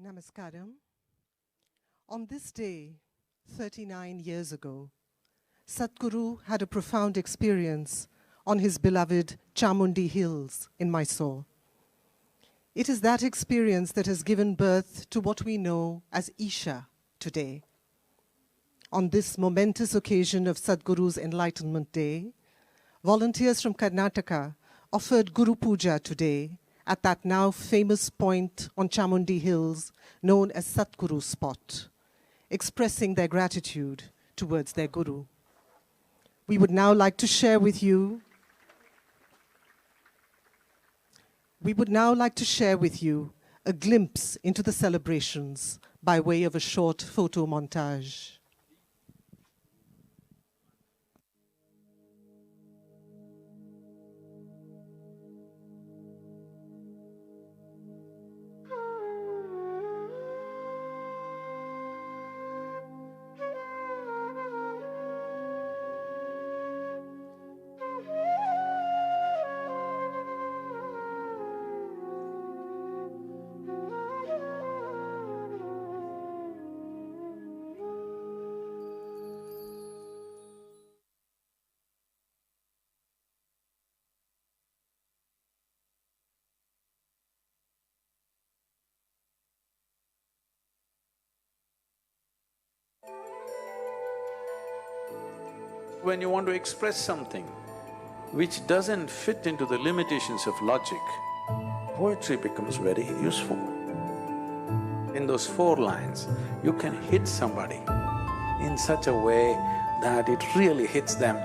Namaskaram. On this day, 39 years ago, Sadhguru had a profound experience on his beloved Chamundi Hills in Mysore. It is that experience that has given birth to what we know as Isha today. On this momentous occasion of Sadhguru's Enlightenment Day, volunteers from Karnataka offered Guru Puja today at that now famous point on Chamundi Hills known as Sadhguru Spot, expressing their gratitude towards their Guru. We would now like to share with you a glimpse into the celebrations by way of a short photo montage. When you want to express something which doesn't fit into the limitations of logic, poetry becomes very useful. In those 4 lines, you can hit somebody in such a way that it really hits them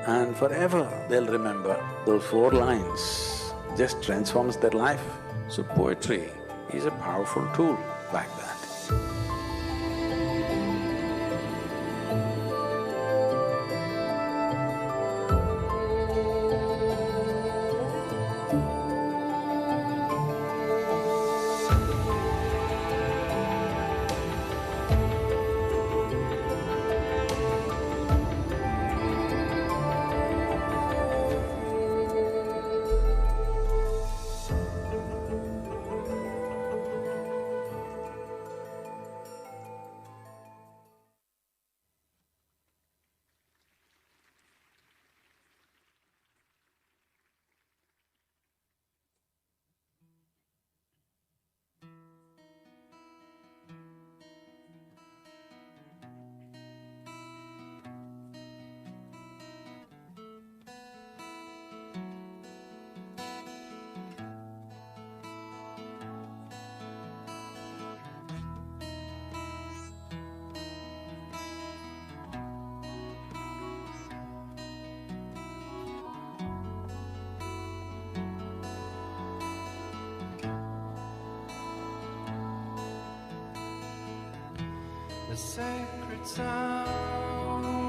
and forever they'll remember. Those 4 lines just transforms their life. So poetry is a powerful tool like that. The sacred sound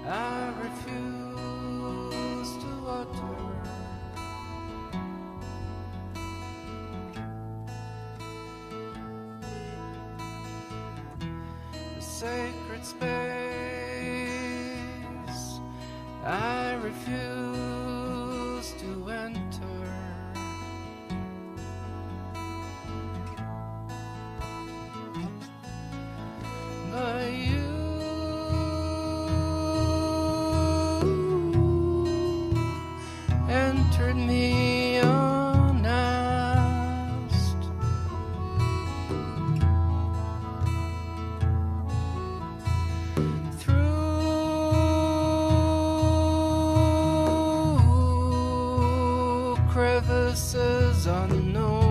I refuse to utter. The sacred space I refuse to enter. But you entered me unasked. Through crevices unknown,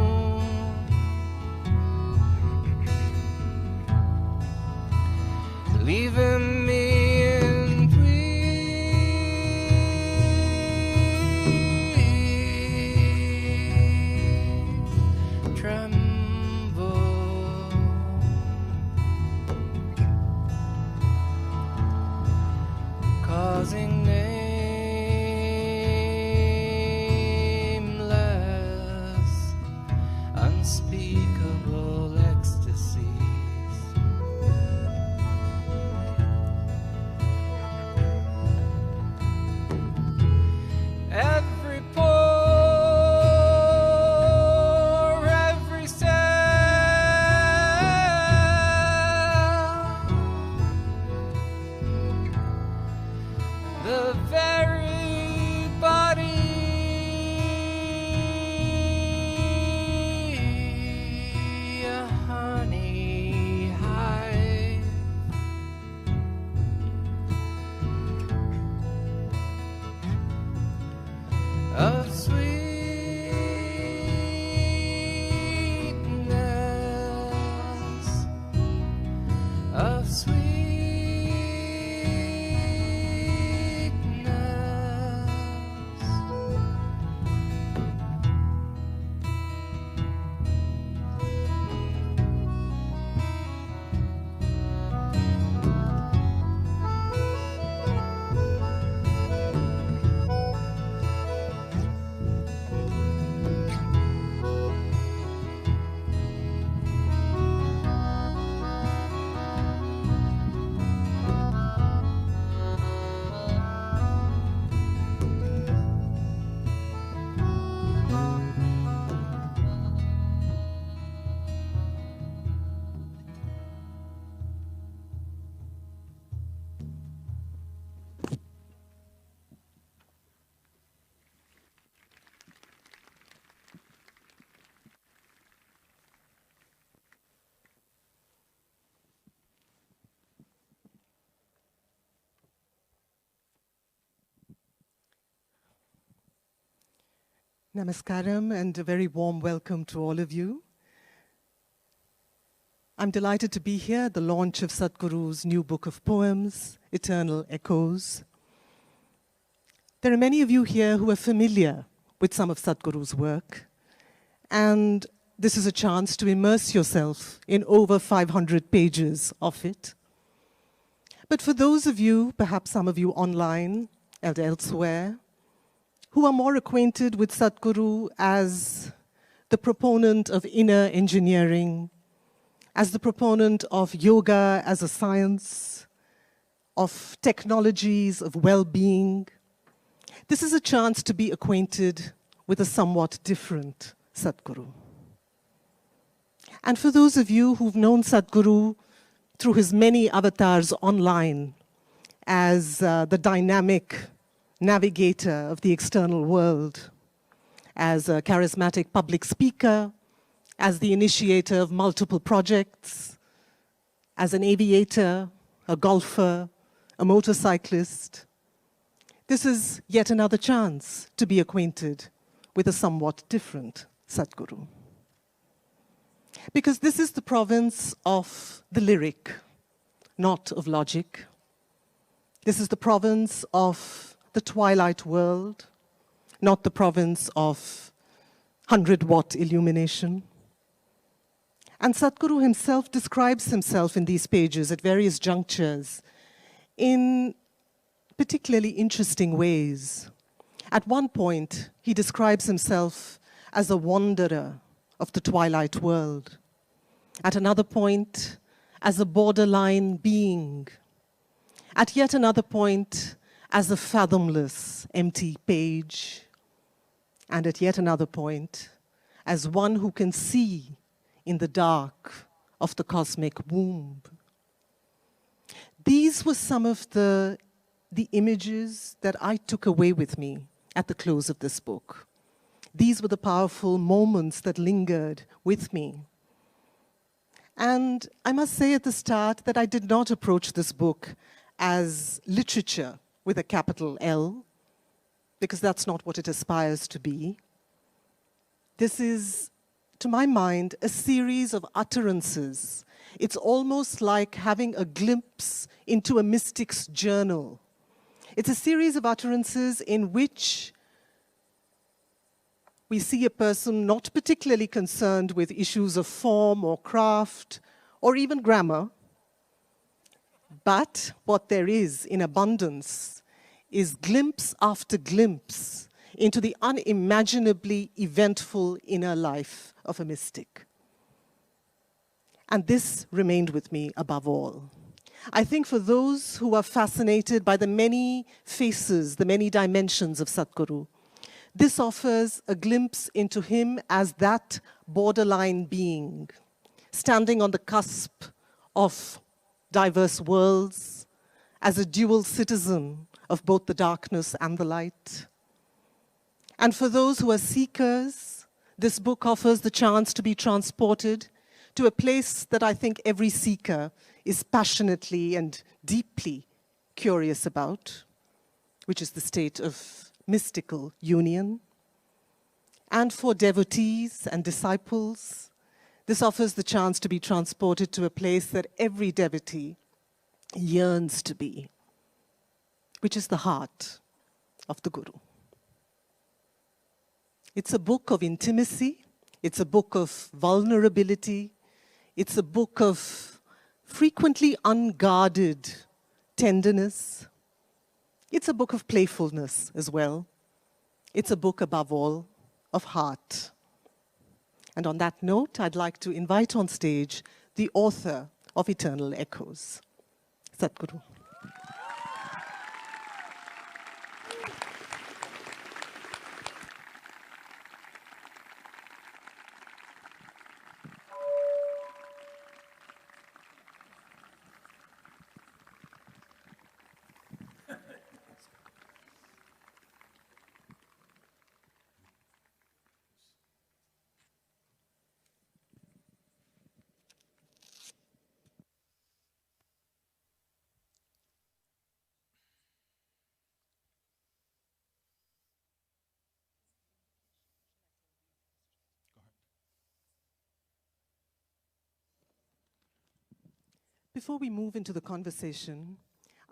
leaving me in breathe, tremble, causing nameless, unspeakable ecstasies. Namaskaram and a very warm welcome to all of you. I'm delighted to be here at the launch of Sadhguru's new book of poems, Eternal Echoes. There are many of you here who are familiar with some of Sadhguru's work, and this is a chance to immerse yourself in over 500 pages of it. But for those of you, perhaps some of you online and elsewhere, who are more acquainted with Sadhguru as the proponent of inner engineering, as the proponent of yoga as a science, of technologies of well-being, this is a chance to be acquainted with a somewhat different Sadhguru. And for those of you who've known Sadhguru through his many avatars online as the dynamic navigator of the external world, as a charismatic public speaker, as the initiator of multiple projects, as an aviator, a golfer, a motorcyclist, this is yet another chance to be acquainted with a somewhat different Sadhguru. Because this is the province of the lyric, not of logic. This is the province of the twilight world, not the province of 100-watt illumination. And Sadhguru himself describes himself in these pages at various junctures in particularly interesting ways. At one point, he describes himself as a wanderer of the twilight world. At another point, as a borderline being. At yet another point, as a fathomless, empty page. And at yet another point, as one who can see in the dark of the cosmic womb. These were some of the images that I took away with me at the close of this book. These were the powerful moments that lingered with me. And I must say at the start that I did not approach this book as literature with a capital L, because that's not what it aspires to be. This is, to my mind, a series of utterances. It's almost like having a glimpse into a mystic's journal. It's a series of utterances in which we see a person not particularly concerned with issues of form or craft or even grammar, but what there is in abundance is glimpse after glimpse into the unimaginably eventful inner life of a mystic. And this remained with me above all. I think for those who are fascinated by the many faces, the many dimensions of Sadhguru, this offers a glimpse into him as that borderline being, standing on the cusp of diverse worlds, as a dual citizen of both the darkness and the light. And for those who are seekers, this book offers the chance to be transported to a place that I think every seeker is passionately and deeply curious about, which is the state of mystical union. And for devotees and disciples, this offers the chance to be transported to a place that every devotee yearns to be, which is the heart of the Guru. It's a book of intimacy, it's a book of vulnerability, it's a book of frequently unguarded tenderness. It's a book of playfulness as well. It's a book, above all, of heart. And on that note, I'd like to invite on stage the author of Eternal Echoes, Sadhguru. Before we move into the conversation,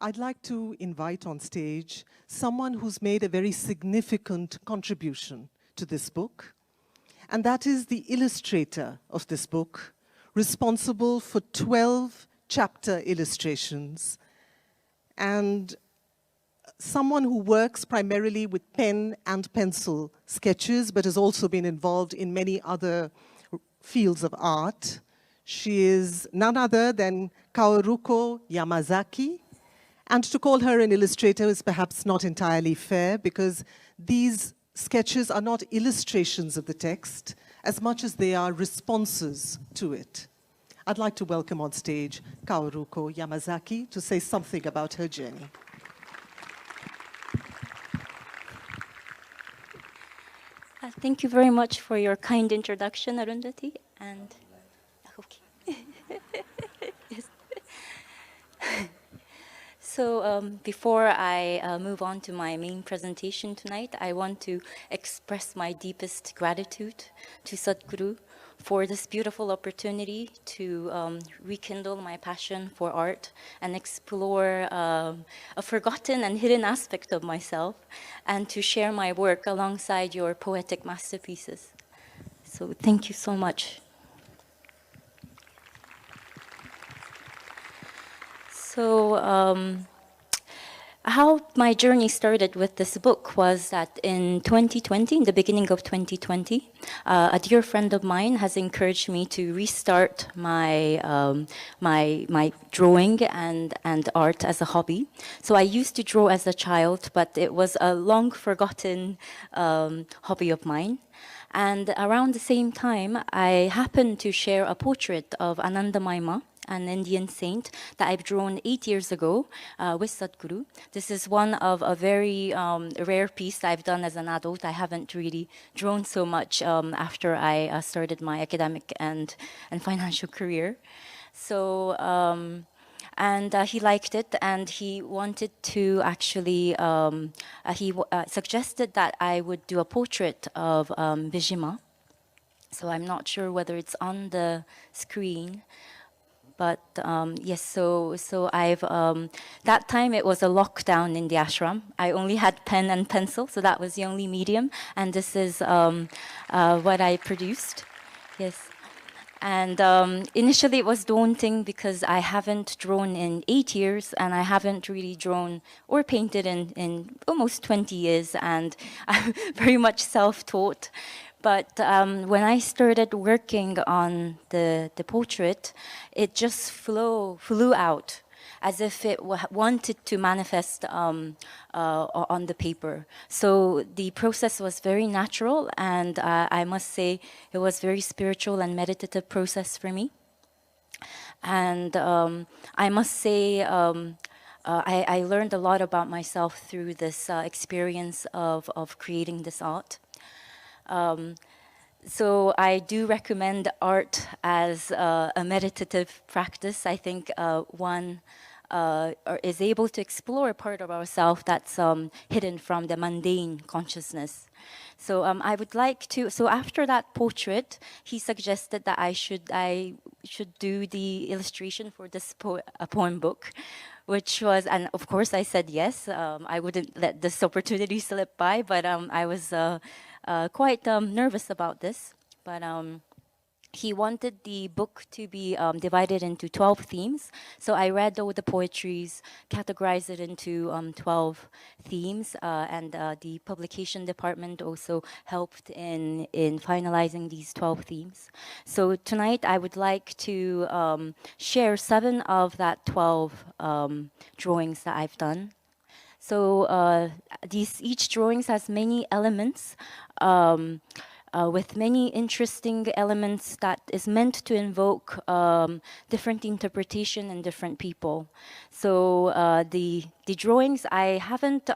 I'd like to invite on stage someone who's made a very significant contribution to this book, and that is the illustrator of this book, responsible for 12 chapter illustrations, and someone who works primarily with pen and pencil sketches, but has also been involved in many other fields of art. She is none other than Kaoruko Yamazaki. And to call her an illustrator is perhaps not entirely fair, because these sketches are not illustrations of the text as much as they are responses to it. I'd like to welcome on stage Kaoruko Yamazaki to say something about her journey. Thank you very much for your kind introduction, Arundhati. And okay. Yes. So before I move on to my main presentation tonight, I want to express my deepest gratitude to Sadhguru for this beautiful opportunity to rekindle my passion for art and explore a forgotten and hidden aspect of myself, and to share my work alongside your poetic masterpieces. So thank you so much. So how my journey started with this book was that in 2020, in the beginning of 2020, a dear friend of mine has encouraged me to restart my my drawing and art as a hobby. So I used to draw as a child, but it was a long forgotten hobby of mine. And around the same time, I happened to share a portrait of Ananda Maima, an Indian saint that I've drawn 8 years ago with Sadhguru. This is one of a very rare piece that I've done as an adult. I haven't really drawn so much after I started my academic and financial career. So, and he liked it, and he wanted to actually, he suggested that I would do a portrait of Bijima. So I'm not sure whether it's on the screen. But yes, so I've, that time it was a lockdown in the ashram. I only had pen and pencil, so that was the only medium. And this is what I produced, yes. And initially it was daunting because I haven't drawn in 8 years, and I haven't really drawn or painted in almost 20 years, and I'm very much self-taught. But when I started working on the portrait, it just flew out as if it wanted to manifest on the paper. So the process was very natural, and I must say it was very spiritual and meditative process for me. And I must say I learned a lot about myself through this experience of creating this art. So I do recommend art as a meditative practice. I think one is able to explore a part of ourselves that's hidden from the mundane consciousness. So I would like to, so after that portrait, he suggested that I should do the illustration for this poem book, which was, and of course I said yes. I wouldn't let this opportunity slip by, but I was quite nervous about this, but he wanted the book to be divided into 12 themes. So I read all the poetries, categorized it into 12 themes, and the publication department also helped in finalizing these 12 themes. So tonight I would like to share 7 of that 12 drawings that I've done. So each drawings has many elements, with many interesting elements that is meant to invoke different interpretation in different people. So the drawings, I haven't,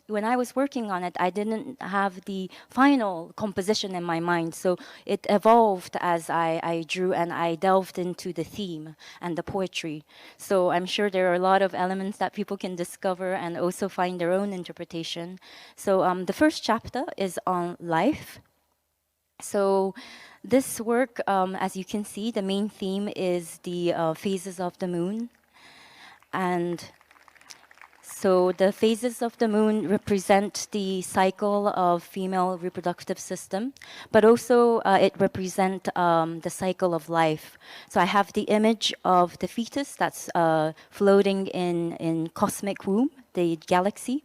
when I was working on it, I didn't have the final composition in my mind. So it evolved as I drew, and I delved into the theme and the poetry. So I'm sure there are a lot of elements that people can discover and also find their own interpretation. So the first chapter is on life. So this work, as you can see, the main theme is the phases of the moon. And so the phases of the moon represent the cycle of female reproductive system, but also it represents the cycle of life. So I have the image of the fetus that's floating in cosmic womb, the galaxy,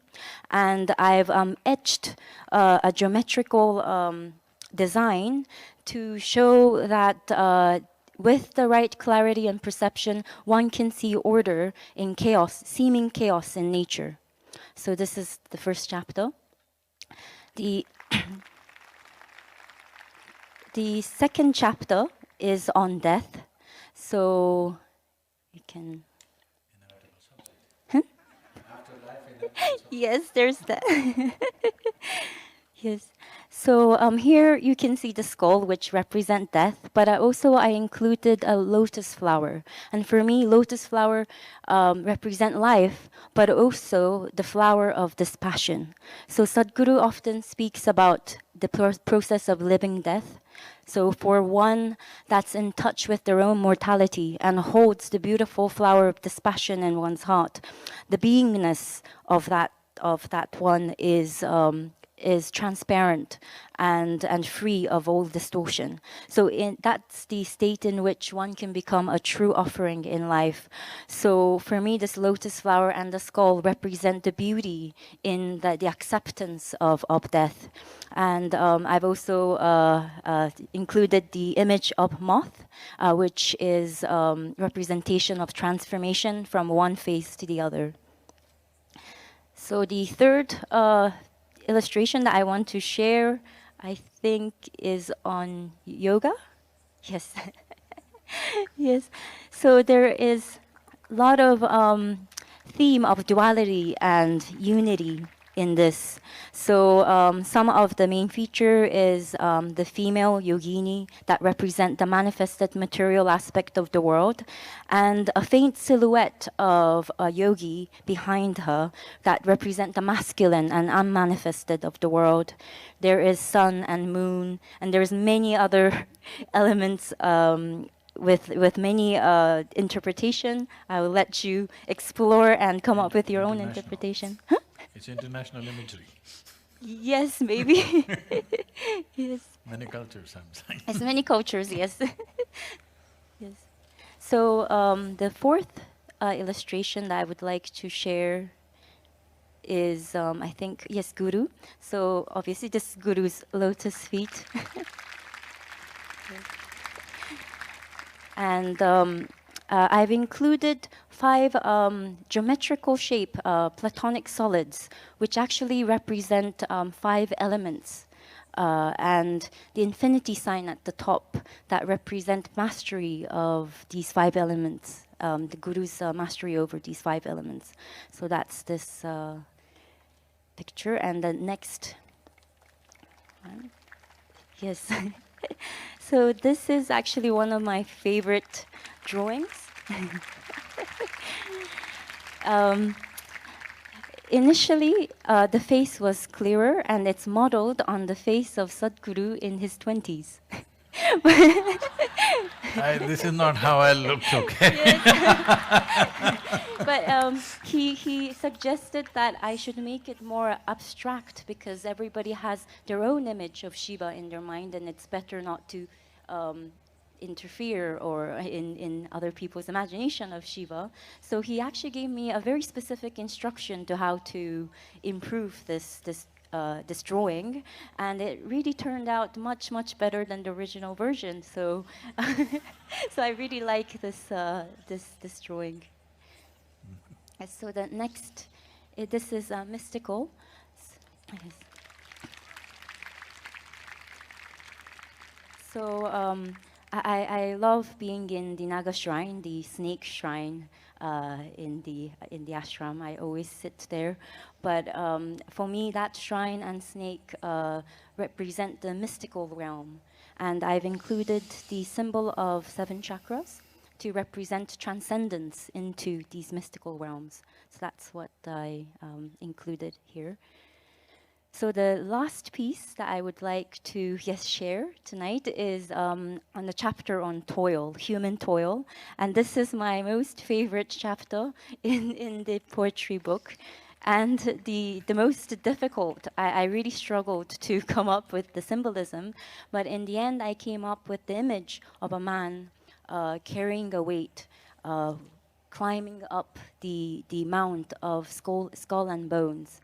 and I've etched a geometrical design to show that with the right clarity and perception, one can see order in chaos, seeming chaos in nature. So this is the first chapter. The, the second chapter is on death. So you can... Huh? Yes, there's that. Yes. So here you can see the skull, which represent death, but I included a lotus flower. And for me, lotus flower represent life, but also the flower of dispassion. So Sadhguru often speaks about the process of living death. So for one that's in touch with their own mortality and holds the beautiful flower of dispassion in one's heart, the beingness of that one is transparent and free of all distortion. So that's the state in which one can become a true offering in life. So for me, this lotus flower and the skull represent the beauty in the acceptance of death. And I've also included the image of moth, which is representation of transformation from one phase to the other. So the third illustration that I want to share, I think, is on yoga. Yes. Yes. So there is a lot of theme of duality and unity in this. So some of the main feature is the female yogini that represent the manifested material aspect of the world, and a faint silhouette of a yogi behind her that represent the masculine and unmanifested of the world. There is sun and moon, and there's many other elements with many interpretation. I will let you explore and come up with your own interpretation. Huh? It's international imagery. Yes, maybe. Yes. Many cultures, I'm saying. As many cultures, yes. Yes. So the fourth illustration that I would like to share is, I think, yes, Guru. So obviously this is Guru's lotus feet. And I've included 5 geometrical shape platonic solids, which actually represent 5 elements. And the infinity sign at the top that represent mastery of these 5 elements, the Guru's mastery over these 5 elements. So that's this picture. And the next one. Yes. So this is actually one of my favorite drawings. Initially, the face was clearer, and it's modeled on the face of Sadhguru in his 20s. This is not how I looked, okay? But he suggested that I should make it more abstract because everybody has their own image of Shiva in their mind, and it's better not to interfere or in other people's imagination of Shiva. So he actually gave me a very specific instruction to how to improve this drawing, and it really turned out much better than the original version. So, so I really like this drawing. And so the next, this is mystical. So I love being in the Naga shrine, the snake shrine in the ashram. I always sit there. But for me, that shrine and snake represent the mystical realm. And I've included the symbol of 7 chakras to represent transcendence into these mystical realms. So that's what I included here. So the last piece that I would like to share tonight is on the chapter on toil, human toil, and this is my most favorite chapter in the poetry book, and the most difficult. I really struggled to come up with the symbolism, but in the end I came up with the image of a man carrying a weight, climbing up the mount of skull and bones,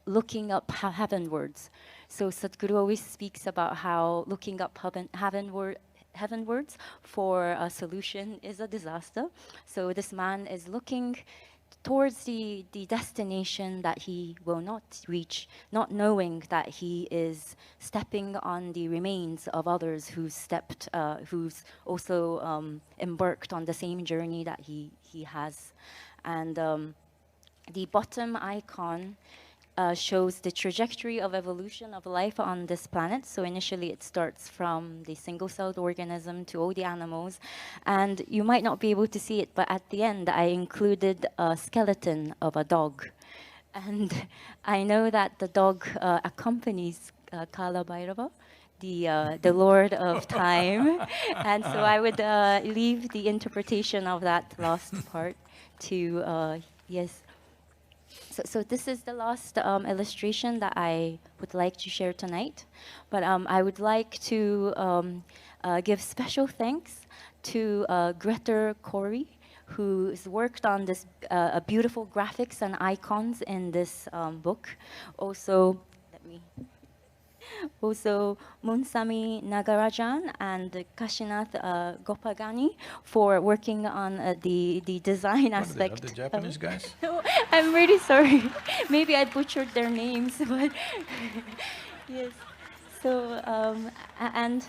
looking up heavenwards. So Sadhguru always speaks about how looking up heavenwards for a solution is a disaster. So this man is looking towards the destination that he will not reach, not knowing that he is stepping on the remains of others who's also embarked on the same journey that he has. And the bottom icon shows the trajectory of evolution of life on this planet. So initially it starts from the single-celled organism to all the animals. And you might not be able to see it, but at the end I included a skeleton of a dog. And I know that the dog accompanies Kala Bhairava, the Lord of Time. And so I would leave the interpretation of that last part to, yes. So this is the last illustration that I would like to share tonight. But I would like to give special thanks to Greta Cauvery, who's worked on this beautiful graphics and icons in this book. Also, Munsami Nagarajan and Kashinath Gopagani for working on the design aspect. Are they Japanese guys? I'm really sorry. Maybe I butchered their names, but yes. So and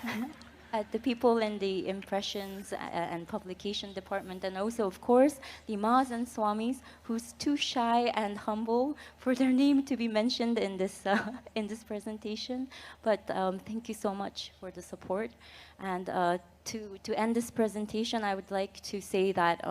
the people in the impressions and publication department, and also, of course, the Mas and Swamis, who's too shy and humble for their name to be mentioned in this presentation. But thank you so much for the support. And to end this presentation, I would like to say that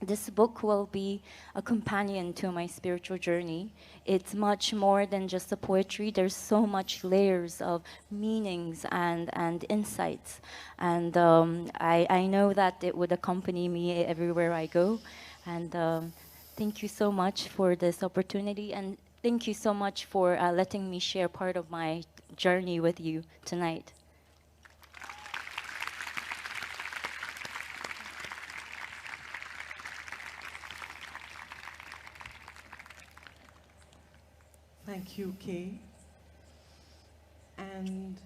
this book will be a companion to my spiritual journey. It's much more than just the poetry. There's so much layers of meanings and insights. And I know that it would accompany me everywhere I go. And thank you so much for this opportunity. And thank you so much for letting me share part of my journey with you tonight. Thank you, Kay. And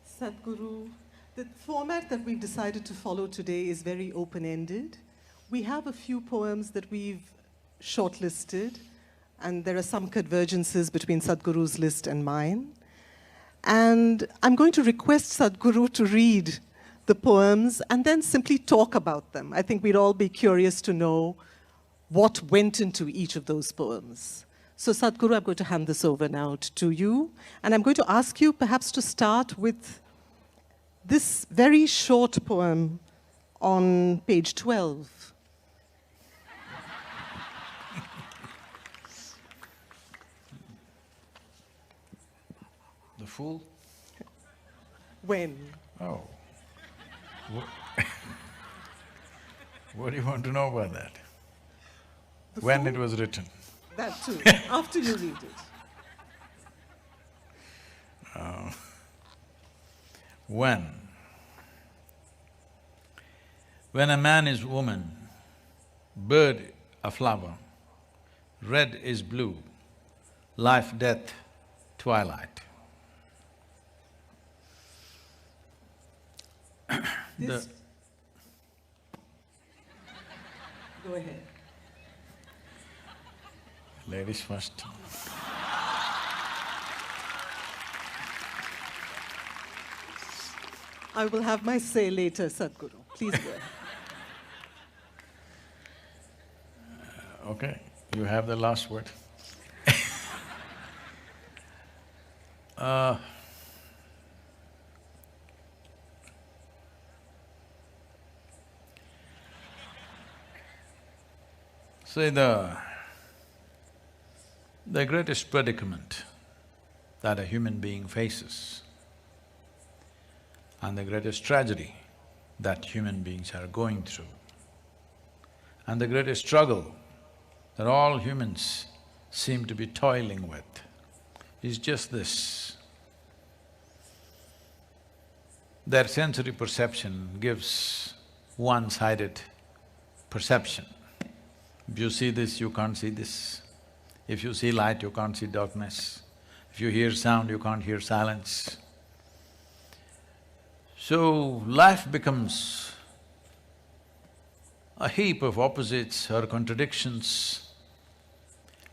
Sadhguru, the format that we've decided to follow today is very open-ended. We have a few poems that we've shortlisted, and there are some convergences between Sadhguru's list and mine. And I'm going to request Sadhguru to read the poems and then simply talk about them. I think we'd all be curious to know what went into each of those poems. So Sadhguru, I'm going to hand this over now to you. And I'm going to ask you perhaps to start with this very short poem on page 12. The Fool? When? Oh. What do you want to know about that? When it was written? That too, after you read it. When a man is woman, bird a flower, red is blue, life, death, twilight. This… Go ahead. Ladies first. I will have my say later, Sadhguru. Please go ahead. Okay, you have the last word. See, The greatest predicament that a human being faces and the greatest tragedy that human beings are going through and the greatest struggle that all humans seem to be toiling with is just this. Their sensory perception gives one-sided perception. If you see this, you can't see this. If you see light, you can't see darkness. If you hear sound, you can't hear silence. So, life becomes a heap of opposites or contradictions.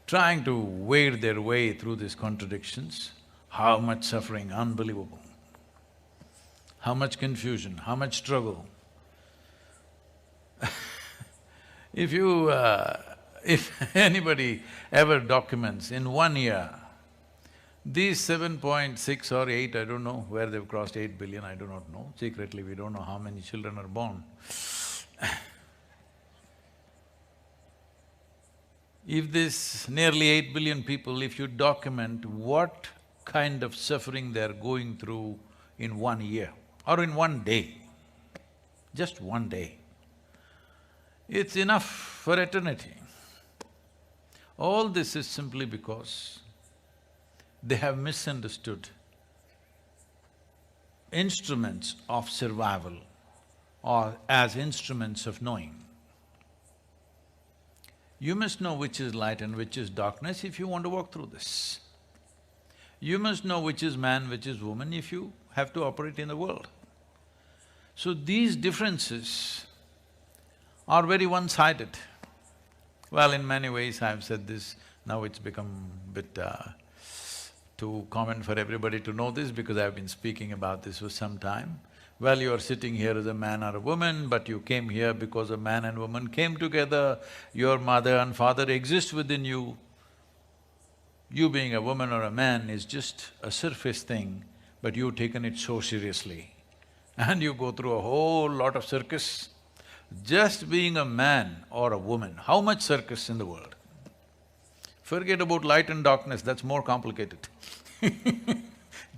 Trying to wade their way through these contradictions, how much suffering, unbelievable. How much confusion, how much struggle. If anybody ever documents in 1 year, these 7.6 or 8, I don't know where they've crossed 8 billion, I do not know. Secretly, we don't know how many children are born. If this nearly 8 billion people, if you document what kind of suffering they're going through in 1 year or in 1 day, just 1 day, it's enough for eternity. All this is simply because they have misunderstood instruments of survival or as instruments of knowing. You must know which is light and which is darkness if you want to walk through this. You must know which is man, which is woman if you have to operate in the world. So these differences are very one-sided. Well, in many ways I've said this, now it's become a bit too common for everybody to know this because I've been speaking about this for some time. Well, you're sitting here as a man or a woman, but you came here because a man and woman came together, your mother and father exist within you. You being a woman or a man is just a surface thing, but you've taken it so seriously. And you go through a whole lot of circus. Just being a man or a woman, how much circus in the world? Forget about light and darkness, that's more complicated.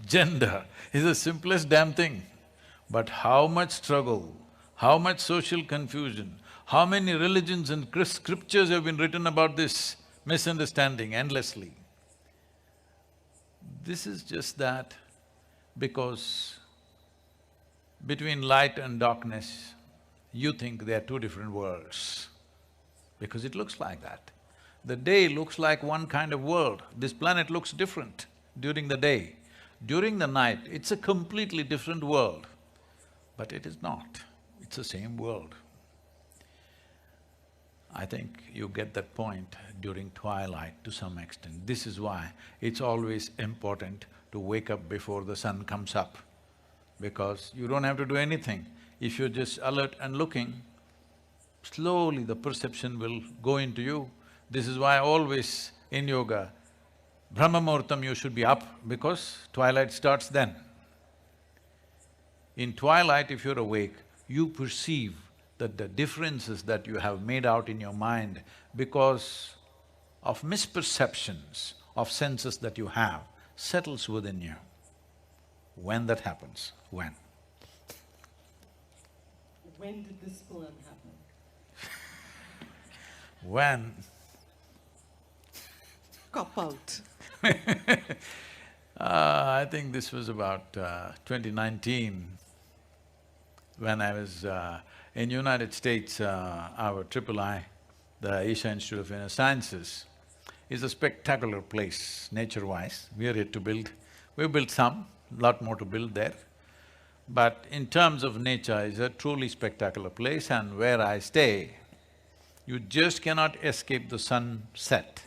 Gender is the simplest damn thing. But how much struggle, how much social confusion, how many religions and scriptures have been written about this misunderstanding endlessly. This is just that because between light and darkness, you think they are two different worlds, because it looks like that. The day looks like one kind of world, this planet looks different during the day. During the night, it's a completely different world. But it is not, it's the same world. I think you get that point during twilight to some extent. This is why it's always important to wake up before the sun comes up, because you don't have to do anything. If you're just alert and looking, slowly the perception will go into you. This is why always in yoga, Brahma Muhurtam you should be up because twilight starts then. In twilight, if you're awake, you perceive that the differences that you have made out in your mind because of misperceptions of senses that you have settles within you. When that happens? When? When did this poem happen? When? Cop out. I think this was about 2019, when I was in United States, our III, the Asia Institute of Inner Sciences, is a spectacular place, nature-wise. We are yet to build. We've built some, lot more to build there. But in terms of nature, it's a truly spectacular place, and where I stay, you just cannot escape the sunset.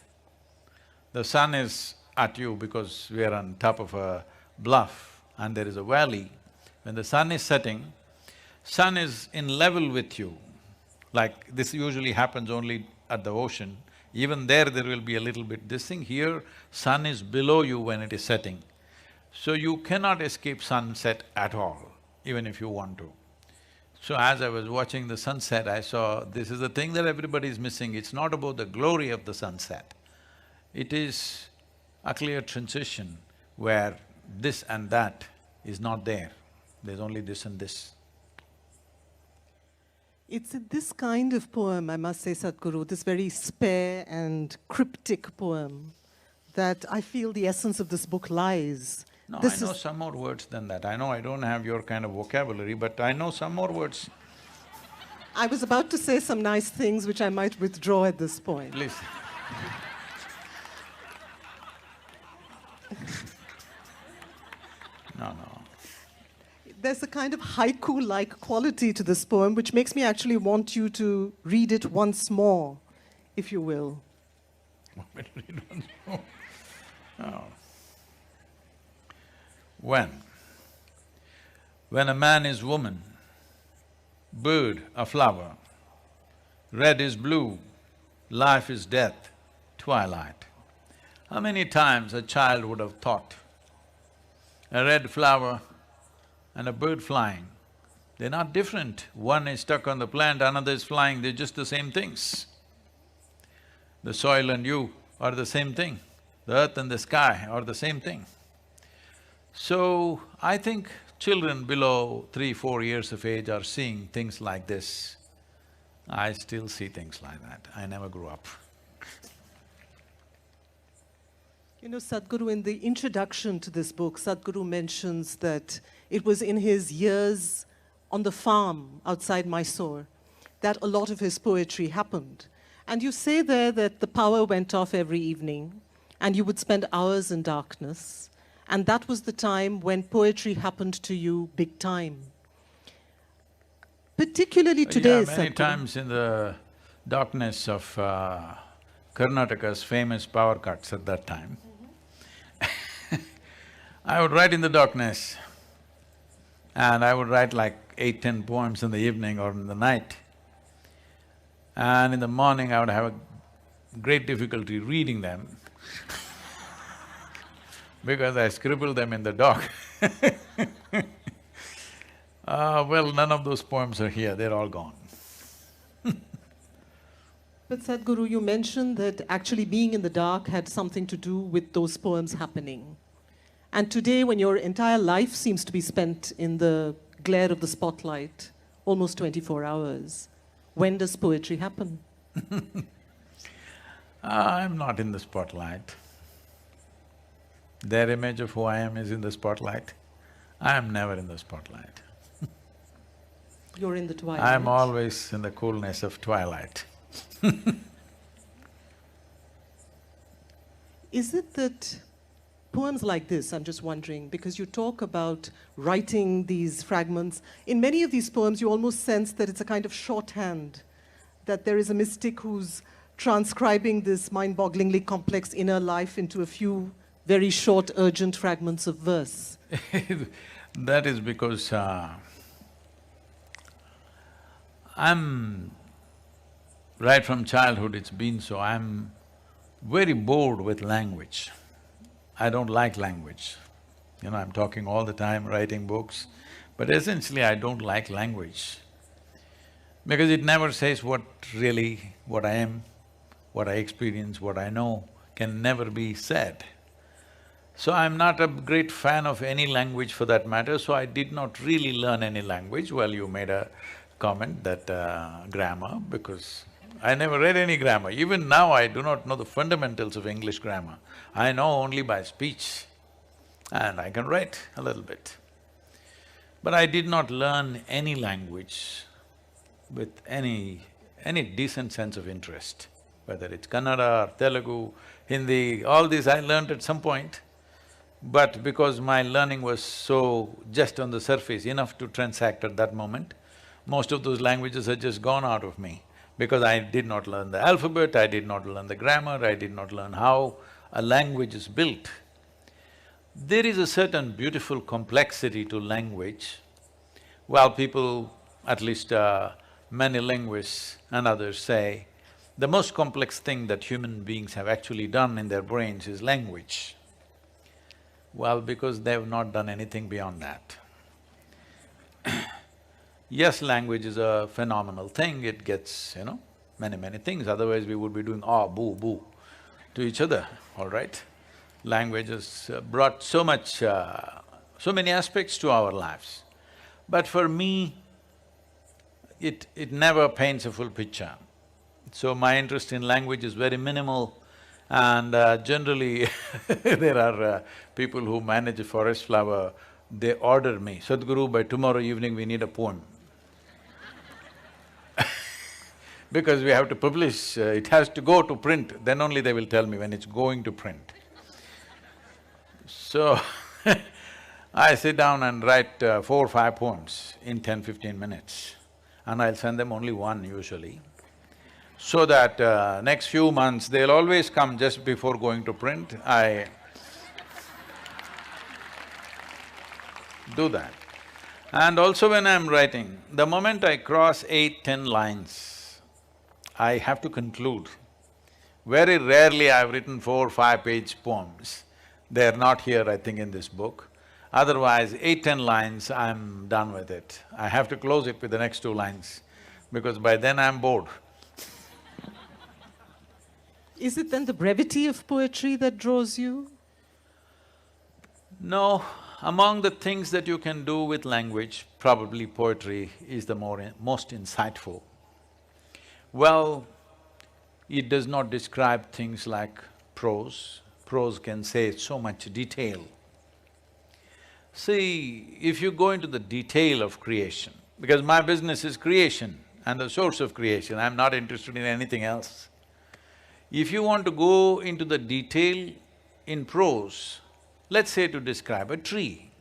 The sun is at you because we are on top of a bluff and there is a valley. When the sun is setting, sun is in level with you. Like this usually happens only at the ocean. Even there will be a little bit this thing. Here, sun is below you when it is setting. So you cannot escape sunset at all, even if you want to. So as I was watching the sunset, I saw this is the thing that everybody is missing. It's not about the glory of the sunset. It is a clear transition where this and that is not there, there's only this and this. It's this kind of poem, I must say, Sadhguru, this very spare and cryptic poem, that I feel the essence of this book lies. No, This I know is- some more words than that. I know I don't have your kind of vocabulary, but I know some more words. I was about to say some nice things which I might withdraw at this point. Please. No. There's a kind of haiku-like quality to this poem which makes me actually want you to read it once more, if you will. Want me to read once more? No. When a man is woman, bird a flower, red is blue, life is death, twilight. How many times a child would have thought a red flower and a bird flying, they're not different. One is stuck on the plant, another is flying, they're just the same things. The soil and you are the same thing, the earth and the sky are the same thing. So, I think children below 3-4 years of age are seeing things like this. I still see things like that, I never grew up. You know, Sadhguru, in the introduction to this book, Sadhguru mentions that it was in his years on the farm outside Mysore that a lot of his poetry happened. And you say there that the power went off every evening and you would spend hours in darkness, and that was the time when poetry happened to you big time. Particularly today, Yeah, many Sadhguru. times in the darkness of Karnataka's famous power cuts at that time, I would write in the darkness, and I would write like 8-10 poems in the evening or in the night. And in the morning, I would have a great difficulty reading them because I scribbled them in the dark. Well, none of those poems are here, they're all gone. But Sadhguru, you mentioned that actually being in the dark had something to do with those poems happening. And today, when your entire life seems to be spent in the glare of the spotlight, almost 24 hours, when does poetry happen? I'm not in the spotlight. Their image of who I am is in the spotlight. I am never in the spotlight. You're in the twilight. I'm always in the coolness of twilight. Is it that poems like this, I'm just wondering, because you talk about writing these fragments, in many of these poems you almost sense that it's a kind of shorthand, that there is a mystic who's transcribing this mind-bogglingly complex inner life into a few very short, urgent fragments of verse. That is because I'm… right from childhood it's been so, I'm very bored with language. I don't like language. You know, I'm talking all the time, writing books, but essentially I don't like language because it never says what I am, what I experience, what I know can never be said. So I'm not a great fan of any language for that matter, so I did not really learn any language. Well, you made a comment that grammar, because I never read any grammar. Even now I do not know the fundamentals of English grammar. I know only by speech, and I can write a little bit. But I did not learn any language with any decent sense of interest, whether it's Kannada or Telugu, Hindi, all these I learned at some point. But because my learning was so just on the surface, enough to transact at that moment, most of those languages had just gone out of me because I did not learn the alphabet, I did not learn the grammar, I did not learn how a language is built. There is a certain beautiful complexity to language. While people, at least many linguists and others say, the most complex thing that human beings have actually done in their brains is language. Well, because they've not done anything beyond that. Yes, language is a phenomenal thing, it gets, many things, otherwise we would be doing ah, boo, boo. to each other, all right? Language has brought so many aspects to our lives. But for me, it never paints a full picture. So my interest in language is very minimal, and generally there are people who manage a forest flower, they order me, Sadhguru, by tomorrow evening we need a poem. Because we have to publish, it has to go to print, then only they will tell me when it's going to print. So I sit down and write 4 or 5 poems in 10-15 minutes, and I'll send them only one usually, so that next few months they'll always come just before going to print. I do that. And also when I'm writing, the moment I cross 8-10 lines, I have to conclude. Very rarely I've written 4 or 5-page poems. They're not here, I think, in this book. Otherwise, 8-10 lines, I'm done with it. I have to close it with the next 2 lines, because by then I'm bored. Is it then the brevity of poetry that draws you? No, among the things that you can do with language, probably poetry is the most insightful. Well, it does not describe things like prose. Prose can say so much detail. See, if you go into the detail of creation, because my business is creation and the source of creation, I'm not interested in anything else. If you want to go into the detail in prose, let's say to describe a tree,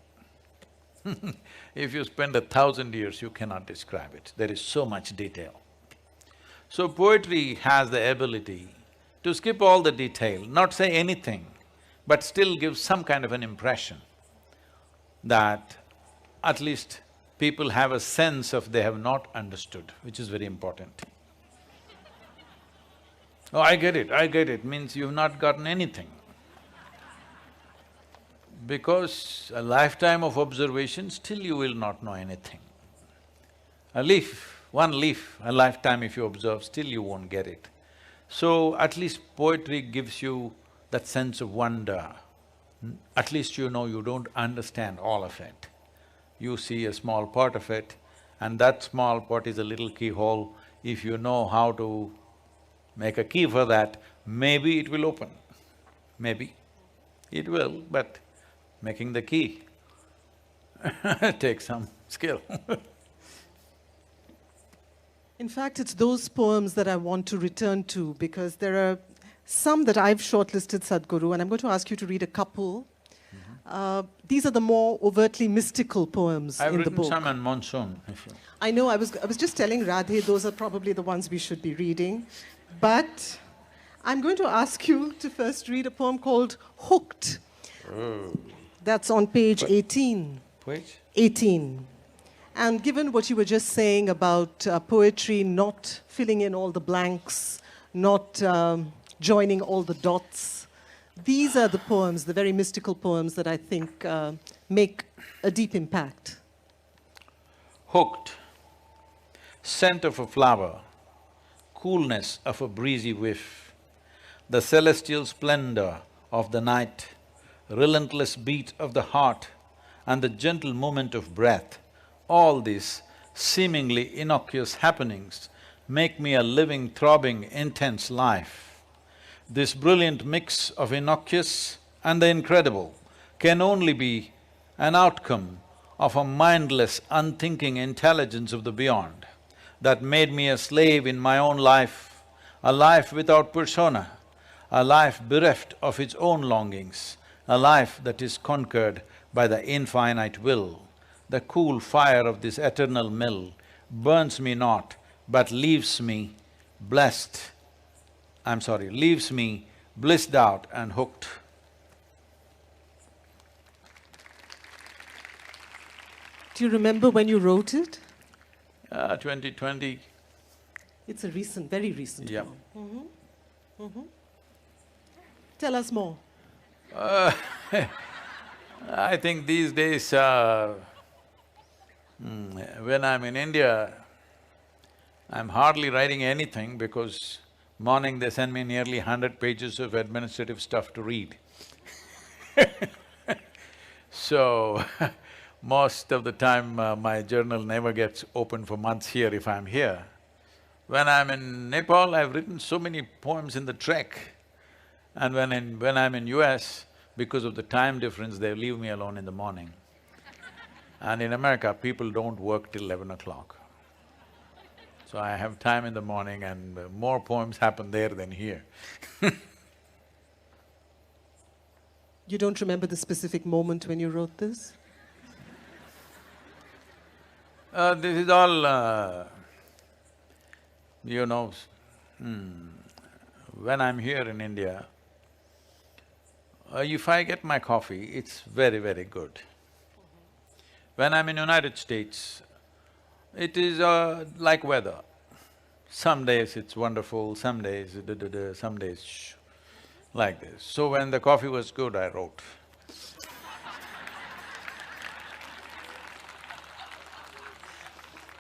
if you spend 1,000 years, you cannot describe it, there is so much detail. So poetry has the ability to skip all the detail, not say anything, but still give some kind of an impression that at least people have a sense of they have not understood, which is very important. Oh, I get it, means you've not gotten anything. Because a lifetime of observation, still you will not know anything. A leaf, one leaf, a lifetime if you observe, still you won't get it. So at least poetry gives you that sense of wonder. At least you know you don't understand all of it. You see a small part of it, and that small part is a little keyhole. If you know how to make a key for that, maybe it will open. Maybe it will, but making the key takes some skill. In fact, it's those poems that I want to return to, because there are some that I've shortlisted, Sadhguru, and I'm going to ask you to read a couple. These are the more overtly mystical poems in the book. I've written some on monsoon, if you… I know, I was just telling Radhe, those are probably the ones we should be reading. But I'm going to ask you to first read a poem called Hooked. Oh. That's on page 18. Page? 18. And given what you were just saying about poetry not filling in all the blanks, not joining all the dots, these are the poems, the very mystical poems that I think make a deep impact. Hooked. Scent of a flower, coolness of a breezy whiff, the celestial splendor of the night, relentless beat of the heart, and the gentle movement of breath, all these seemingly innocuous happenings make me a living, throbbing, intense life. This brilliant mix of innocuous and the incredible can only be an outcome of a mindless, unthinking intelligence of the beyond that made me a slave in my own life, a life without persona, a life bereft of its own longings, a life that is conquered by the infinite will. The cool fire of this eternal mill burns me not, but leaves me leaves me blissed out and hooked. Do you remember when you wrote it? 2020. It's a recent, very recent Yeah. poem. Tell us more. I think these days, when I'm in India, I'm hardly writing anything because Morning they send me nearly 100 pages of administrative stuff to read. So, most of the time my journal never gets opened for months here if I'm here. When I'm in Nepal, I've written so many poems in the trek. And when I'm in US, because of the time difference, they leave me alone in the morning. And in America, people don't work till 11 o'clock. So I have time in the morning and more poems happen there than here. You don't remember the specific moment when you wrote this? This is all, you know, when I'm here in India, if I get my coffee, it's very, very good. When I'm in United States, it is like weather. Some days it's wonderful, some days some days shh, like this. So when the coffee was good, I wrote.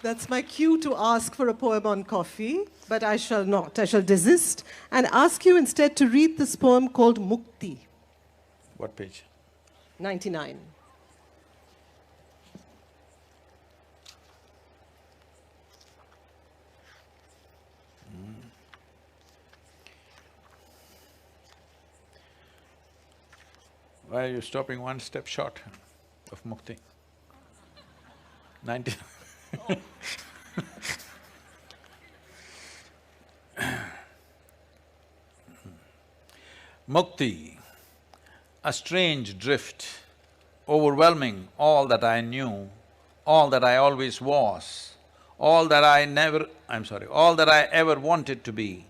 That's my cue to ask for a poem on coffee, but I shall not. I shall desist and ask you instead to read this poem called Mukti, What page? 99. Why are you stopping one step short of mukti? 90 Mukti, a strange drift, overwhelming all that I knew, all that I always was, all that I all that I ever wanted to be,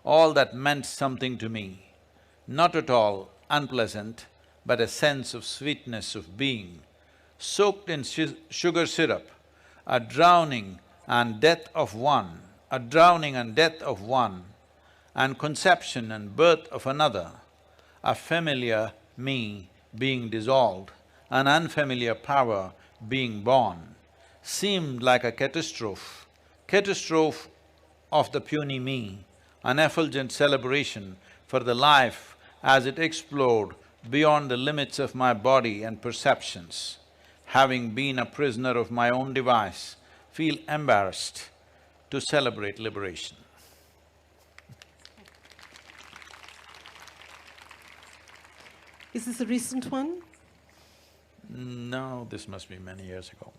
all that meant something to me, not at all unpleasant, but a sense of sweetness of being, soaked in sugar syrup, a drowning and death of one, a drowning and death of one, and conception and birth of another, a familiar me being dissolved, an unfamiliar power being born, seemed like a catastrophe of the puny me, an effulgent celebration for the life as it explored beyond the limits of my body and perceptions. Having been a prisoner of my own device, feel embarrassed to celebrate liberation. Is this a recent one? No, this must be many years ago.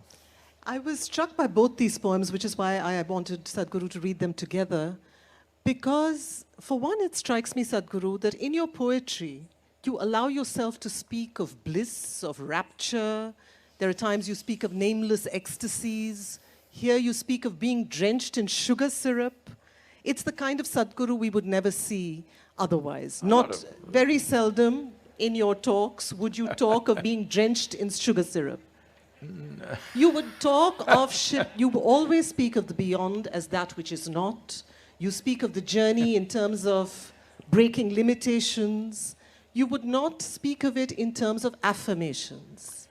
I was struck by both these poems, which is why I wanted Sadhguru to read them together, because for one, it strikes me, Sadhguru, that in your poetry, you allow yourself to speak of bliss, of rapture. There are times you speak of nameless ecstasies. Here you speak of being drenched in sugar syrup. It's the kind of Sadhguru we would never see otherwise. Not very seldom in your talks would you talk of being drenched in sugar syrup. You would talk of you always speak of the beyond as that which is not. You speak of the journey in terms of breaking limitations. You would not speak of it in terms of affirmations.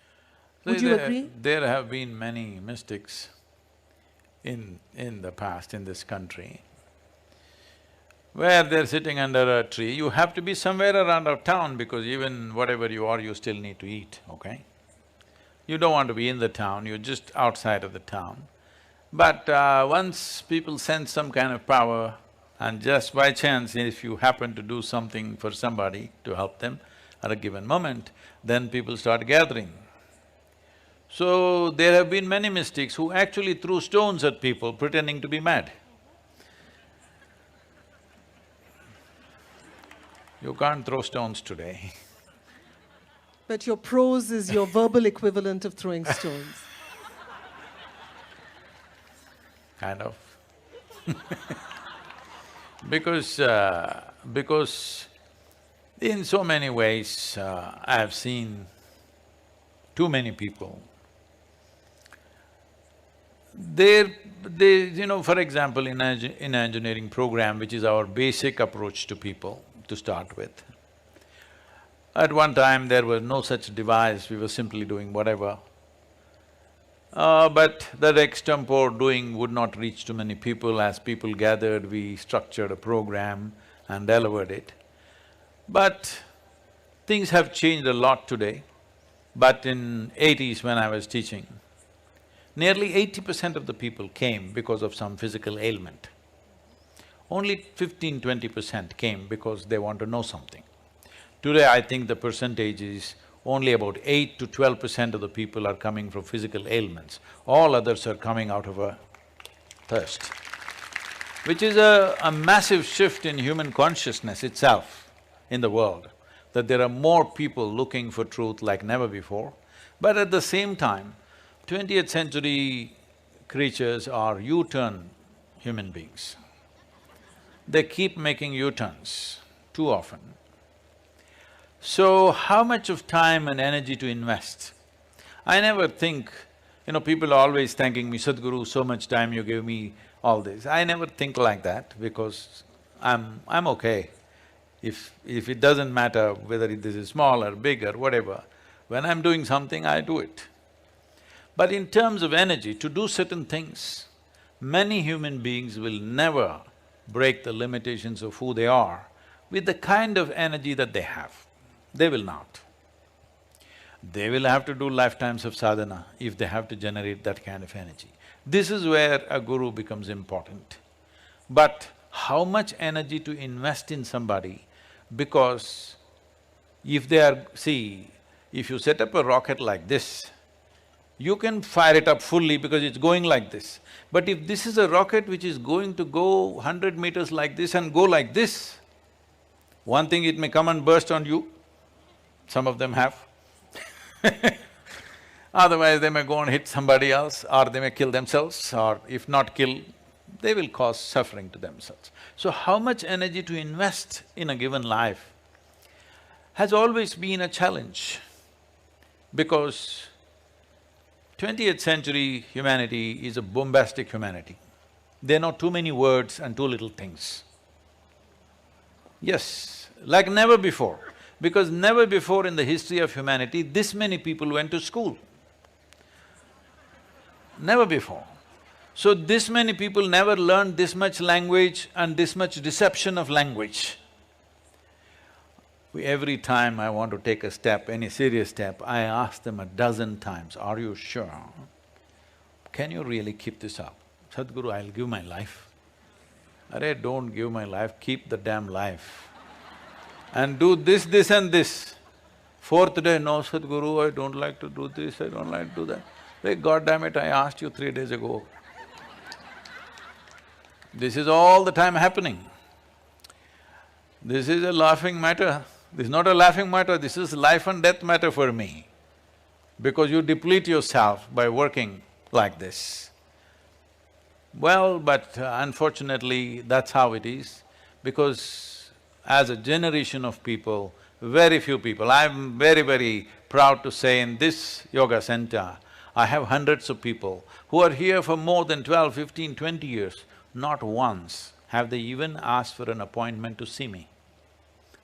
Would you agree? There have been many mystics in the past in this country, where they're sitting under a tree. You have to be somewhere around our town because even whatever you are, you still need to eat, okay? You don't want to be in the town, you're just outside of the town. But once people sense some kind of power, and just by chance, if you happen to do something for somebody to help them at a given moment, then people start gathering. So, there have been many mystics who actually threw stones at people pretending to be mad. You can't throw stones today. But your prose is your verbal equivalent of throwing stones. Kind of. Because in so many ways, I have seen too many people. You know, for example, in engineering program, which is our basic approach to people to start with, at one time there was no such device, we were simply doing whatever. But that extempore doing would not reach to many people. As people gathered, we structured a program and delivered it. But things have changed a lot today. But in 80s when I was teaching, nearly 80% of the people came because of some physical ailment. Only 15–20% came because they want to know something. Today I think the percentage is only about 8 to 12% of the people are coming from physical ailments. All others are coming out of a thirst, which is a massive shift in human consciousness itself in the world, that there are more people looking for truth like never before. But at the same time, 20th century creatures are U-turn human beings. They keep making U-turns too often. So, how much of time and energy to invest? I never think, people are always thanking me, Sadhguru, so much time you give me, all this. I never think like that because I'm okay. If it doesn't matter whether this is small or big or whatever, when I'm doing something, I do it. But in terms of energy, to do certain things, many human beings will never break the limitations of who they are with the kind of energy that they have. They will not. They will have to do lifetimes of sadhana if they have to generate that kind of energy. This is where a guru becomes important. But how much energy to invest in somebody, because if they are… see, if you set up a rocket like this, you can fire it up fully because it's going like this. But if this is a rocket which is going to go 100 meters like this and go like this, one thing, it may come and burst on you. Some of them have. Otherwise, they may go and hit somebody else, or they may kill themselves, or if not kill, they will cause suffering to themselves. So how much energy to invest in a given life has always been a challenge, because 20th century humanity is a bombastic humanity. They know too many words and too little things. Yes, like never before. Because never before in the history of humanity, this many people went to school. Never before. So this many people never learned this much language and this much deception of language. Every time I want to take a step, any serious step, I ask them a dozen times, are you sure? Can you really keep this up? Sadhguru, I'll give my life. Arey, don't give my life, keep the damn life. And do this, this and this. Fourth day, no, Sadhguru, I don't like to do this, I don't like to do that. Hey, God damn it, I asked you 3 days ago. This is all the time happening. This is a laughing matter. This is not a laughing matter, this is life and death matter for me. Because you deplete yourself by working like this. Well, but unfortunately, that's how it is, because as a generation of people, very few people, I'm very proud to say in this yoga center, I have hundreds of people who are here for more than 12, 15, 20 years. Not once have they even asked for an appointment to see me.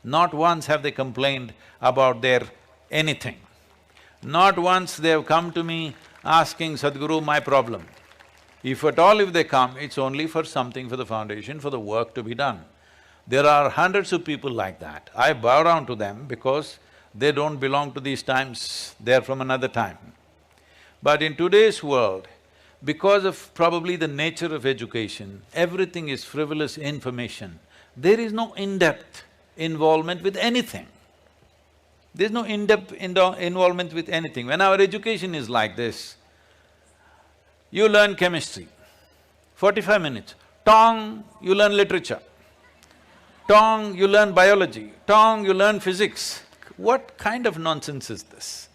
Not once have they complained about their anything. Not once they have come to me asking, Sadhguru, my problem. If at all if they come, it's only for something for the foundation, for the work to be done. There are hundreds of people like that. I bow down to them because they don't belong to these times, they're from another time. But in today's world, because of probably the nature of education, everything is frivolous information. There is no in-depth involvement with anything. There's no in-depth involvement with anything. When our education is like this, you learn chemistry, 45 minutes, tong, you learn literature. Tong, you learn biology, tong, you learn physics. What kind of nonsense is this?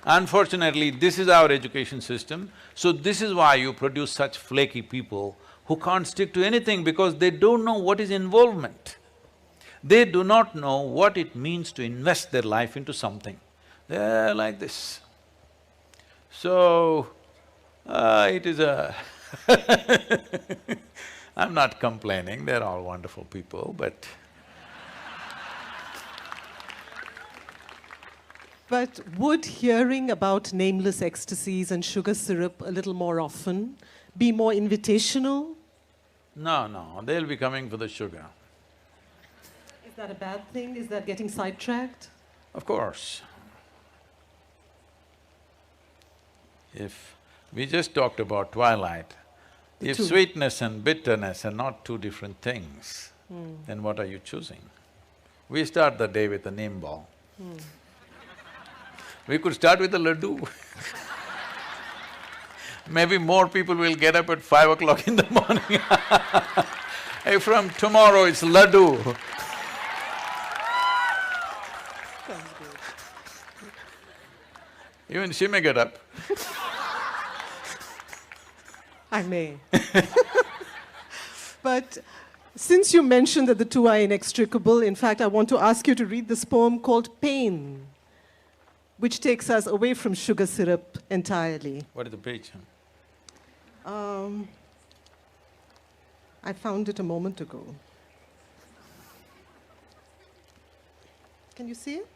Unfortunately, this is our education system, so this is why you produce such flaky people who can't stick to anything because they don't know what is involvement. They do not know what it means to invest their life into something. They're like this. So, it is a I'm not complaining, they're all wonderful people, but But would hearing about nameless ecstasies and sugar syrup a little more often be more invitational? No, they'll be coming for the sugar. Is that a bad thing? Is that getting sidetracked? Of course. If we just talked about twilight, if two. sweetness and bitterness are not two different things, then what are you choosing? We start the day with a neem ball. We could start with a laddu. Maybe more people will get up at 5 o'clock in the morning. Hey, from tomorrow it's laddu. Even she may get up. I may. But since you mentioned that the two are inextricable, in fact, I want to ask you to read this poem called Pain, which takes us away from sugar syrup entirely. What is the page? I found it a moment ago. Can you see it?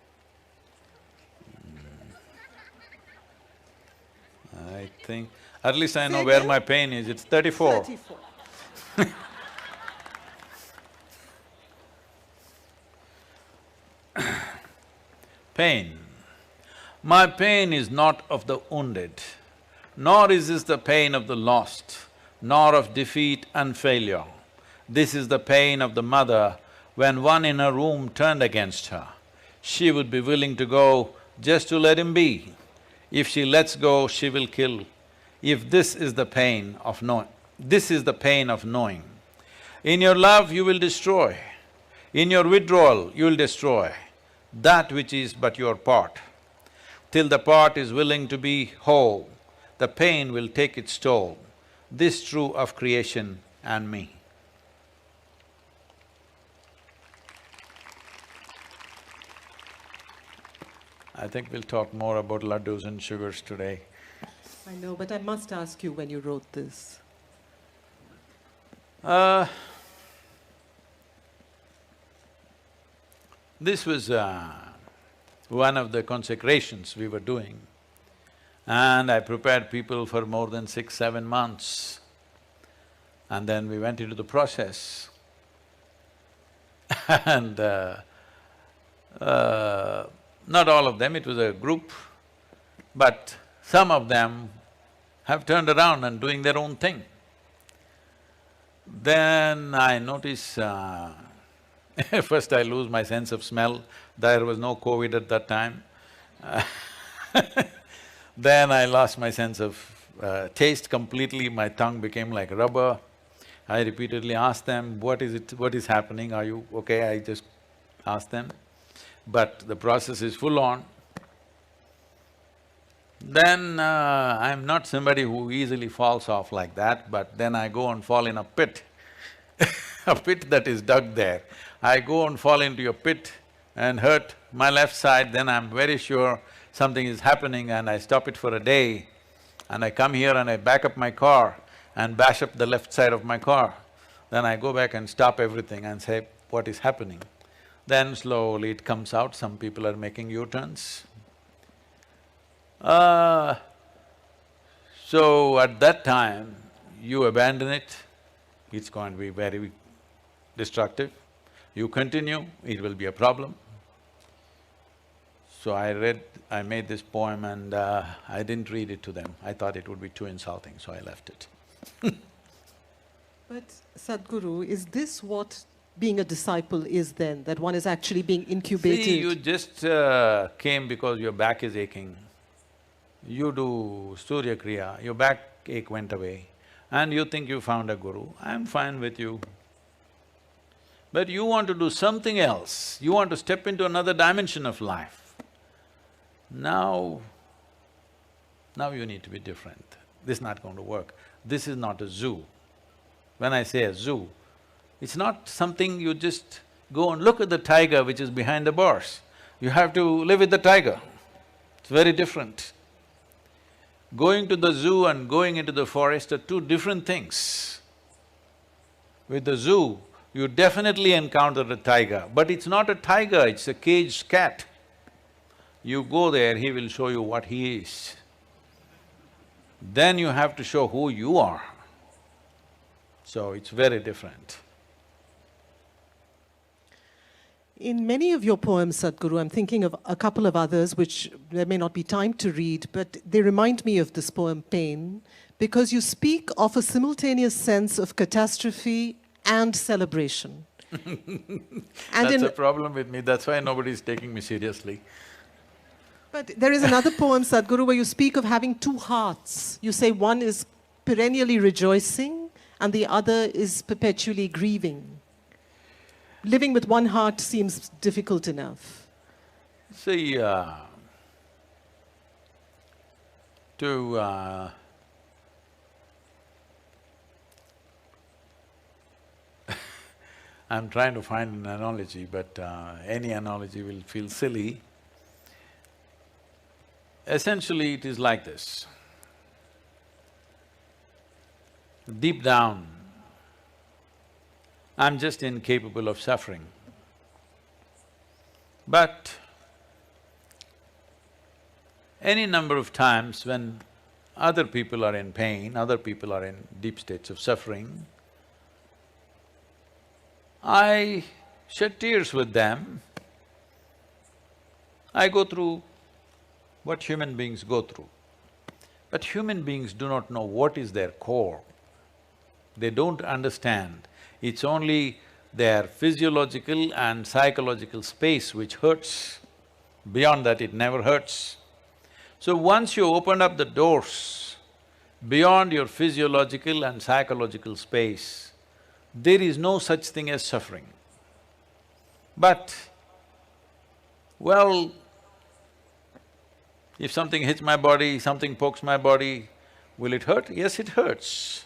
I think… at least I Say know where again? my pain is, it's 34. 34. Pain. My pain is not of the wounded, nor is this the pain of the lost, nor of defeat and failure. This is the pain of the mother when one in her womb turned against her. She would be willing to go just to let him be. If she lets go, she will kill. If this is the pain of this is the pain of knowing. In your love, you will destroy. In your withdrawal, you will destroy that which is but your part. Till the part is willing to be whole, the pain will take its toll. This true of creation and me. I think we'll talk more about laddus and sugars today. I know, but I must ask you when you wrote this. This was one of the consecrations we were doing, and I prepared people for more than 6-7 months. And then we went into the process and not all of them, it was a group, but some of them have turned around and doing their own thing. Then I notice first I lose my sense of smell, there was no COVID at that time. Then I lost my sense of taste completely, my tongue became like rubber. I repeatedly asked them, what is happening, are you okay? I just asked them. But the process is full on. Then I'm not somebody who easily falls off like that, but then I go and fall in a pit a pit that is dug there. I go and fall into a pit and hurt my left side, then I'm very sure something is happening and I stop it for a day. And I come here and I back up my car and bash up the left side of my car. Then I go back and stop everything and say, what is happening? Then slowly it comes out, some people are making U-turns. So at that time, you abandon it, it's going to be very destructive. You continue, it will be a problem. So I made this poem and I didn't read it to them. I thought it would be too insulting, so I left it. But Sadhguru, is this what being a disciple is then, that one is actually being incubated? See, you just came because your back is aching. You do Surya Kriya, your back ache went away, and you think you found a guru. I'm fine with you. But you want to do something else, you want to step into another dimension of life. Now you need to be different. This is not going to work. This is not a zoo. When I say a zoo, it's not something you just go and look at the tiger which is behind the bars. You have to live with the tiger. It's very different. Going to the zoo and going into the forest are two different things. With the zoo, you definitely encounter a tiger, but it's not a tiger, it's a caged cat. You go there, he will show you what he is. Then you have to show who you are. So it's very different. In many of your poems, Sadhguru, I'm thinking of a couple of others which there may not be time to read, but they remind me of this poem, Pain, because you speak of a simultaneous sense of catastrophe and celebration. That's a problem with me, that's why nobody's taking me seriously. But there is another poem, Sadhguru, where you speak of having two hearts. You say one is perennially rejoicing and the other is perpetually grieving. Living with one heart seems difficult enough. See, I'm trying to find an analogy, but any analogy will feel silly. Essentially, it is like this. Deep down, I'm just incapable of suffering. But any number of times when other people are in pain, other people are in deep states of suffering, I shed tears with them. I go through what human beings go through. But human beings do not know what is their core. They don't understand. It's only their physiological and psychological space which hurts. Beyond that, it never hurts. So once you open up the doors beyond your physiological and psychological space, there is no such thing as suffering. But, well, if something hits my body, something pokes my body, will it hurt? Yes, it hurts.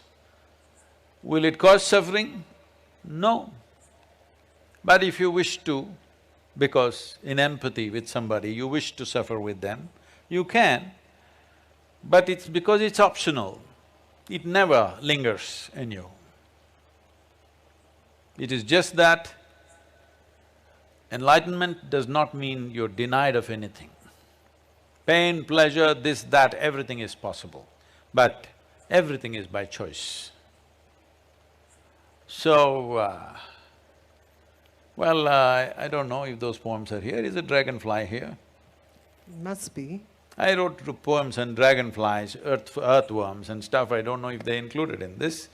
Will it cause suffering? No. But if you wish to, because in empathy with somebody, you wish to suffer with them, you can, but it's because it's optional. It never lingers in you. It is just that enlightenment does not mean you're denied of anything. Pain, pleasure, this, that, everything is possible, but everything is by choice. So, I don't know if those poems are here. Is a dragonfly here? Must be. I wrote poems on dragonflies, earthworms and stuff, I don't know if they included in this.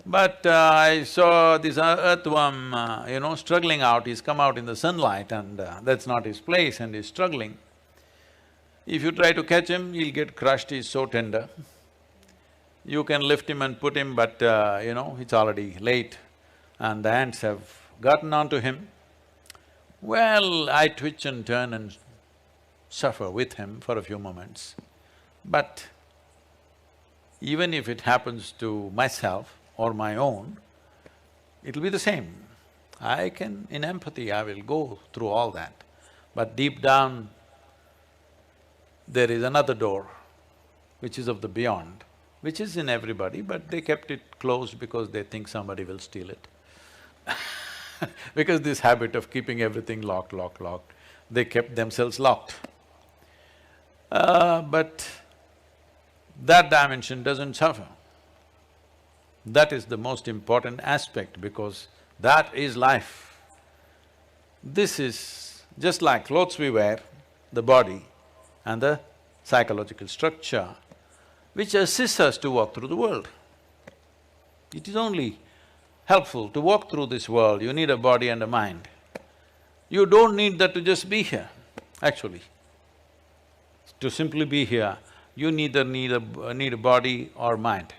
But I saw this earthworm, struggling out, he's come out in the sunlight and that's not his place and he's struggling. If you try to catch him, he'll get crushed, he's so tender. You can lift him and put him, but it's already late and the ants have gotten onto him. Well, I twitch and turn and suffer with him for a few moments. But even if it happens to myself or my own, it'll be the same. In empathy, I will go through all that. But deep down, there is another door, which is of the beyond, which is in everybody, but they kept it closed because they think somebody will steal it. Because this habit of keeping everything locked, they kept themselves locked. But that dimension doesn't suffer. That is the most important aspect because that is life. This is just like clothes we wear, the body and the psychological structure, which assists us to walk through the world. It is only helpful to walk through this world, you need a body and a mind. You don't need that to just be here, actually. To simply be here, you neither need a body or mind.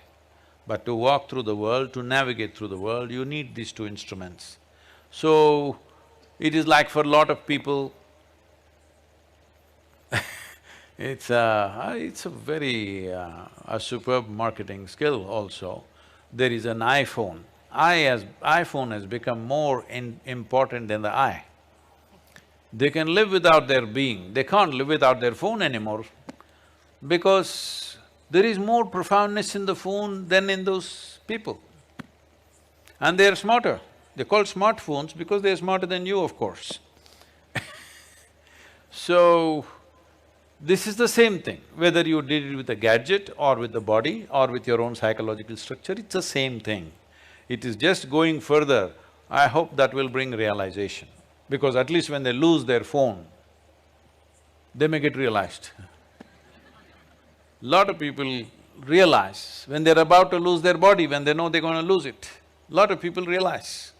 But to walk through the world, to navigate through the world, you need these two instruments. So, it is like for a lot of people, it's a very a superb marketing skill also. There is an iPhone. iPhone has become more important than the I. They can live without their being, they can't live without their phone anymore because there is more profoundness in the phone than in those people. And they are smarter. They're called smartphones because they're smarter than you, of course. So, This is the same thing, whether you did it with a gadget or with the body or with your own psychological structure, it's the same thing. It is just going further. I hope that will bring realization, because at least when they lose their phone, they may get realized. Lot of people realize when they're about to lose their body, when they know they're gonna lose it. Lot of people realize.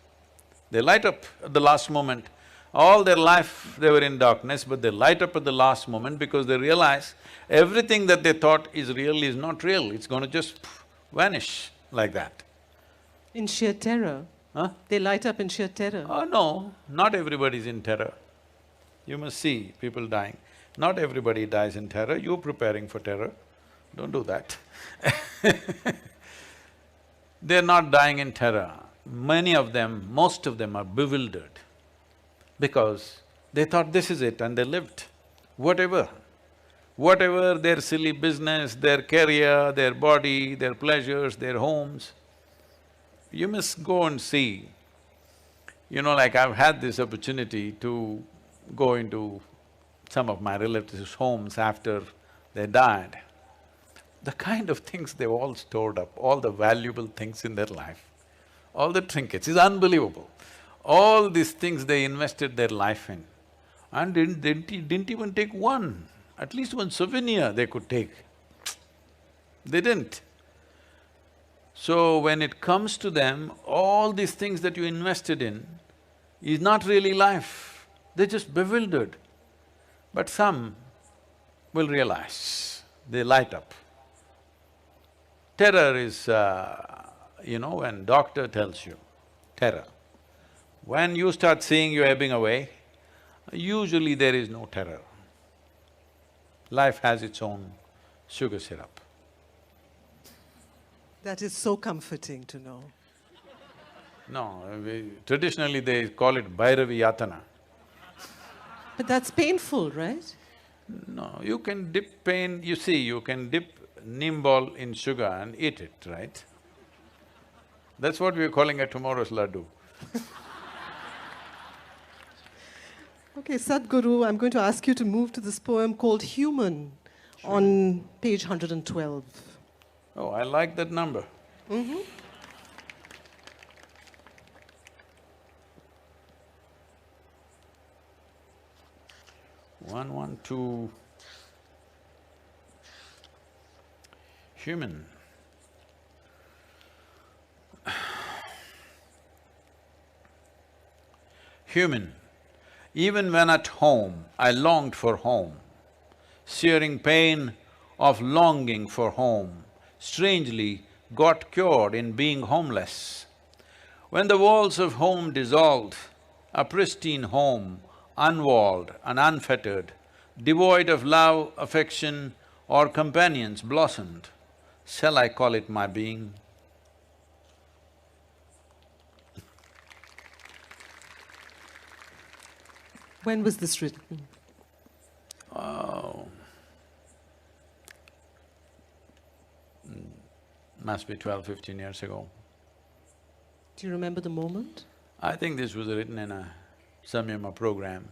They light up at the last moment. All their life they were in darkness, but they light up at the last moment because they realize everything that they thought is real is not real, it's gonna just vanish like that. In sheer terror. Huh? They light up in sheer terror. Oh no, not everybody's in terror. You must see people dying. Not everybody dies in terror, you're preparing for terror. Don't do that. They're not dying in terror. Many of them, most of them are bewildered because they thought this is it and they lived. Whatever their silly business, their career, their body, their pleasures, their homes, you must go and see. You know, like I've had this opportunity to go into some of my relatives' homes after they died. The kind of things they've all stored up, all the valuable things in their life, all the trinkets, is unbelievable. All these things they invested their life in and didn't even take one, at least one souvenir they could take. They didn't. So when it comes to them, all these things that you invested in is not really life, they're just bewildered. But some will realize, they light up. Terror is, when doctor tells you, terror. When you start seeing you ebbing away, usually there is no terror. Life has its own sugar syrup. That is so comforting to know. No, traditionally they call it Bhairavi Yatana. But that's painful, right? No, you can dip pain… You see, you can dip neem ball in sugar and eat it, right? That's what we're calling a tomorrow's laddu. Okay, Sadhguru, I'm going to ask you to move to this poem called Human on page 112. Oh, I like that number. Mm-hmm. One, one, two. Human. Human. Even when at home, I longed for home, searing pain of longing for home, strangely got cured in being homeless. When the walls of home dissolved, a pristine home, unwalled and unfettered, devoid of love, affection or companions blossomed. Shall I call it my being? When was this written? Oh, must be 12, 15 years ago. Do you remember the moment? I think this was written in a Samyama program.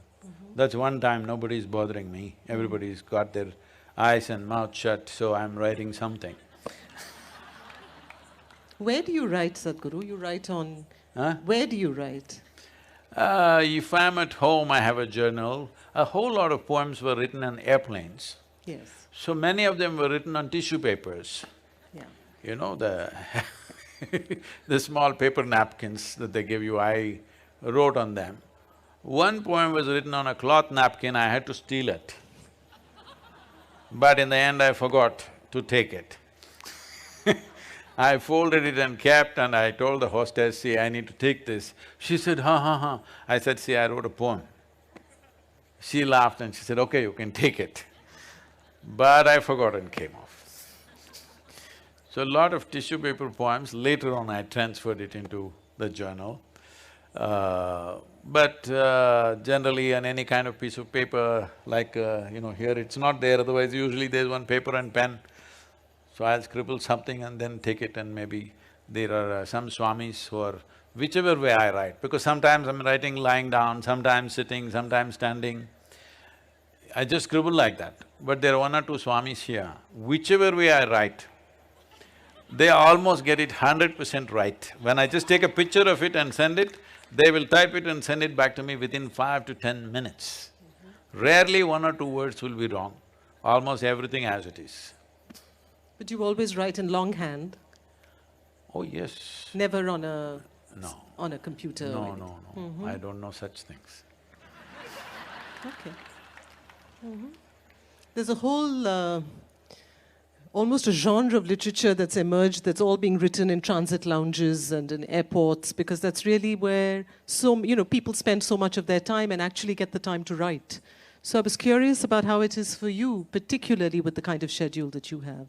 That's one time nobody's bothering me, everybody's got their eyes and mouth shut, so I'm writing something. Where do you write, Sadhguru? You write on… Huh? Where do you write? If I'm at home, I have a journal. A whole lot of poems were written on airplanes. Yes. So many of them were written on tissue papers. Yeah. You know, the the small paper napkins that they give you, I wrote on them. One poem was written on a cloth napkin, I had to steal it. But in the end, I forgot to take it. I folded it and kept, and I told the hostess, see, I need to take this. She said, ha ha ha. I said, see, I wrote a poem. She laughed and she said, okay, you can take it. But I forgot and came off. So a lot of tissue paper poems, later on I transferred it into the journal. Generally on any kind of piece of paper, like here it's not there, otherwise usually there's one paper and pen. So I'll scribble something and then take it, and maybe there are some swamis who are… whichever way I write, because sometimes I'm writing lying down, sometimes sitting, sometimes standing. I just scribble like that. But there are one or two swamis here, whichever way I write, they almost get it 100% right. When I just take a picture of it and send it, they will type it and send it back to me within 5 to 10 minutes. Rarely one or two words will be wrong, almost everything as it is. But you always write in longhand, Oh, yes. never on a… No. on a computer? No, no, no. I don't know such things. Okay. There's a whole… almost a genre of literature that's emerged that's all being written in transit lounges and in airports, because that's really where people spend so much of their time and actually get the time to write. So I was curious about how it is for you, particularly with the kind of schedule that you have.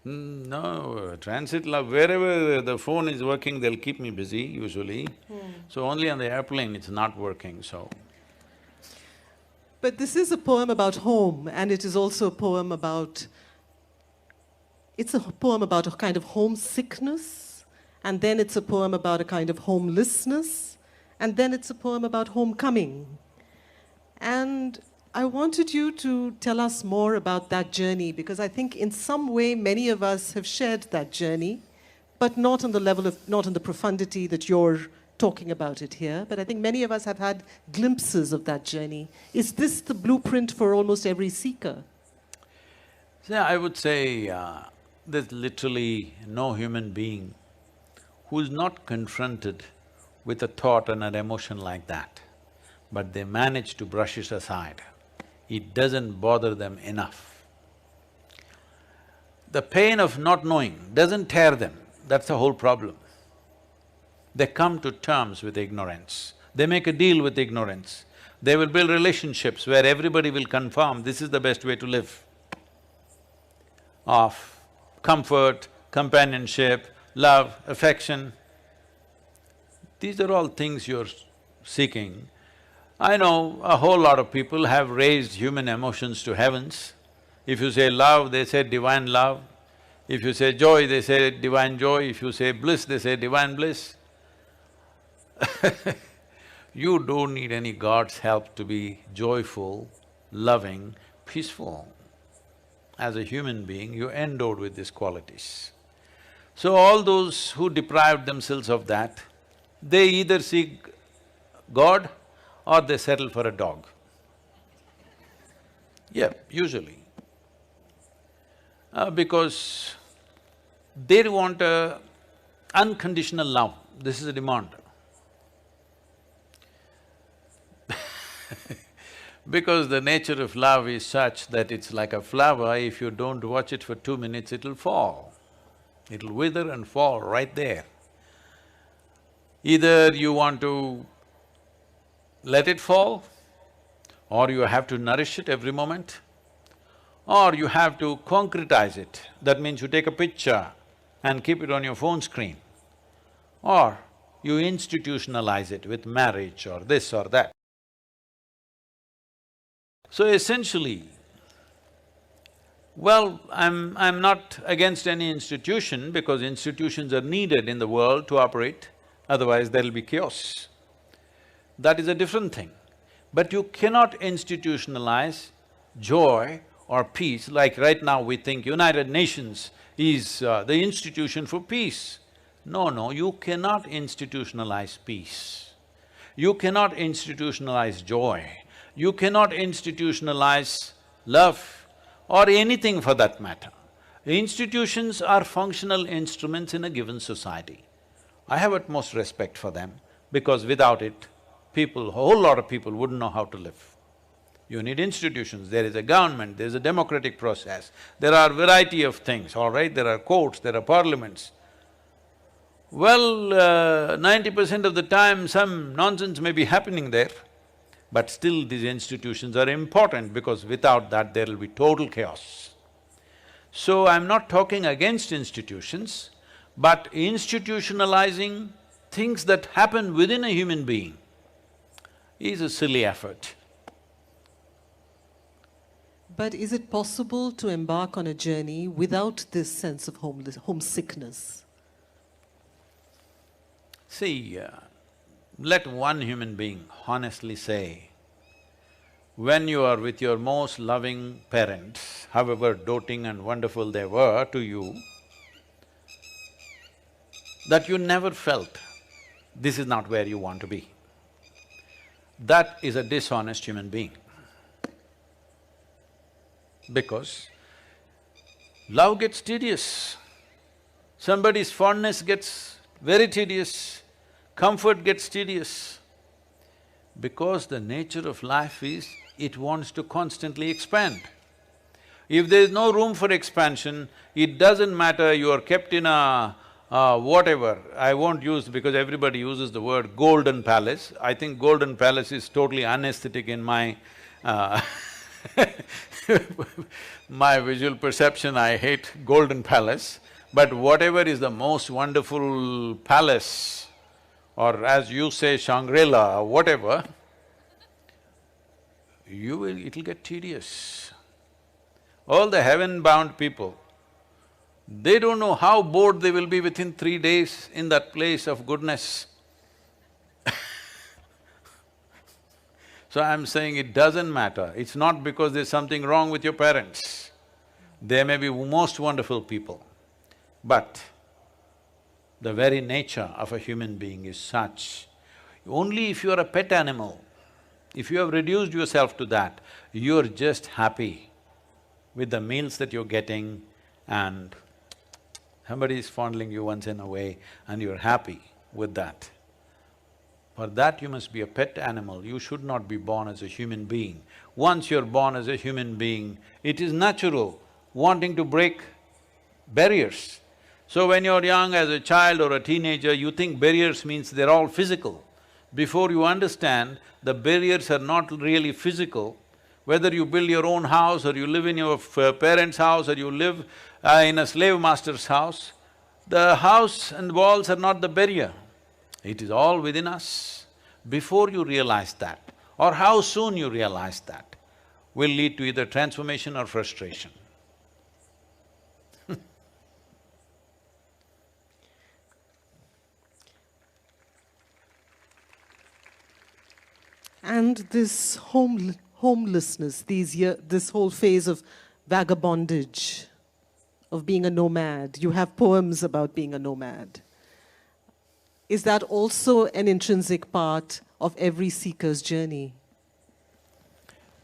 No, transit love, wherever the phone is working, they'll keep me busy usually. So only on the airplane it's not working, so… But this is a poem about home, and it is also a poem about… It's a poem about a kind of homesickness, and then it's a poem about a kind of homelessness, and then it's a poem about homecoming. And I wanted you to tell us more about that journey, because I think in some way many of us have shared that journey, but not on the level of… not in the profundity that you're talking about it here, but I think many of us have had glimpses of that journey. Is this the blueprint for almost every seeker? Yeah, I would say there's literally no human being who's not confronted with a thought and an emotion like that, but they manage to brush it aside. It doesn't bother them enough. The pain of not knowing doesn't tear them, that's the whole problem. They come to terms with ignorance, they make a deal with ignorance. They will build relationships where everybody will confirm this is the best way to live, of comfort, companionship, love, affection. These are all things you're seeking. I know a whole lot of people have raised human emotions to heavens. If you say love, they say divine love. If you say joy, they say divine joy. If you say bliss, they say divine bliss. You don't need any God's help to be joyful, loving, peaceful. As a human being, you're endowed with these qualities. So all those who deprived themselves of that, they either seek God or they settle for a dog. Yeah, usually. Because they want a unconditional love, this is a demand. Because the nature of love is such that it's like a flower, if you don't watch it for 2 minutes, it'll fall. It'll wither and fall right there. Either you want to let it fall, or you have to nourish it every moment, or you have to concretize it. That means you take a picture and keep it on your phone screen, or you institutionalize it with marriage or this or that. So essentially, well, I'm not against any institution because institutions are needed in the world to operate, otherwise there'll be chaos. That is a different thing. But you cannot institutionalize joy or peace, like right now we think United Nations is the institution for peace. No, no, you cannot institutionalize peace. You cannot institutionalize joy. You cannot institutionalize love or anything for that matter. Institutions are functional instruments in a given society. I have utmost respect for them because without it, people, a whole lot of people wouldn't know how to live. You need institutions, there is a government, there is a democratic process, there are variety of things, all right? There are courts, there are parliaments. Well, 90% of the time some nonsense may be happening there, but still these institutions are important because without that there will be total chaos. So I'm not talking against institutions, but institutionalizing things that happen within a human being is a silly effort. But is it possible to embark on a journey without this sense of homesickness? See, let one human being honestly say, when you are with your most loving parents, however doting and wonderful they were to you, that you never felt this is not where you want to be. That is a dishonest human being. Because love gets tedious, somebody's fondness gets very tedious, comfort gets tedious. Because the nature of life is, it wants to constantly expand. If there is no room for expansion, it doesn't matter you are kept in a whatever, I won't use because everybody uses the word golden palace. I think golden palace is totally unaesthetic in my my visual perception. I hate golden palace, but whatever is the most wonderful palace, or as you say Shangri-La or whatever, it'll get tedious. All the heaven-bound people, they don't know how bored they will be within 3 days in that place of goodness. So I'm saying it doesn't matter, it's not because there's something wrong with your parents. They may be most wonderful people, but the very nature of a human being is such. Only if you're a pet animal, if you have reduced yourself to that, you're just happy with the meals that you're getting and somebody is fondling you once in a way and you're happy with that. For that you must be a pet animal, you should not be born as a human being. Once you're born as a human being, it is natural wanting to break barriers. So when you're young as a child or a teenager, you think barriers means they're all physical. Before you understand, the barriers are not really physical. Whether you build your own house or you live in your parents' house or you live in a slave master's house, the house and walls are not the barrier. It is all within us. Before you realize that, or how soon you realize that, will lead to either transformation or frustration. And this homelessness, this whole phase of vagabondage, of being a nomad, you have poems about being a nomad. Is that also an intrinsic part of every seeker's journey?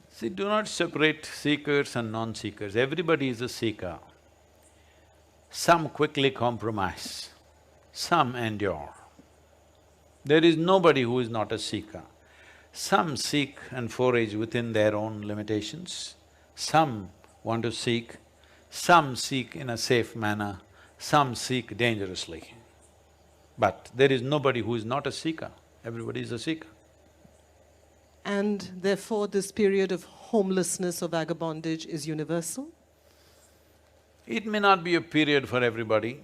See, do not separate seekers and non-seekers, everybody is a seeker. Some quickly compromise, some endure. There is nobody who is not a seeker. Some seek and forage within their own limitations, some want to seek, some seek in a safe manner, some seek dangerously. But there is nobody who is not a seeker, everybody is a seeker. And therefore this period of homelessness or vagabondage is universal? It may not be a period for everybody,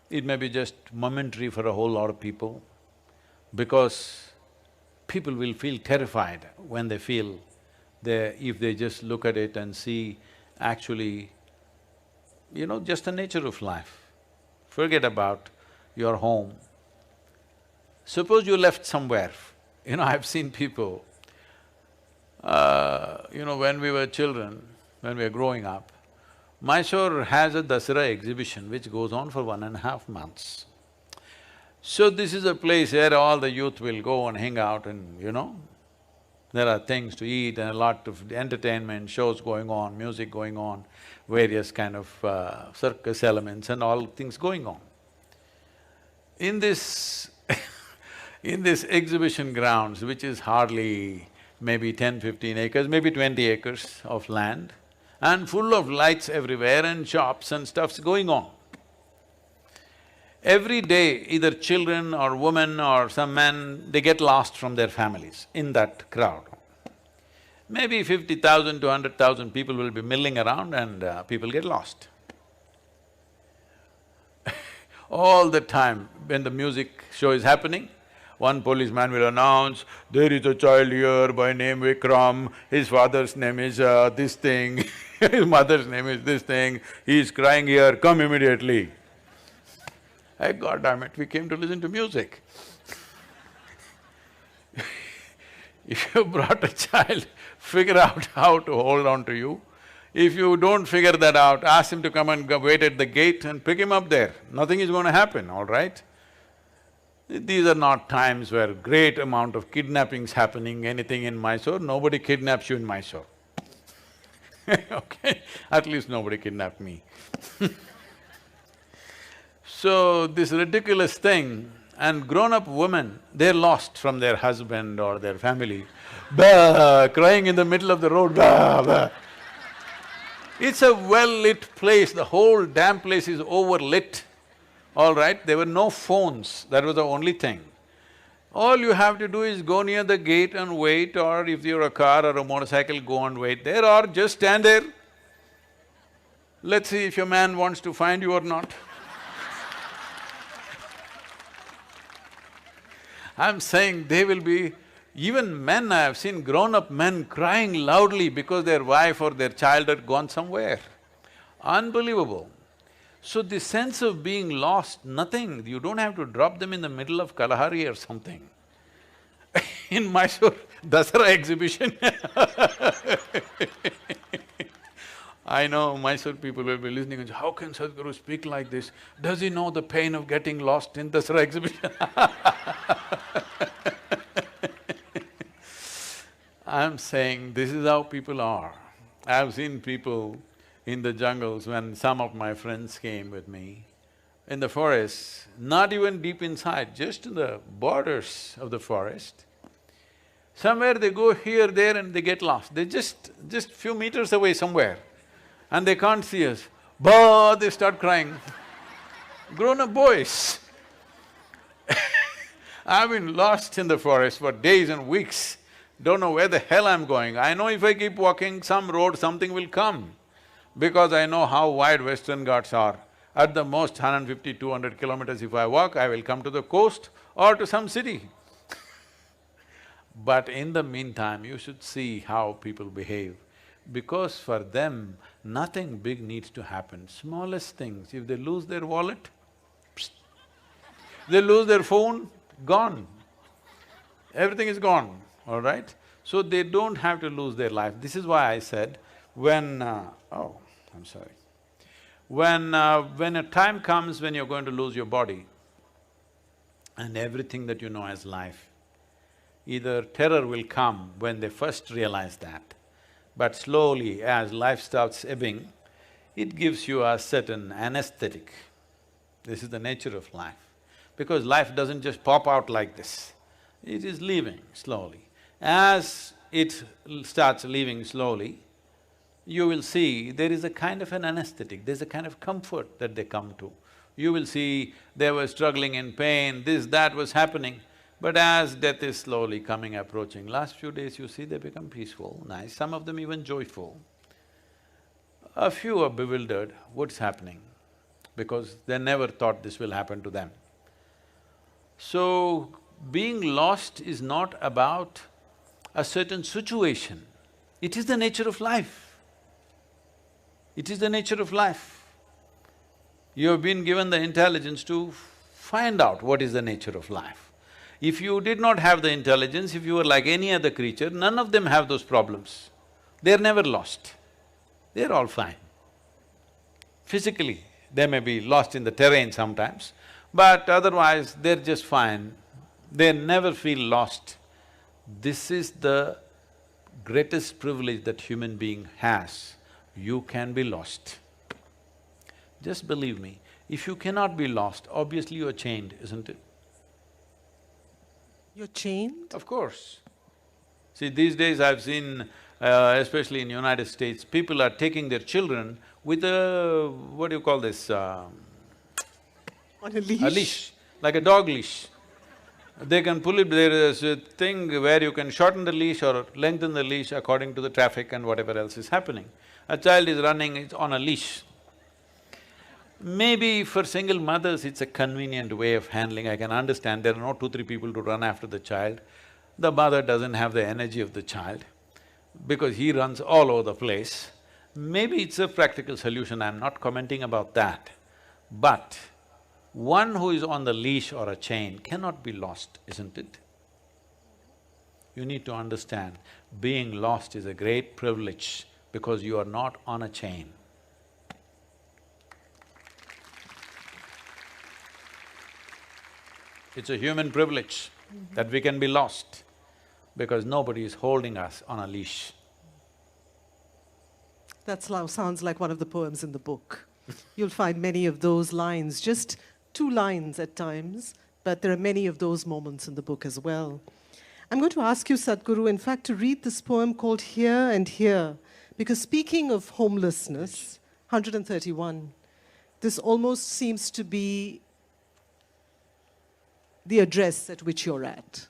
it may be just momentary for a whole lot of people, because people will feel terrified when they feel if they just look at it and see actually, just the nature of life. Forget about your home. Suppose you left somewhere, I've seen people, when we were children, when we were growing up, Mysore has a Dasara exhibition which goes on for 1.5 months. So this is a place where all the youth will go and hang out and, there are things to eat and a lot of entertainment, shows going on, music going on, various kind of circus elements and all things going on. In this in this exhibition grounds, which is hardly maybe 10-15 acres, maybe 20 acres of land, and full of lights everywhere and shops and stuff's going on. Every day, either children or women or some men, they get lost from their families in that crowd. Maybe 50,000 to 100,000 people will be milling around and people get lost. All the time, when the music show is happening, one policeman will announce, there is a child here by name Vikram, his father's name is this thing, his mother's name is this thing, he is crying here, come immediately. Hey, God damn it, we came to listen to music. If you brought a child, figure out how to hold on to you. If you don't figure that out, ask him to come and wait at the gate and pick him up there. Nothing is going to happen, all right? These are not times where great amount of kidnappings happening, anything in Mysore. Nobody kidnaps you in Mysore. Okay? At least nobody kidnapped me. So, this ridiculous thing, and grown-up women, they're lost from their husband or their family, bah, crying in the middle of the road, bah, bah. It's a well-lit place, the whole damn place is overlit, all right? There were no phones, that was the only thing. All you have to do is go near the gate and wait, or if you're a car or a motorcycle, go and wait there, or just stand there. Let's see if your man wants to find you or not. I'm saying they will be… Even men, I have seen grown-up men crying loudly because their wife or their child had gone somewhere. Unbelievable. So this sense of being lost, nothing, you don't have to drop them in the middle of Kalahari or something. In Mysore, Dasara exhibition I know Mysore people will be listening and say, how can Sadhguru speak like this? Does he know the pain of getting lost in Dasara exhibition? I'm saying this is how people are. I've seen people in the jungles when some of my friends came with me, in the forest, not even deep inside, just in the borders of the forest. Somewhere they go here, there and they get lost. They're just few meters away somewhere and they can't see us. Bah! They start crying. Grown-up boys. I've been lost in the forest for days and weeks, don't know where the hell I'm going. I know if I keep walking some road, something will come, because I know how wide Western Ghats are. At the most 150, 200 kilometers if I walk, I will come to the coast or to some city. But in the meantime, you should see how people behave, because for them, nothing big needs to happen. Smallest things, if they lose their wallet, psst. They lose their phone, gone. Everything is gone, all right? So they don't have to lose their life. This is why I said, when… oh, I'm sorry. When a time comes when you're going to lose your body and everything that you know as life, either terror will come when they first realize that, but slowly as life starts ebbing, it gives you a certain anesthetic. This is the nature of life. Because life doesn't just pop out like this, it is leaving slowly. As it starts leaving slowly, you will see there is a kind of an anesthetic, there's a kind of comfort that they come to. You will see they were struggling in pain, this, that was happening, but as death is slowly coming, approaching, last few days you see they become peaceful, nice, some of them even joyful. A few are bewildered, what's happening? Because they never thought this will happen to them. So, being lost is not about a certain situation, it is the nature of life. It is the nature of life. You have been given the intelligence to find out what is the nature of life. If you did not have the intelligence, if you were like any other creature, none of them have those problems. They're never lost, they're all fine. Physically, they may be lost in the terrain sometimes, but otherwise they're just fine. They never feel lost. This is the greatest privilege that human being has. You can be lost. Just believe me, if you cannot be lost, obviously you're chained, isn't it? You're chained? Of course. See, these days I've seen, especially in United States, people are taking their children with a… what do you call this? On a leash? A leash, like a dog leash. They can pull it, there is a thing where you can shorten the leash or lengthen the leash according to the traffic and whatever else is happening. A child is running, it's on a leash. Maybe for single mothers it's a convenient way of handling, I can understand, there are no 2-3 people to run after the child. The mother doesn't have the energy of the child because he runs all over the place. Maybe it's a practical solution, I'm not commenting about that. But one who is on the leash or a chain cannot be lost, isn't it? You need to understand, being lost is a great privilege because you are not on a chain. It's a human privilege that we can be lost because nobody is holding us on a leash. That sounds like one of the poems in the book. You'll find many of those lines, just 2 lines at times, but there are many of those moments in the book as well. I'm going to ask you, Sadhguru, in fact, to read this poem called Here and Here, because speaking of homelessness, 131, this almost seems to be the address at which you're at.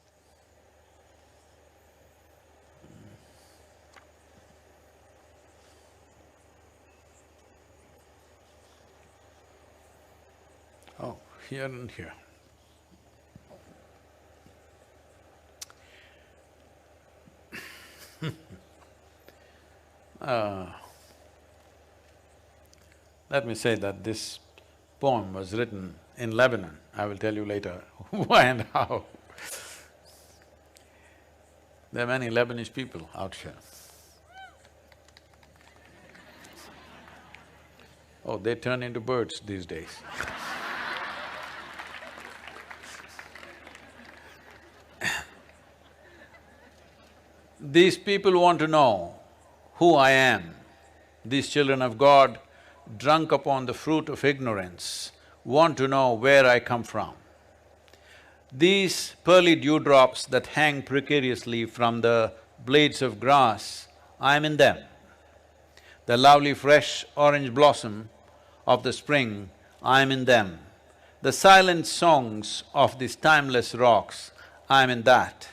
Oh, here and here. Let me say that this poem was written in Lebanon. I will tell you later why and how. There are many Lebanese people out here. Oh, they turn into birds these days. These people want to know who I am. These children of God, drunk upon the fruit of ignorance, want to know where I come from. These pearly dewdrops that hang precariously from the blades of grass, I am in them. The lovely fresh orange blossom of the spring, I am in them. The silent songs of these timeless rocks, I am in that.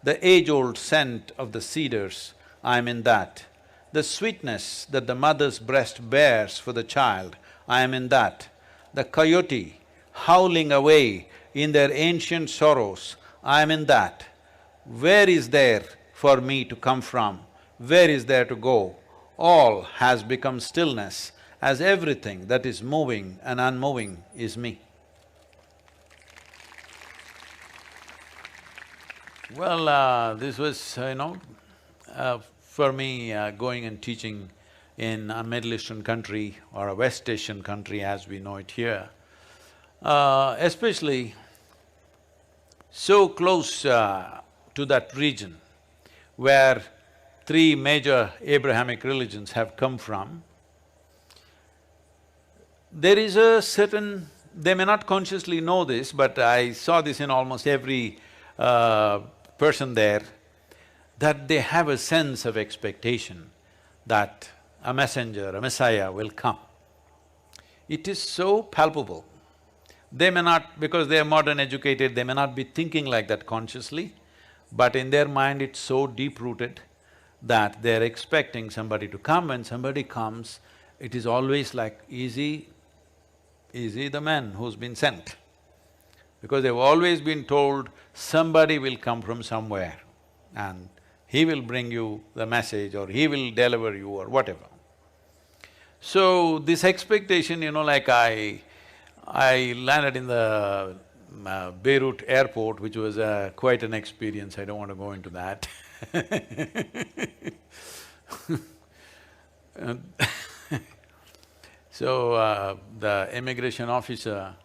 The age-old scent of the cedars, I am in that. The sweetness that the mother's breast bears for the child, I am in that. The coyote howling away in their ancient sorrows, I am in that. Where is there for me to come from? Where is there to go? All has become stillness, as everything that is moving and unmoving is me. Well, this was, for me, going and teaching in a Middle Eastern country or a West Asian country as we know it here, especially so close to that region where 3 major Abrahamic religions have come from, there is a certain… they may not consciously know this, but I saw this in almost every person there, that they have a sense of expectation that a messenger, a messiah will come. It is so palpable. They may not… because they are modern educated, they may not be thinking like that consciously, but in their mind it's so deep-rooted that they're expecting somebody to come. When somebody comes, it is always like, is he the man who's been sent? Because they've always been told somebody will come from somewhere and he will bring you the message or he will deliver you or whatever. So this expectation, like I landed in the Beirut airport, which was quite an experience, I don't want to go into that. So the immigration officer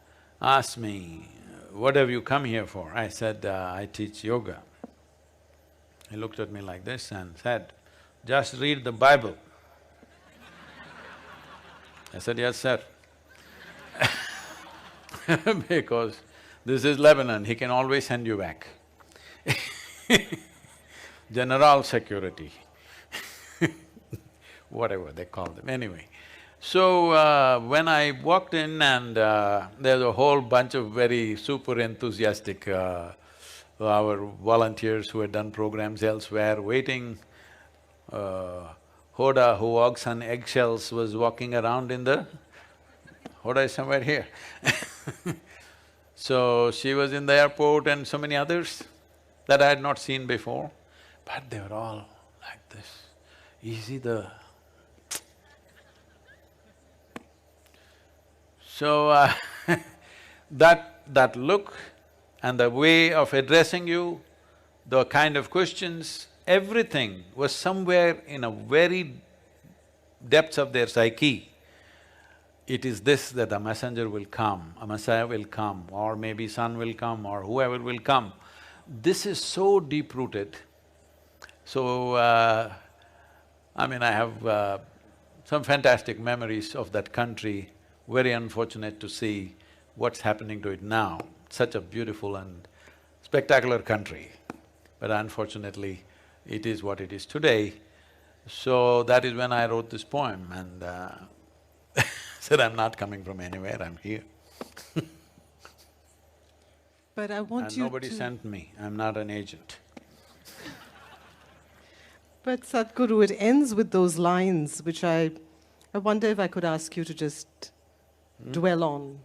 asked me, "What have you come here for?" I said, "I teach yoga." He looked at me like this and said, "Just read the Bible." I said, "Yes, sir." Because this is Lebanon, he can always send you back. General security, whatever they call them, anyway. So, when I walked in and there's a whole bunch of very super enthusiastic our volunteers who had done programs elsewhere waiting. Hoda, who walks on eggshells, was walking around in the… Hoda is somewhere here. So, she was in the airport and so many others that I had not seen before, but they were all like this. Is he the… So, that look and the way of addressing you, the kind of questions, everything was somewhere in a very depths of their psyche. It is this that a messenger will come, a Messiah will come, or maybe son will come, or whoever will come. This is so deep-rooted. So, I mean, I have some fantastic memories of that country, very unfortunate to see what's happening to it now. Such a beautiful and spectacular country, but unfortunately, it is what it is today. So that is when I wrote this poem and said, I'm not coming from anywhere, I'm here. But I want And you nobody to… sent me, I'm not an agent. But Sadhguru, it ends with those lines which I wonder if I could ask you to just dwell on.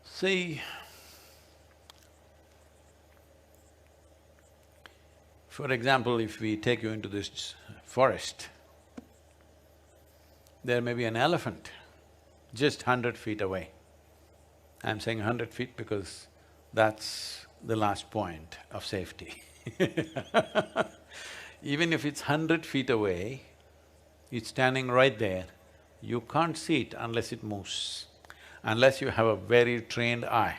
See, for example, if we take you into this forest, there may be an elephant just 100 feet away. I'm saying 100 feet because that's the last point of safety. Even if it's 100 feet away, it's standing right there, you can't see it unless it moves, unless you have a very trained eye.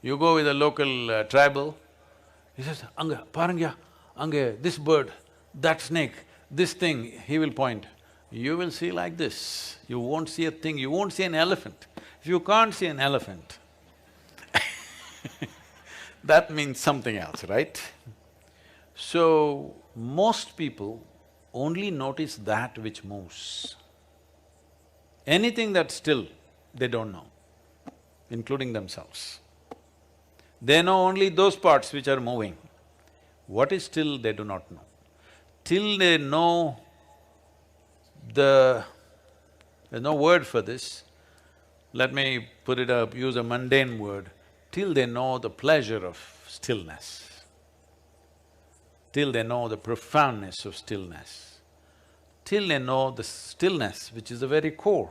You go with a local tribal, he says, "Anga, parangya, ange, this bird, that snake, this thing," he will point. You will see like this, you won't see a thing, you won't see an elephant. If you can't see an elephant, that means something else, right? So, most people only notice that which moves. Anything that's still, they don't know, including themselves. They know only those parts which are moving. What is still, they do not know. Till they know there's no word for this, let me put it up, use a mundane word, till they know the pleasure of stillness, till they know the profoundness of stillness, till they know the stillness which is the very core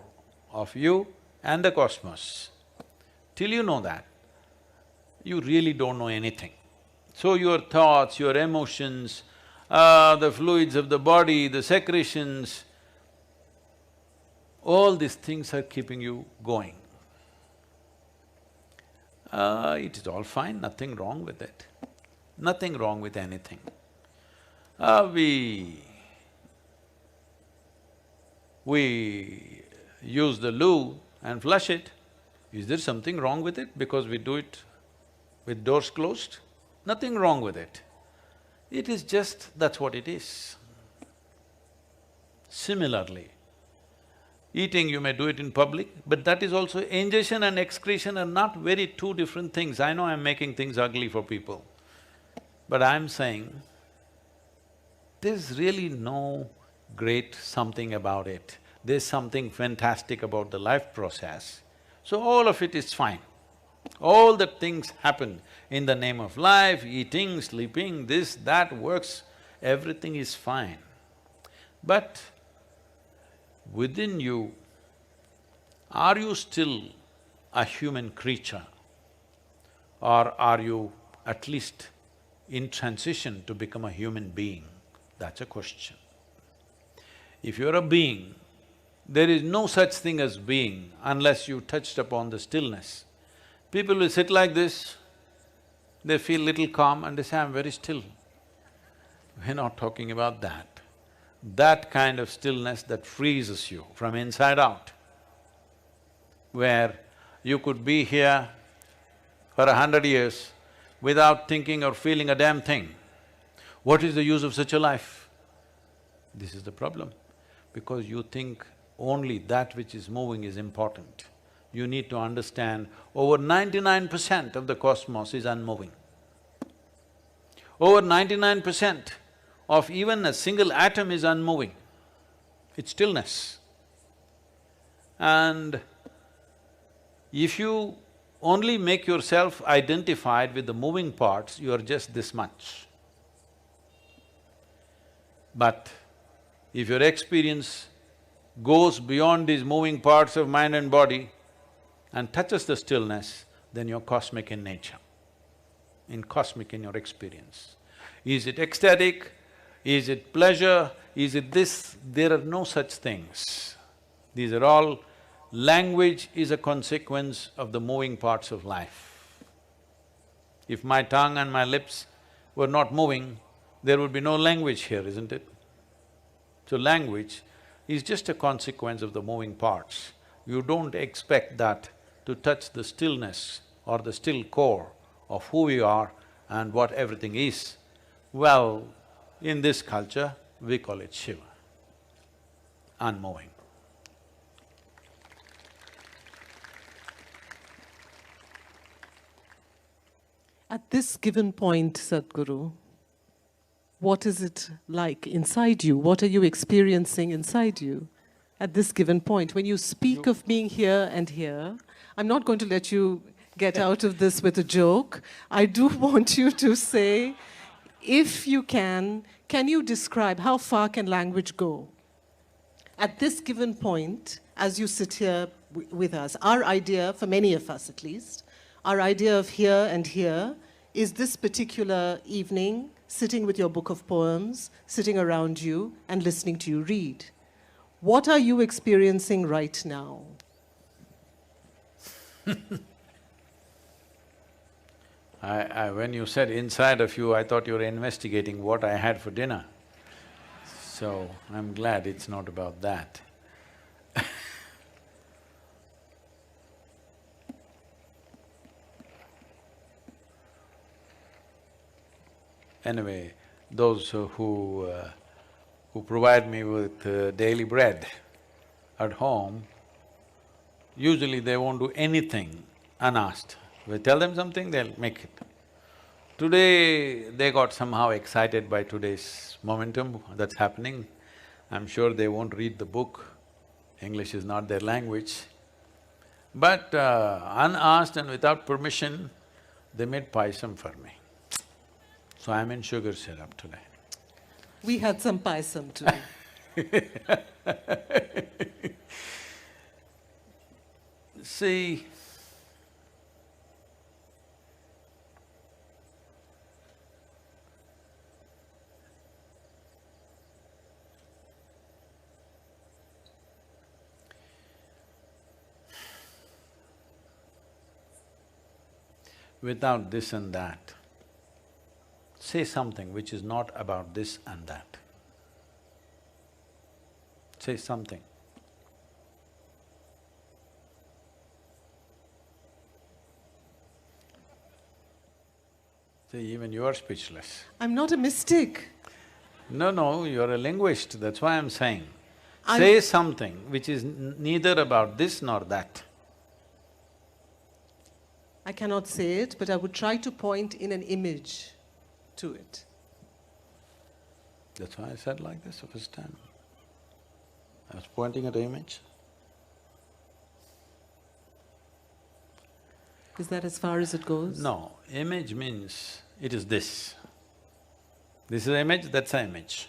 of you and the cosmos, till you know that, you really don't know anything. So your thoughts, your emotions, the fluids of the body, the secretions, all these things are keeping you going. It is all fine, nothing wrong with it, nothing wrong with anything. We use the loo and flush it. Is there something wrong with it because we do it with doors closed? Nothing wrong with it. It is just that's what it is. Similarly, eating you may do it in public, but that is also… ingestion and excretion are not very two different things. I know I'm making things ugly for people, but I'm saying there's really no great something about it. There's something fantastic about the life process. So all of it is fine. All the things happen in the name of life, eating, sleeping, this, that works, everything is fine. But within you, are you still a human creature? Or are you at least in transition to become a human being? That's a question. If you're a being, there is no such thing as being unless you touched upon the stillness. People will sit like this, they feel little calm and they say, I'm very still. We're not talking about that. That kind of stillness that freezes you from inside out, where you could be here for 100 years without thinking or feeling a damn thing. What is the use of such a life? This is the problem, because you think only that which is moving is important. You need to understand over 99% of the cosmos is unmoving. Over 99% of even a single atom is unmoving. It's stillness. And if you only make yourself identified with the moving parts, you are just this much. But if your experience goes beyond these moving parts of mind and body and touches the stillness, then you're cosmic in nature, cosmic in your experience. Is it ecstatic? Is it pleasure? Is it this? There are no such things. These are all… Language is a consequence of the moving parts of life. If my tongue and my lips were not moving, there would be no language here, isn't it? So language is just a consequence of the moving parts. You don't expect that to touch the stillness or the still core of who we are and what everything is. Well, in this culture, we call it Shiva, unmoving. At this given point, Sadhguru, what is it like inside you? What are you experiencing inside you at this given point? When you speak of being here and here, I'm not going to let you get out of this with a joke. I do want you to say, if you can you describe how far can language go? At this given point, as you sit here with us, our idea, for many of us at least, our idea of here and here is this particular evening, sitting with your book of poems, sitting around you and listening to you read. What are you experiencing right now? When you said inside of you, I thought you were investigating what I had for dinner. So, I'm glad it's not about that. Anyway, those who provide me with daily bread at home, usually they won't do anything unasked. We tell them something, they'll make it. Today, they got somehow excited by today's momentum that's happening. I'm sure they won't read the book, English is not their language. But unasked and without permission, they made paisam for me. So I'm in sugar syrup today. We had some paisam too. See, without this and that, say something which is not about this and that. Say something. See, even you are speechless. I'm not a mystic. No, you're a linguist, that's why I'm saying. Say something which is neither about this nor that. I cannot say it, but I would try to point in an image to it. That's why I said like this the first time. I was pointing at an image. Is that as far as it goes? No, image means it is this. This is an image, that's an image.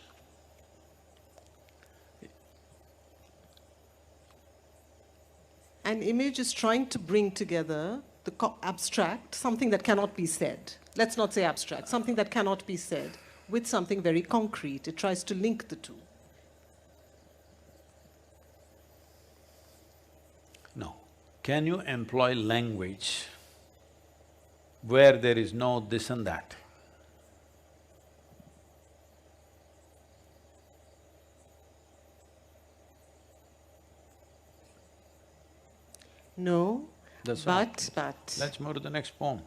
An image is trying to bring together the abstract, something that cannot be said. Let's not say abstract, something that cannot be said, with something very concrete. It tries to link the two. No. Can you employ language where there is no this and that? No, That's but… Let's move to the next poem.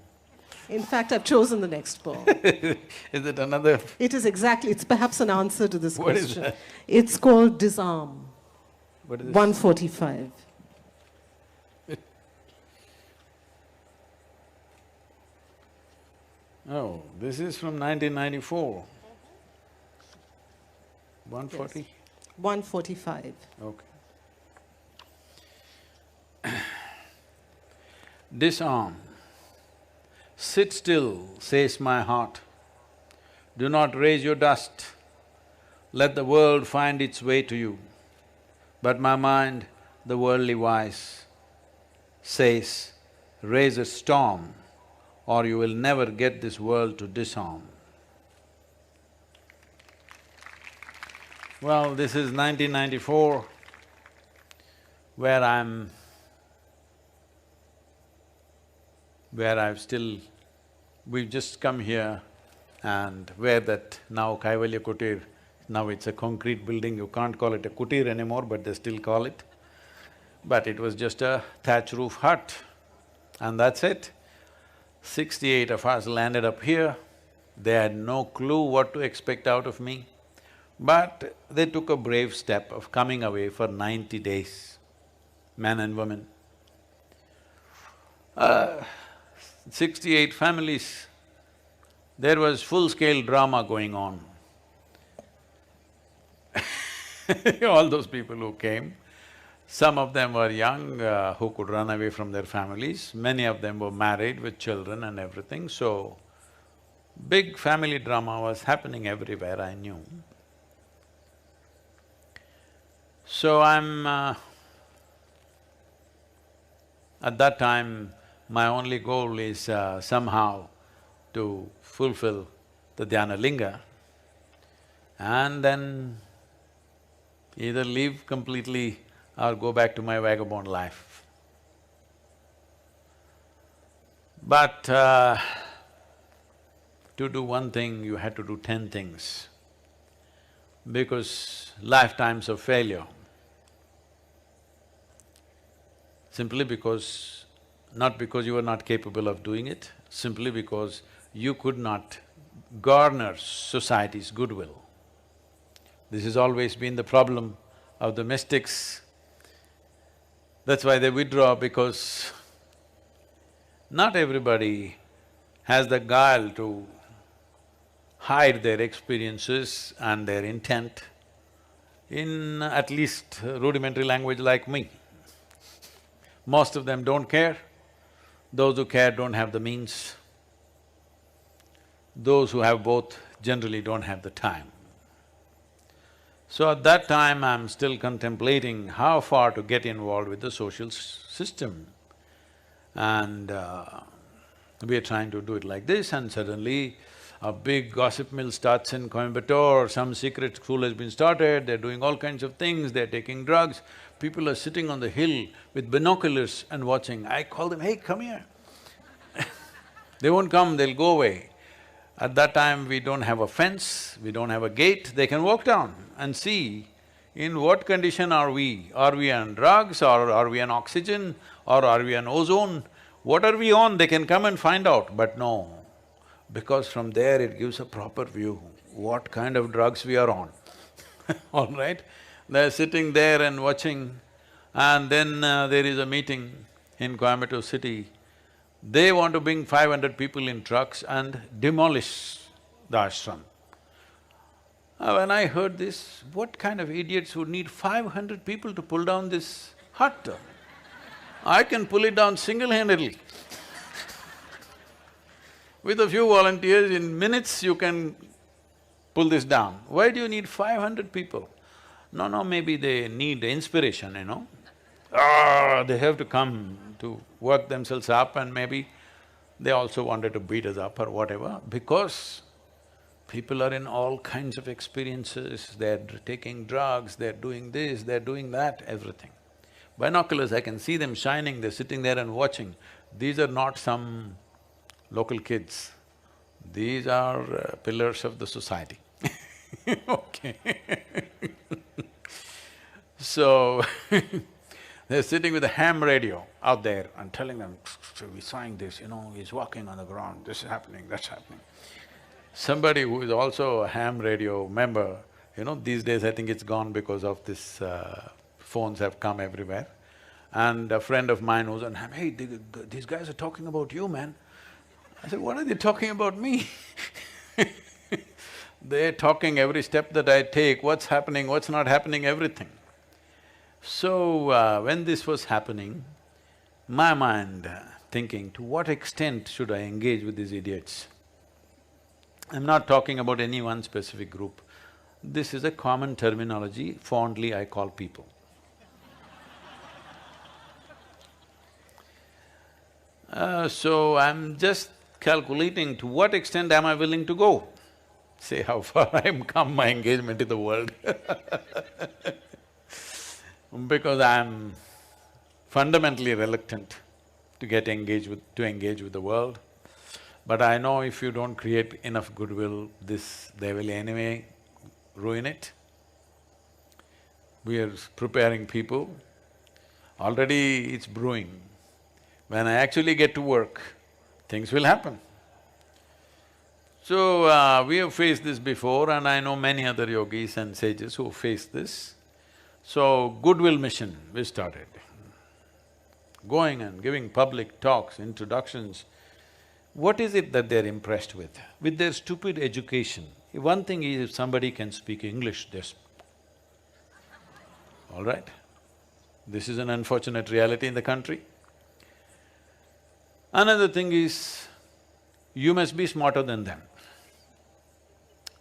In fact, I've chosen the next poem. Is it another… It is exactly… it's perhaps an answer to this What is question. that? It's called Disarm, What is this? 145. Oh, this is from 1994. 140? 145. Okay. Disarm. Sit still, says my heart. Do not raise your dust. let the world find its way to you. But my mind, the worldly wise, says, raise a storm or you will never get this world to disarm. Well, this is 1994, where we've just come here and where that now Kaivalya Kutir, now it's a concrete building, you can't call it a kutir anymore, but they still call it. But it was just a thatch roof hut and that's it. 68 of us landed up here. They had no clue what to expect out of me, but they took a brave step of coming away for 90 days, men and women. 68 families, there was full-scale drama going on. All those people who came, some of them were young, who could run away from their families, many of them were married with children and everything, so big family drama was happening everywhere, I knew. So at that time, my only goal is somehow to fulfill the Dhyana Linga and then either leave completely or go back to my vagabond life. But to do one thing, you had to do 10 things, because lifetimes of failure, simply because… not because you were not capable of doing it, simply because you could not garner society's goodwill. This has always been the problem of the mystics. That's why they withdraw, because not everybody has the guile to hide their experiences and their intent in at least rudimentary language like me. Most of them don't care. Those who care don't have the means. Those who have both generally don't have the time. So at that time, I'm still contemplating how far to get involved with the social system. And we are trying to do it like this, and suddenly a big gossip mill starts in Coimbatore, some secret school has been started, they're doing all kinds of things, they're taking drugs. People are sitting on the hill with binoculars and watching. I call them, hey, come here. They won't come, they'll go away. At that time, we don't have a fence, we don't have a gate, they can walk down and see in what condition are we. Are we on drugs, or are we on oxygen, or are we on ozone? What are we on? They can come and find out, but no, because from there it gives a proper view what kind of drugs we are on. All right? They're sitting there and watching, and then there is a meeting in Coimbatore city. They want to bring 500 people in trucks and demolish the ashram. When I heard this, what kind of idiots would need 500 people to pull down this hut? I can pull it down single-handedly. With a few volunteers, in minutes you can pull this down. Why do you need 500 people? No, maybe they need inspiration, you know. They have to come to work themselves up, and maybe they also wanted to beat us up or whatever, because people are in all kinds of experiences, they're taking drugs, they're doing this, they're doing that, everything. Binoculars, I can see them shining, they're sitting there and watching. These are not some local kids, these are pillars of the society. Okay. So, they're sitting with a ham radio out there and telling them, we're saying this, you know, he's walking on the ground, this is happening, that's happening. Somebody who is also a ham radio member, you know, these days I think it's gone because of this, phones have come everywhere. And a friend of mine was on ham, hey, these guys are talking about you, man. I said, what are they talking about me? They're talking every step that I take, what's happening, what's not happening, everything. So, when this was happening, my mind thinking, to what extent should I engage with these idiots? I'm not talking about any one specific group. This is a common terminology, fondly I call people. So I'm just calculating to what extent am I willing to go. See how far I've come my engagement in the world because I'm fundamentally reluctant to engage with the world. But I know if you don't create enough goodwill, they will anyway ruin it. We are preparing people, already it's brewing. When I actually get to work, things will happen. So, we have faced this before and I know many other yogis and sages who faced this. So, goodwill mission we started. Going and giving public talks, introductions. What is it that they're impressed with? With their stupid education. One thing is if somebody can speak English, all right? This is an unfortunate reality in the country. Another thing is, you must be smarter than them.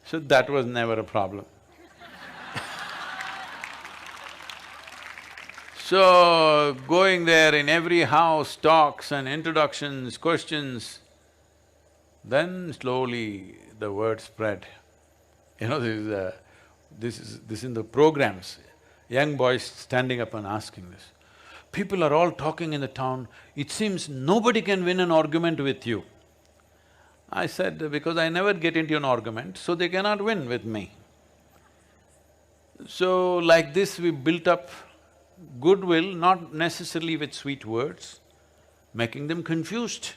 So that was never a problem. So, going there in every house, talks and introductions, questions, then slowly the word spread. You know, this is in the programs, young boys standing up and asking this. People are all talking in the town, it seems nobody can win an argument with you. I said, because I never get into an argument, so they cannot win with me. So, like this we built up goodwill, not necessarily with sweet words, making them confused.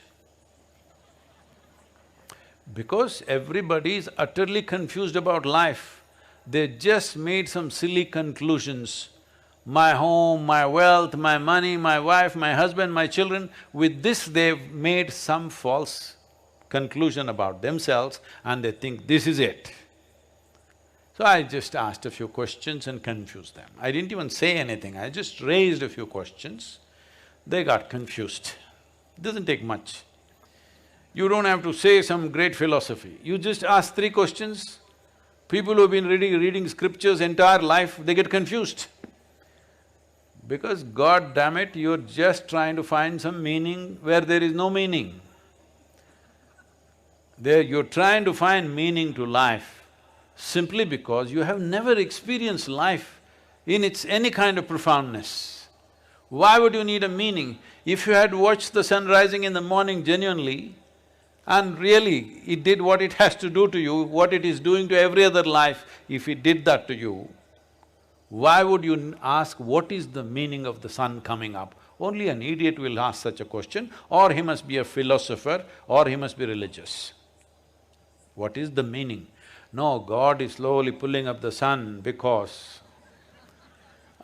Because everybody is utterly confused about life, they just made some silly conclusions. My home, my wealth, my money, my wife, my husband, my children, with this they've made some false conclusion about themselves and they think this is it. So I just asked a few questions and confused them. I didn't even say anything, I just raised a few questions. They got confused. Doesn't take much. You don't have to say some great philosophy, you just ask 3 questions. People who've been reading scriptures entire life, they get confused. Because God damn it, you're just trying to find some meaning where there is no meaning. You're trying to find meaning to life simply because you have never experienced life in its any kind of profoundness. Why would you need a meaning? If you had watched the sun rising in the morning genuinely, and really it did what it has to do to you, what it is doing to every other life, if it did that to you, why would you ask what is the meaning of the sun coming up? Only an idiot will ask such a question, or he must be a philosopher, or he must be religious. What is the meaning? No, God is slowly pulling up the sun because…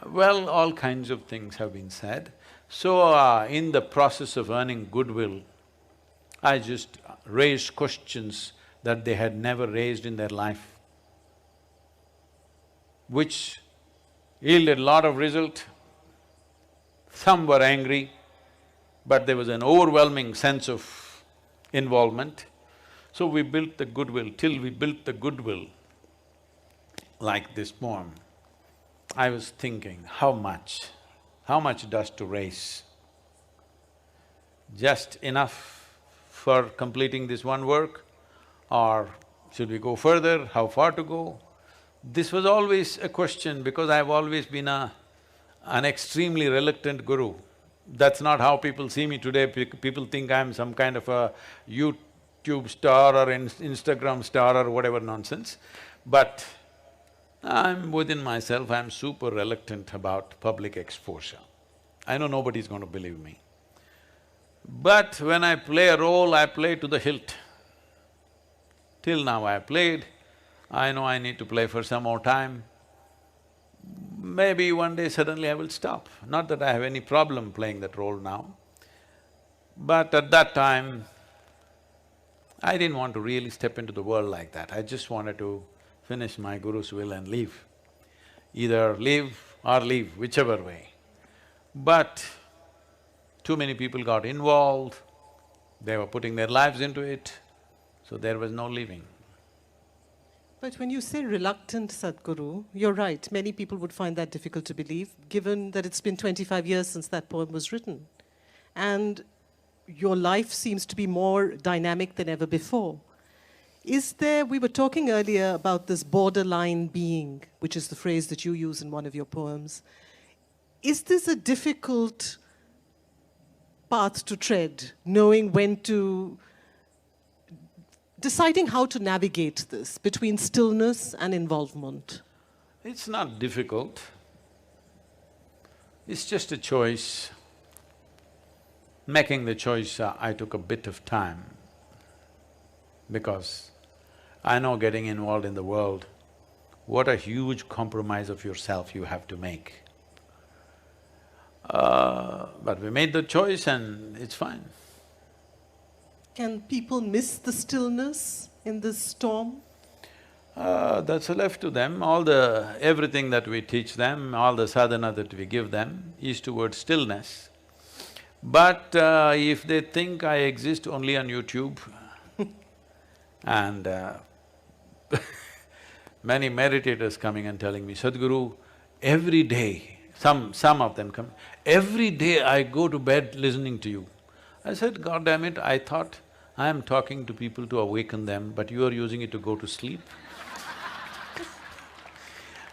Well, all kinds of things have been said. So, in the process of earning goodwill, I just raised questions that they had never raised in their life, which yielded a lot of result. Some were angry, but there was an overwhelming sense of involvement. So we built the goodwill. Till we built the goodwill, like this poem, I was thinking, how much dust to raise? Just enough for completing this one work, or should we go further, how far to go? This was always a question because I've always been an extremely reluctant guru. That's not how people see me today. People think I'm some kind of a YouTube star or Instagram star or whatever nonsense. But I'm within myself, I'm super reluctant about public exposure. I know nobody's going to believe me. But when I play a role, I play to the hilt. Till now I played, I know I need to play for some more time. Maybe one day suddenly I will stop. Not that I have any problem playing that role now. But at that time, I didn't want to really step into the world like that. I just wanted to finish my Guru's will and leave. Either live or leave, whichever way. But too many people got involved, they were putting their lives into it, so there was no leaving. But when you say reluctant Sadhguru, you're right. Many people would find that difficult to believe, given that it's been 25 years since that poem was written. And your life seems to be more dynamic than ever before. We were talking earlier about this borderline being, which is the phrase that you use in one of your poems. Is this a difficult path to tread, knowing deciding how to navigate this between stillness and involvement? It's not difficult. It's just a choice. Making the choice, I took a bit of time because I know getting involved in the world, what a huge compromise of yourself you have to make. But we made the choice and it's fine. Can people miss the stillness in this storm? That's left to them. Everything that we teach them, all the sadhana that we give them is towards stillness. But if they think I exist only on YouTube and many meditators coming and telling me, Sadhguru, every day, some of them come, every day I go to bed listening to you. I said, God damn it, I thought I am talking to people to awaken them, but you are using it to go to sleep.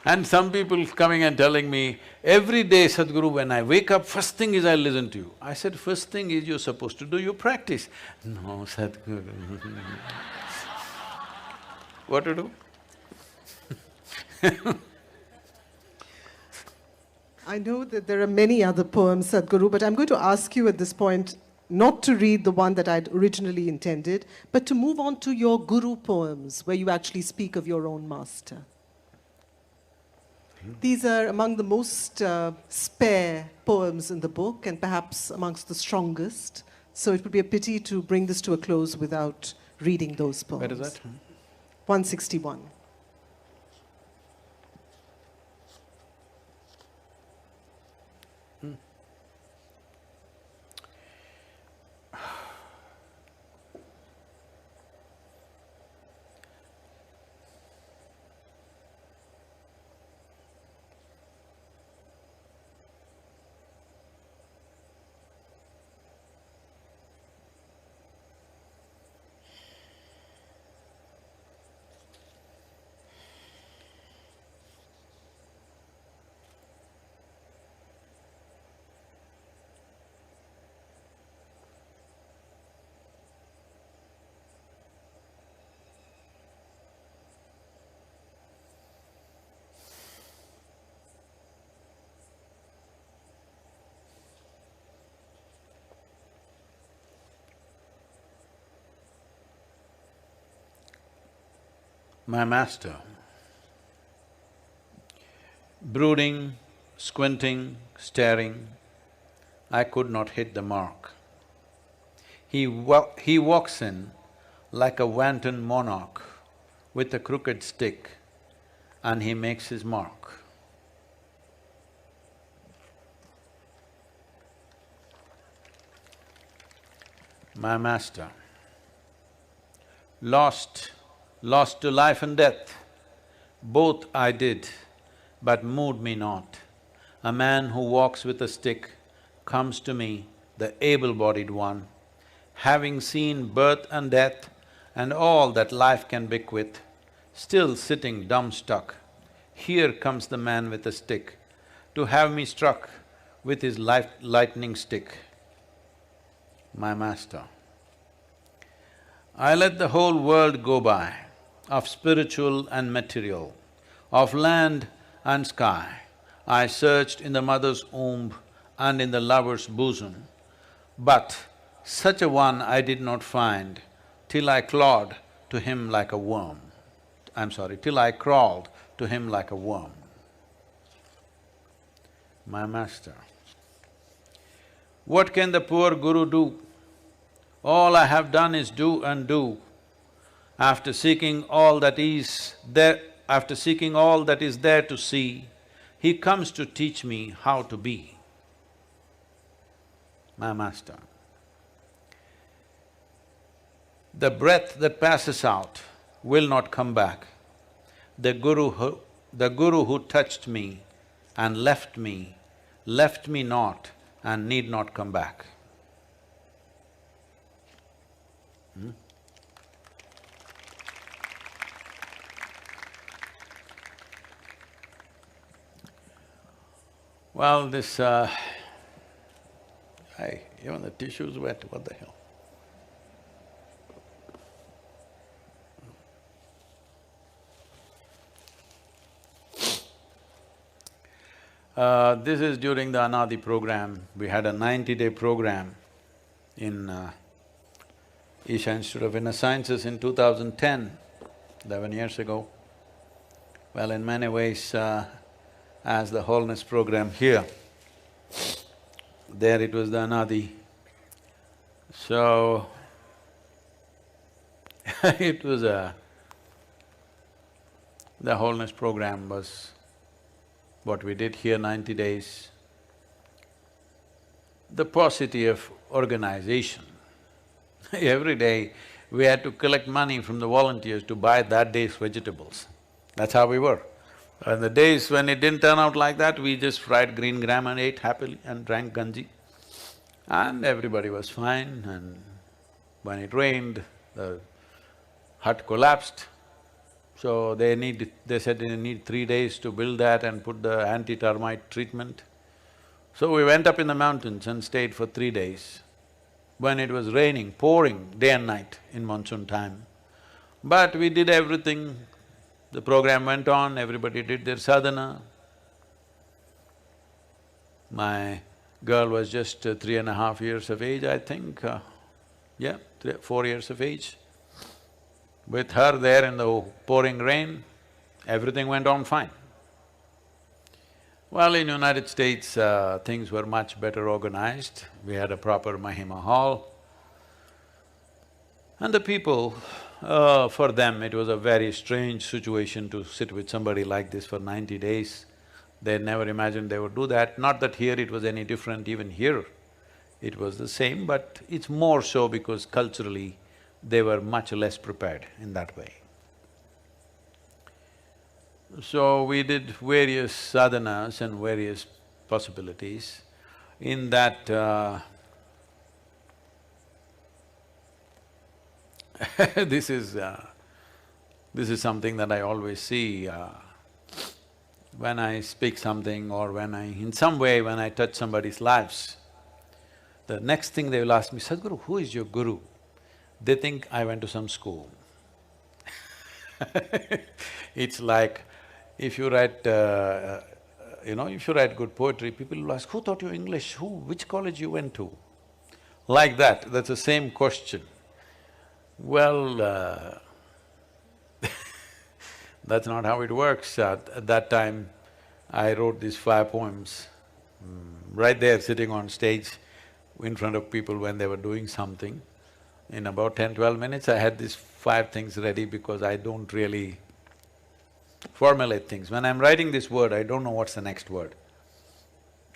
And some people coming and telling me, every day, Sadhguru, when I wake up, first thing is I listen to you. I said, first thing is you're supposed to do your practice. No, Sadhguru. What to do? I know that there are many other poems, Sadhguru, but I'm going to ask you at this point not to read the one that I'd originally intended, but to move on to your Guru poems, where you actually speak of your own master. These are among the most spare poems in the book and perhaps amongst the strongest, so it would be a pity to bring this to a close without reading those poems. Where is that? 161. My master, brooding, squinting, staring, I could not hit the mark. He walks in like a wanton monarch with a crooked stick and he makes his mark. My master, lost to life and death, both I did, but moved me not. A man who walks with a stick comes to me, the able-bodied one, having seen birth and death and all that life can bequeath, still sitting dumb-stuck. Here comes the man with a stick, to have me struck with his lightning stick. My master, I let the whole world go by, of spiritual and material, of land and sky. I searched in the mother's womb and in the lover's bosom, but such a one I did not find till I clawed to him like a worm. Till I crawled to him like a worm. My master, what can the poor guru do? All I have done is do and do. After seeking all that is there to see, he comes to teach me how to be. My master, the breath that passes out will not come back. the Guru who touched me and left me not and need not come back. Hmm? Well, this even the tissue's wet, what the hell? This is during the Anadi program. We had a 90-day program in Isha Institute of Inner Sciences in 2010, 11 years ago. Well, in many ways, as the wholeness program here, there it was the Anadi. So, it was the wholeness program was what we did here, 90 days. The paucity of organization. Every day we had to collect money from the volunteers to buy that day's vegetables. That's how we were. And the days when it didn't turn out like that, we just fried green gram and ate happily and drank ganji. And everybody was fine, and when it rained, the hut collapsed. So they said they need 3 days to build that and put the anti-termite treatment. So we went up in the mountains and stayed for 3 days. When it was raining, pouring day and night in monsoon time. But we did everything, the program went on, everybody did their sadhana. My girl was just 3.5 years of age, I think, 4 years of age. With her there in the pouring rain, everything went on fine. Well, in United States, things were much better organized. We had a proper Mahima hall. And the people, for them, it was a very strange situation to sit with somebody like this for 90 days. They never imagined they would do that. Not that here it was any different, even here it was the same, but it's more so because culturally, they were much less prepared in that way. So we did various sadhanas and various possibilities. In that this is something that I always see when I speak something or in some way when I touch somebody's lives. The next thing they will ask me, Sadhguru, who is your guru? They think I went to some school. It's like, if you write, if you write good poetry, people will ask, who taught you English? Which college you went to? Like that, that's the same question. Well, that's not how it works. At that time, I wrote these 5 poems, right there sitting on stage in front of people when they were doing something. In about 10-12 minutes, I had these 5 things ready because I don't really formulate things. When I'm writing this word, I don't know what's the next word.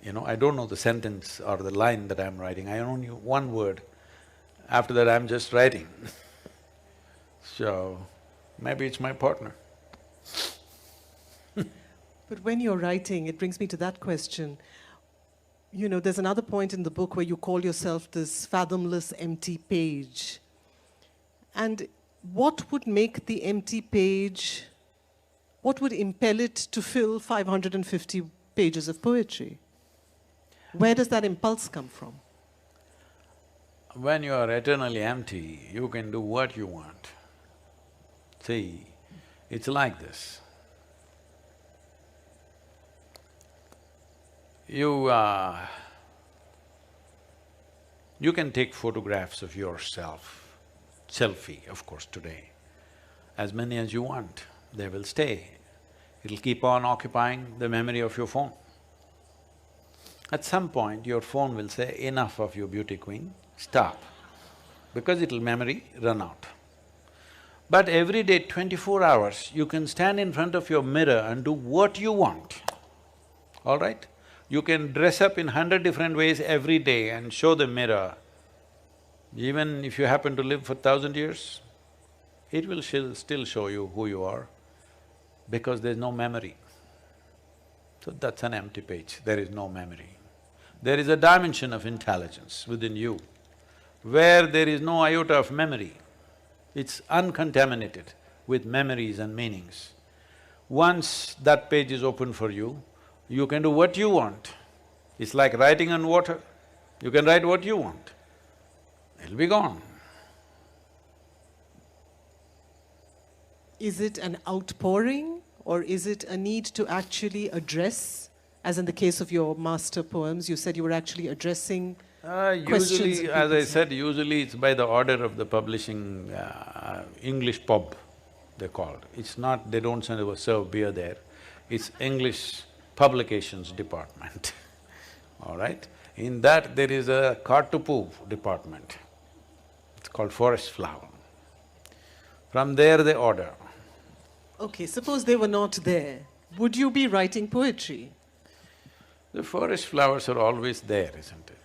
I don't know the sentence or the line that I'm writing, I only know one word. After that, I'm just writing. So, maybe it's my partner. But when you're writing, it brings me to that question. There's another point in the book where you call yourself this fathomless empty page. And what would make the empty page, what would impel it to fill 550 pages of poetry? Where does that impulse come from? When you are eternally empty, you can do what you want. See, it's like this. You can take photographs of yourself, selfie, of course, today, as many as you want, they will stay. It'll keep on occupying the memory of your phone. At some point, your phone will say, enough of you, beauty queen, stop, because it'll memory run out. But every day, 24 hours, you can stand in front of your mirror and do what you want, all right? You can dress up in 100 different ways every day and show the mirror. Even if you happen to live for 1,000 years, it will still show you who you are. because there's no memory. So that's an empty page, there is no memory. There is a dimension of intelligence within you where there is no iota of memory. It's uncontaminated with memories and meanings. Once that page is open for you, you can do what you want. It's like writing on water. You can write what you want, it'll be gone. Is it an outpouring, or is it a need to actually address, as in the case of your master poems, you said you were actually addressing questions Usually, that as people I say? said, usually it's by the order of the publishing English pub, they're called. It's not… they don't serve beer there, it's English publications department, all right? In that there is a Kartupu department, it's called forest flower. From there they order. Okay, suppose they were not there, would you be writing poetry? The forest flowers are always there, isn't it?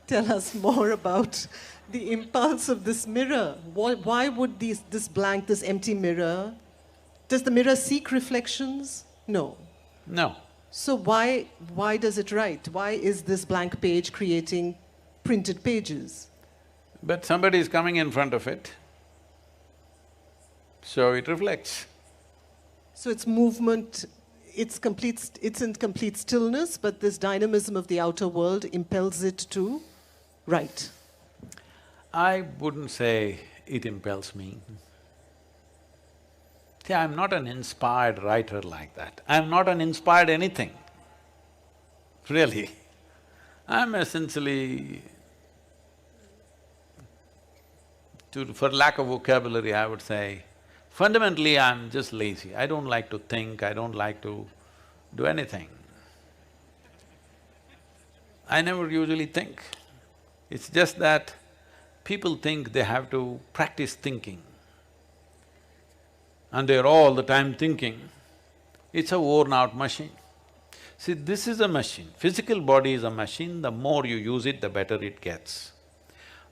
Tell us more about the impulse of this mirror. Why would this blank, this empty mirror, does the mirror seek reflections? No. No. So why does it write? Why is this blank page creating printed pages? But somebody is coming in front of it, so it reflects. So it's movement, it's in complete stillness, but this dynamism of the outer world impels it to write. I wouldn't say it impels me. See, I'm not an inspired writer like that. I'm not an inspired anything, really. I'm essentially… for lack of vocabulary, I would say, fundamentally I'm just lazy. I don't like to think, I don't like to do anything. I never usually think. It's just that people think they have to practice thinking, and they're all the time thinking. It's a worn-out machine. See, this is a machine. Physical body is a machine, the more you use it, the better it gets.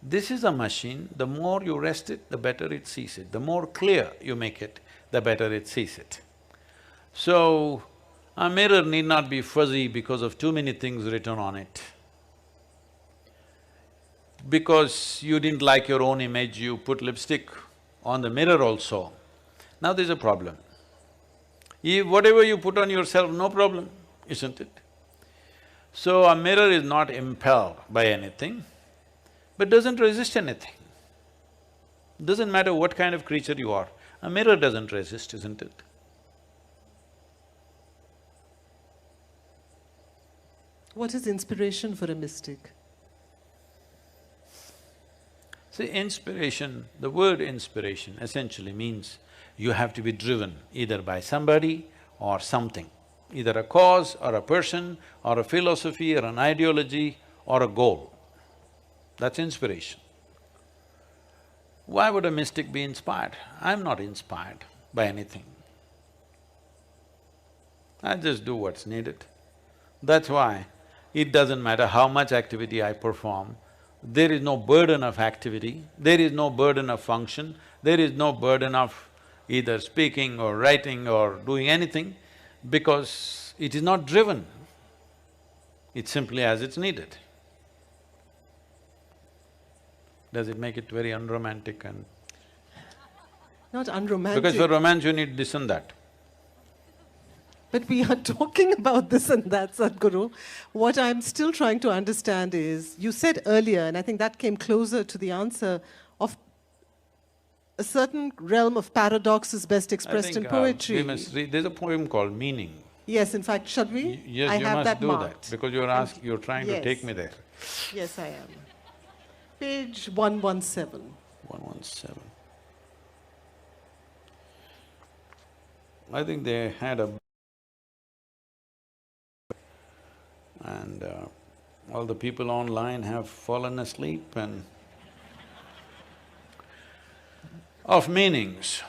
This is a machine, the more you rest it, the better it sees it. The more clear you make it, the better it sees it. So, a mirror need not be fuzzy because of too many things written on it. Because you didn't like your own image, you put lipstick on the mirror also. Now there's a problem. Whatever you put on yourself, no problem, isn't it? So a mirror is not impelled by anything, but doesn't resist anything. Doesn't matter what kind of creature you are, a mirror doesn't resist, isn't it? What is inspiration for a mystic? See, inspiration, the word inspiration essentially means you have to be driven either by somebody or something, either a cause or a person or a philosophy or an ideology or a goal. That's inspiration. Why would a mystic be inspired? I'm not inspired by anything. I just do what's needed. That's why it doesn't matter how much activity I perform, there is no burden of activity, there is no burden of function, there is no burden of either speaking or writing or doing anything, because it is not driven. It's simply as it's needed. Does it make it very unromantic and… Not unromantic. Because for romance you need this and that. But we are talking about this and that, Sadhguru. What I'm still trying to understand is, you said earlier, and I think that came closer to the answer, of a certain realm of paradox is best expressed in poetry. We must read… there's a poem called Meaning. Yes, in fact, should we? Yes, I you have must that do marked. that, because you're trying to Yes. take me there. Yes, I am. Page 117. 117. I think they had a… and all the people online have fallen asleep and… Of meanings.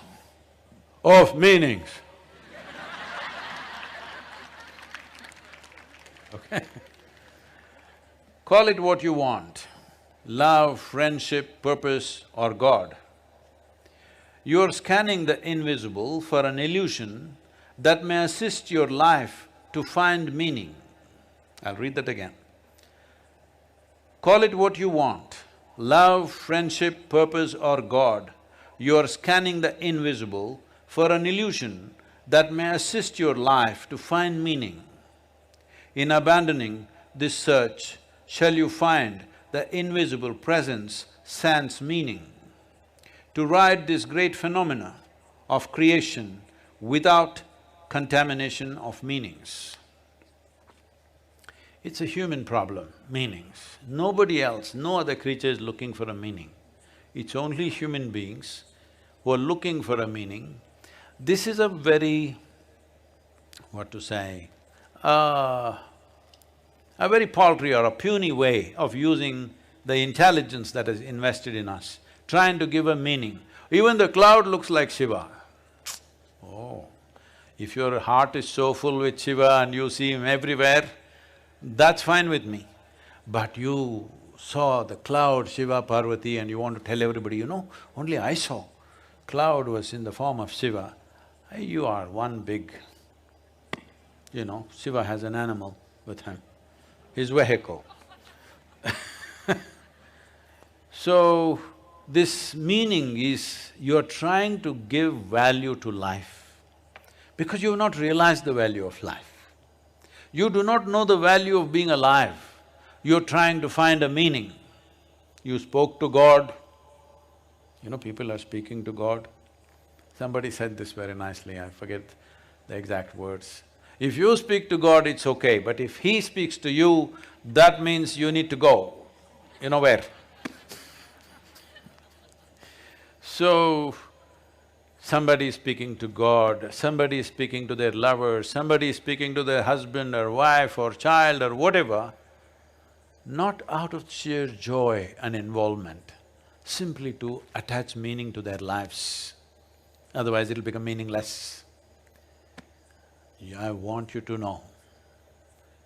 Okay? Call it what you want. love, friendship, purpose, or God. You're scanning the invisible for an illusion that may assist your life to find meaning. I'll read that again. Call it what you want, love, friendship, purpose, or God. You're scanning the invisible for an illusion that may assist your life to find meaning. In abandoning this search, shall you find the invisible presence sans meaning. To ride this great phenomena of creation without contamination of meanings. It's a human problem, meanings. Nobody else, no other creature is looking for a meaning. It's only human beings who are looking for a meaning. This is a very, what to say, a very paltry or a puny way of using the intelligence that is invested in us, trying to give a meaning. Even the cloud looks like Shiva. Oh, if your heart is so full with Shiva and you see him everywhere, that's fine with me. But you saw the cloud, Shiva, Parvati, and you want to tell everybody, you know, only I saw. Cloud was in the form of Shiva. You are one big… You know, Shiva has an animal with him, his vehicle. So, this meaning is you're trying to give value to life because you've not realized the value of life. You do not know the value of being alive. You're trying to find a meaning. You spoke to God. You know, people are speaking to God. Somebody said this very nicely, I forget the exact words. If you speak to God, it's okay, but if He speaks to you, that means you need to go. You know where? So, somebody is speaking to God, somebody is speaking to their lover, somebody is speaking to their husband or wife or child or whatever, not out of sheer joy and involvement, simply to attach meaning to their lives. Otherwise it'll become meaningless. I want you to know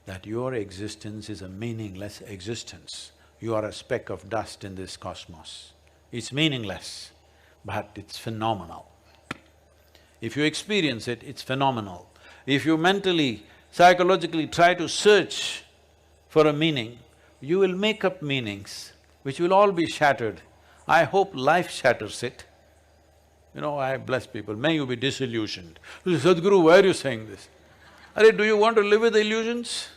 that your existence is a meaningless existence. You are a speck of dust in this cosmos. It's meaningless, but it's phenomenal. If you experience it, it's phenomenal. If you mentally, psychologically try to search for a meaning, you will make up meanings which will all be shattered. I hope life shatters it. You know, I bless people, may you be disillusioned. Sadhguru, why are you saying this? Are do you want to live with illusions?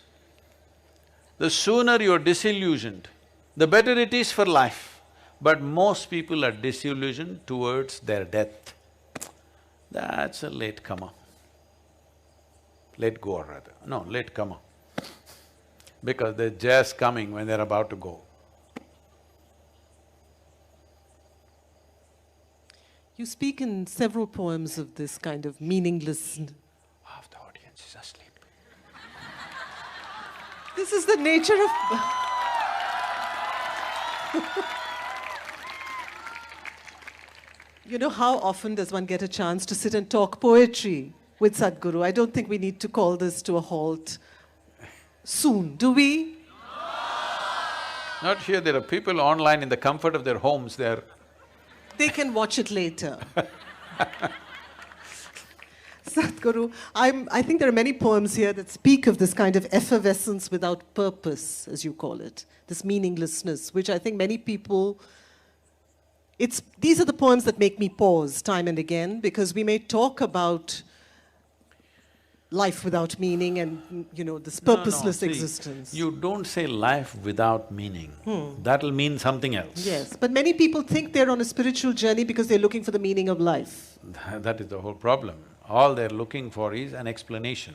The sooner you're disillusioned, the better it is for life. But most people are disillusioned towards their death. That's a latecomer. Late goer rather, no, latecomer. Because they're just coming when they're about to go. You speak in several poems of this kind of meaningless… Half the audience is asleep. This is the nature of… You know, how often does one get a chance to sit and talk poetry with Sadhguru? I don't think we need to call this to a halt soon, do we? Not here, there are people online in the comfort of their homes, they're… They can watch it later. Sadhguru, I think there are many poems here that speak of this kind of effervescence without purpose, as you call it, this meaninglessness, which I think many people… These are the poems that make me pause time and again, because we may talk about life without meaning and, you know, this purposeless existence. You don't say life without meaning. That'll mean something else. Yes, but many people think they're on a spiritual journey because they're looking for the meaning of life. That is the whole problem. All they're looking for is an explanation.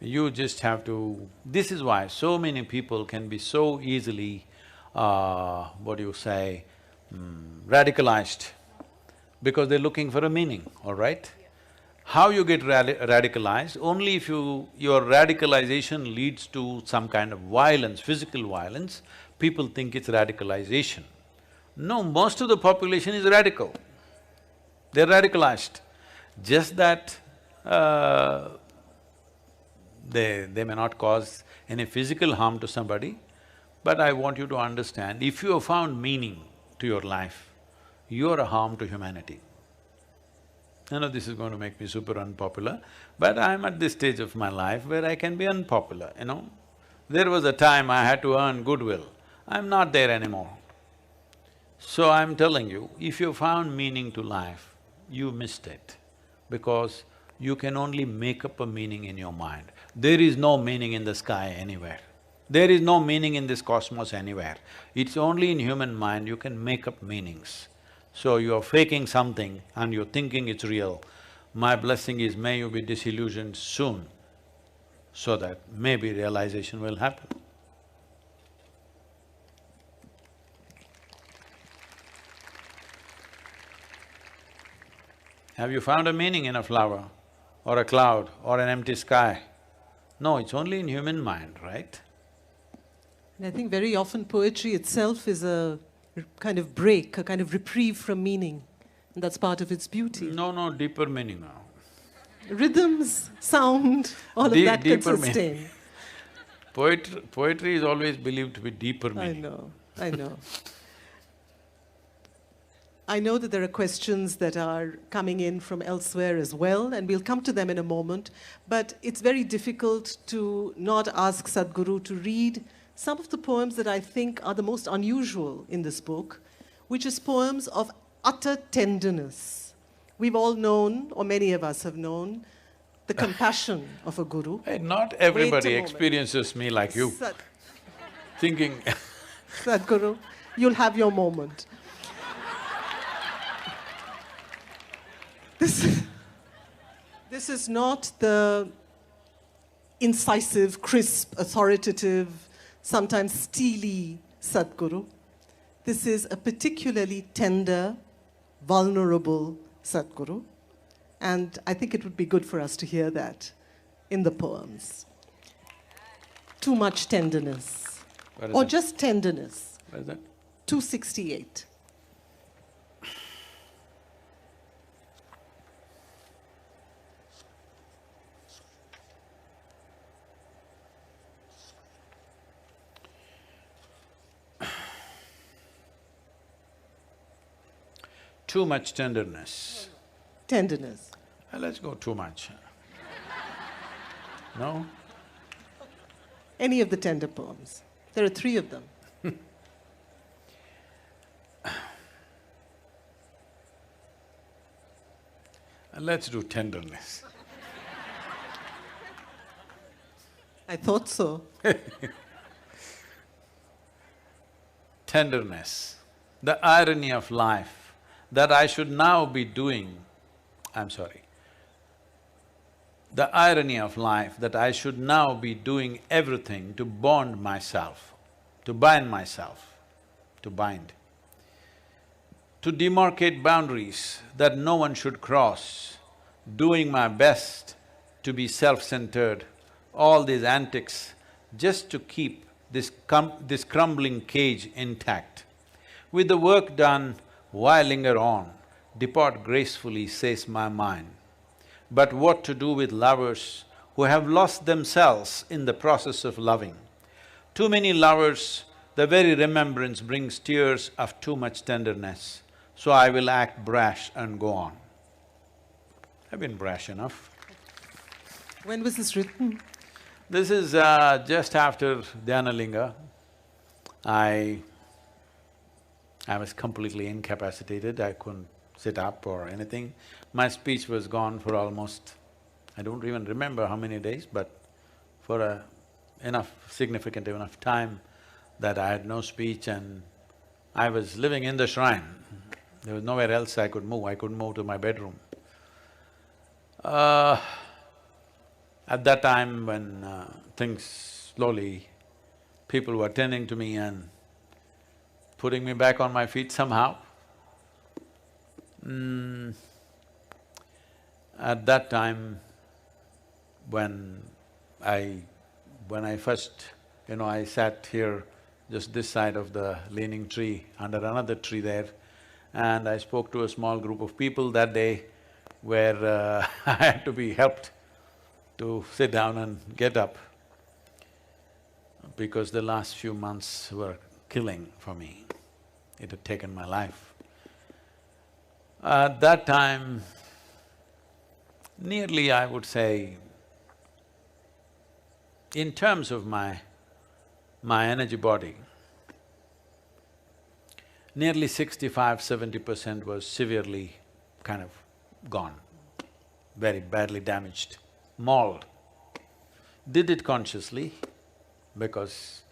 You just have to… This is why so many people can be so easily, what do you say, radicalized, because they're looking for a meaning, all right? How you get radicalized? Only if your radicalization leads to some kind of violence, physical violence, people think it's radicalization. No, most of the population is radical. They're radicalized. Just that they may not cause any physical harm to somebody, But I want you to understand, if you have found meaning to your life, you're a harm to humanity. I know this is going to make me super unpopular, but I'm at this stage of my life where I can be unpopular, you know. There was a time I had to earn goodwill. I'm not there anymore. So I'm telling you, if you found meaning to life, you missed it, because you can only make up a meaning in your mind. There is no meaning in the sky anywhere. There is no meaning in this cosmos anywhere. It's only in human mind you can make up meanings. So you're faking something and you're thinking it's real. My blessing is may you be disillusioned soon, so that maybe realization will happen. Have you found a meaning in a flower, or a cloud, or an empty sky? No, it's only in human mind, right? And I think very often poetry itself is a kind of break, a kind of reprieve from meaning. And that's part of its beauty. No, deeper meaning now. Rhythms, sound, all of that can Deeper sustain. Poetry is always believed to be deeper meaning. I know. I know that there are questions that are coming in from elsewhere as well, and we'll come to them in a moment, but it's very difficult to not ask Sadhguru to read some of the poems that I think are the most unusual in this book, which is poems of utter tenderness. We've all known, or many of us have known, the compassion of a guru. Hey, not everybody moment. experiences me like you, thinking Sadhguru, you'll have your moment. This is not the incisive, crisp, authoritative, sometimes steely Sadhguru. This is a particularly tender, vulnerable Sadhguru. And I think it would be good for us to hear that in the poems. Too much tenderness. Or just tenderness. What is that? 268. Too much tenderness. Tenderness. Let's go too much. No? Any of the tender poems. There are 3 of them. Let's do tenderness. I thought so. Tenderness, the irony of life, that I should now be doing… the irony of life that I should now be doing everything to bond myself, to bind myself, to demarcate boundaries that no one should cross, doing my best to be self-centered, all these antics just to keep this crumbling cage intact. With the work done, why linger on? Depart gracefully, says my mind. But what to do with lovers who have lost themselves in the process of loving? Too many lovers, the very remembrance brings tears of too much tenderness, so I will act brash and go on. I've been brash enough. When was this written? This is just after Dhyanalinga. I was completely incapacitated, I couldn't sit up or anything. My speech was gone for almost… I don't even remember how many days, but for significant enough time that I had no speech, and I was living in the shrine. There was nowhere else I could move, I couldn't move to my bedroom. At that time when things slowly… people were tending to me and putting me back on my feet somehow. At that time, when I first… I sat here, just this side of the leaning tree, under another tree there, and I spoke to a small group of people that day where I had to be helped to sit down and get up. because the last few months were killing for me. It had taken my life. At that time, nearly I would say, in terms of my energy body, nearly 65–70% was severely kind of gone, very badly damaged, mauled. Did it consciously because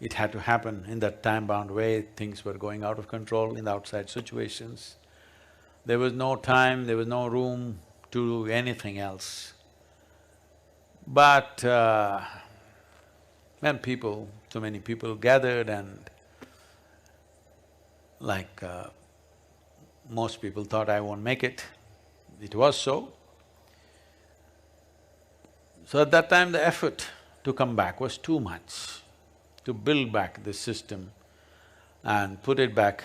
it had to happen in that time-bound way, things were going out of control in the outside situations. There was no time, there was no room to do anything else. But when so many people gathered and most people thought I won't make it, it was so. So at that time the effort to come back was too much, to build back the system and put it back.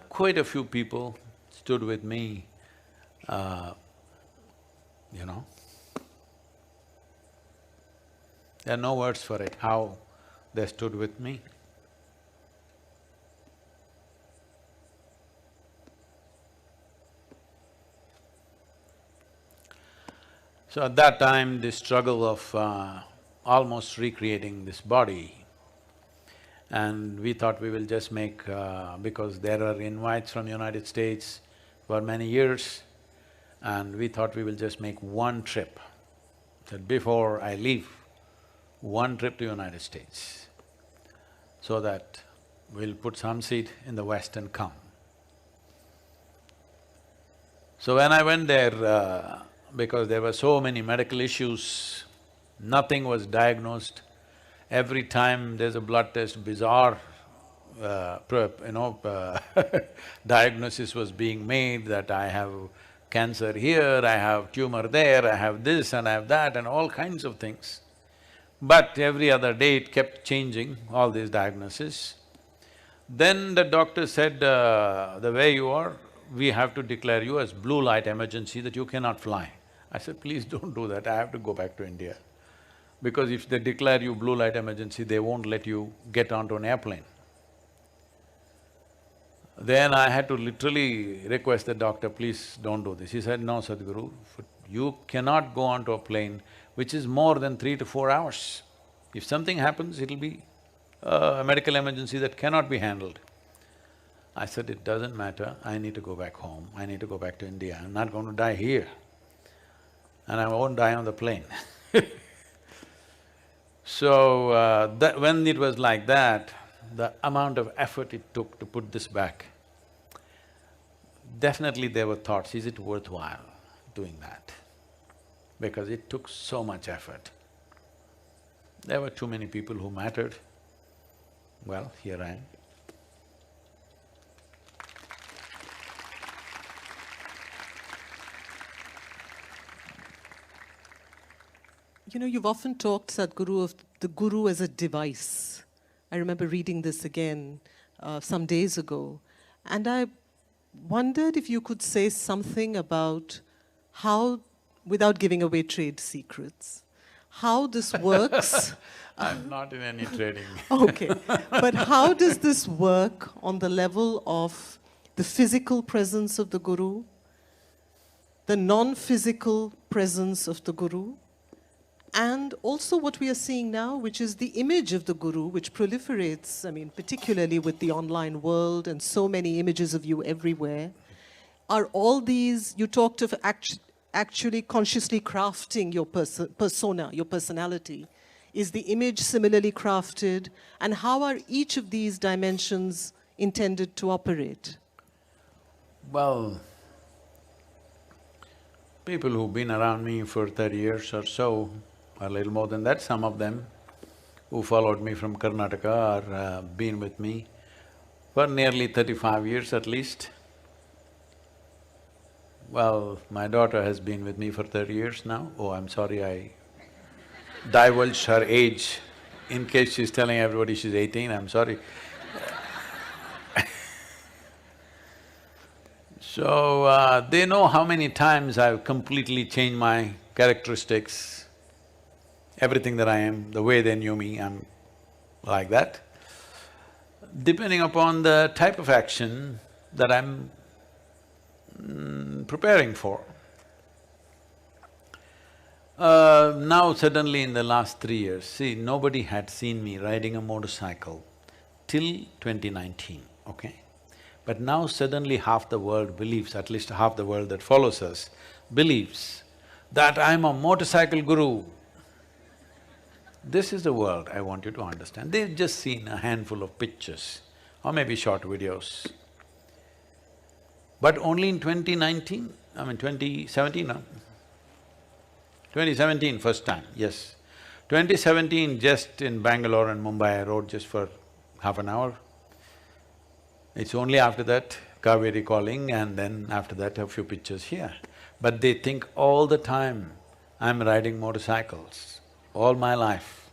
Quite a few people stood with me, you know. There are no words for it, how they stood with me. So at that time, the struggle of almost recreating this body, and we thought we will just make… because there are invites from United States for many years, and we thought we will just make one trip, that before I leave, one trip to United States, so that we'll put some seed in the West and come. So when I went there, because there were so many medical issues, nothing was diagnosed. Every time there's a blood test, bizarre, diagnosis was being made that I have cancer here, I have tumor there, I have this and I have that and all kinds of things. But every other day it kept changing, all these diagnoses. Then the doctor said, the way you are, we have to declare you as blue light emergency that you cannot fly. I said, please don't do that, I have to go back to India. Because if they declare you blue light emergency, they won't let you get onto an airplane. Then I had to literally request the doctor, please don't do this. He said, no, Sadhguru, you cannot go onto a plane which is more than 3 to 4 hours. If something happens, it'll be a medical emergency that cannot be handled. I said, it doesn't matter, I need to go back home, I need to go back to India, I'm not going to die here. And I won't die on the plane. So, when it was like that, the amount of effort it took to put this back, definitely there were thoughts, is it worthwhile doing that? Because it took so much effort. There were too many people who mattered. Well, here I am. You know, you've often talked, Sadhguru, of the Guru as a device. I remember reading this again some days ago, and I wondered if you could say something about how, without giving away trade secrets, how this works. I'm not in any trading. Okay, but how does this work on the level of the physical presence of the Guru, the non-physical presence of the Guru, and also what we are seeing now, which is the image of the Guru, which proliferates, I mean, particularly with the online world and so many images of you everywhere. Are all these, you talked of actually consciously crafting your persona, your personality. Is the image similarly crafted? And how are each of these dimensions intended to operate? Well, people who've been around me for 30 years or so, a little more than that, some of them who followed me from Karnataka or been with me for nearly 35 years at least. Well, my daughter has been with me for 30 years now. Oh, I'm sorry, I divulged her age in case she's telling everybody she's 18, I'm sorry. So, they know how many times I've completely changed my characteristics. everything that I am, the way they knew me, I'm like that. Depending upon the type of action that I'm preparing for. Now suddenly in the last 3 years, see, nobody had seen me riding a motorcycle till 2019, okay? But now suddenly half the world believes, at least half the world that follows us, believes that I'm a motorcycle guru. This is the world I want you to understand. They've just seen a handful of pictures or maybe short videos. But only in 2019, 2017, no? 2017 first time, yes. 2017 just in Bangalore and Mumbai I rode just for half an hour. It's only after that Cauvery calling and then after that a few pictures here. But they think all the time I'm riding motorcycles, all my life.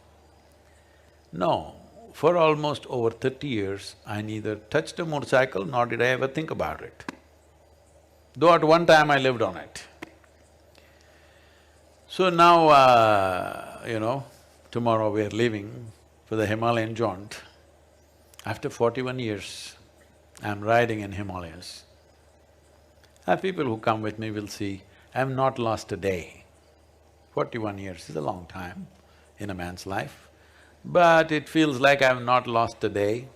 No, for almost over 30 years, I neither touched a motorcycle nor did I ever think about it. Though at one time I lived on it. So now, tomorrow we're leaving for the Himalayan jaunt. After 41 years, I'm riding in Himalayas. People who come with me will see, I've not lost a day. 41 years is a long time in a man's life, but it feels like I've not lost a day.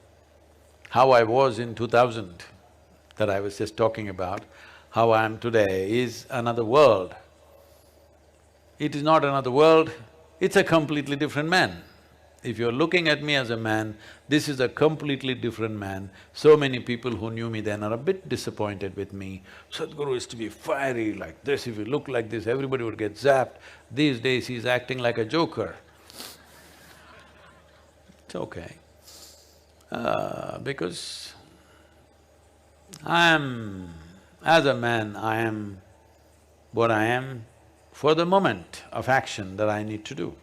How I was in 2000, that I was just talking about, how I am today is another world. It is not another world, it's a completely different man. If you're looking at me as a man, this is a completely different man. So many people who knew me then are a bit disappointed with me. Sadhguru used to be fiery like this, if you look like this, everybody would get zapped. These days he's acting like a joker. It's okay. Because as a man, I am what I am for the moment of action that I need to do.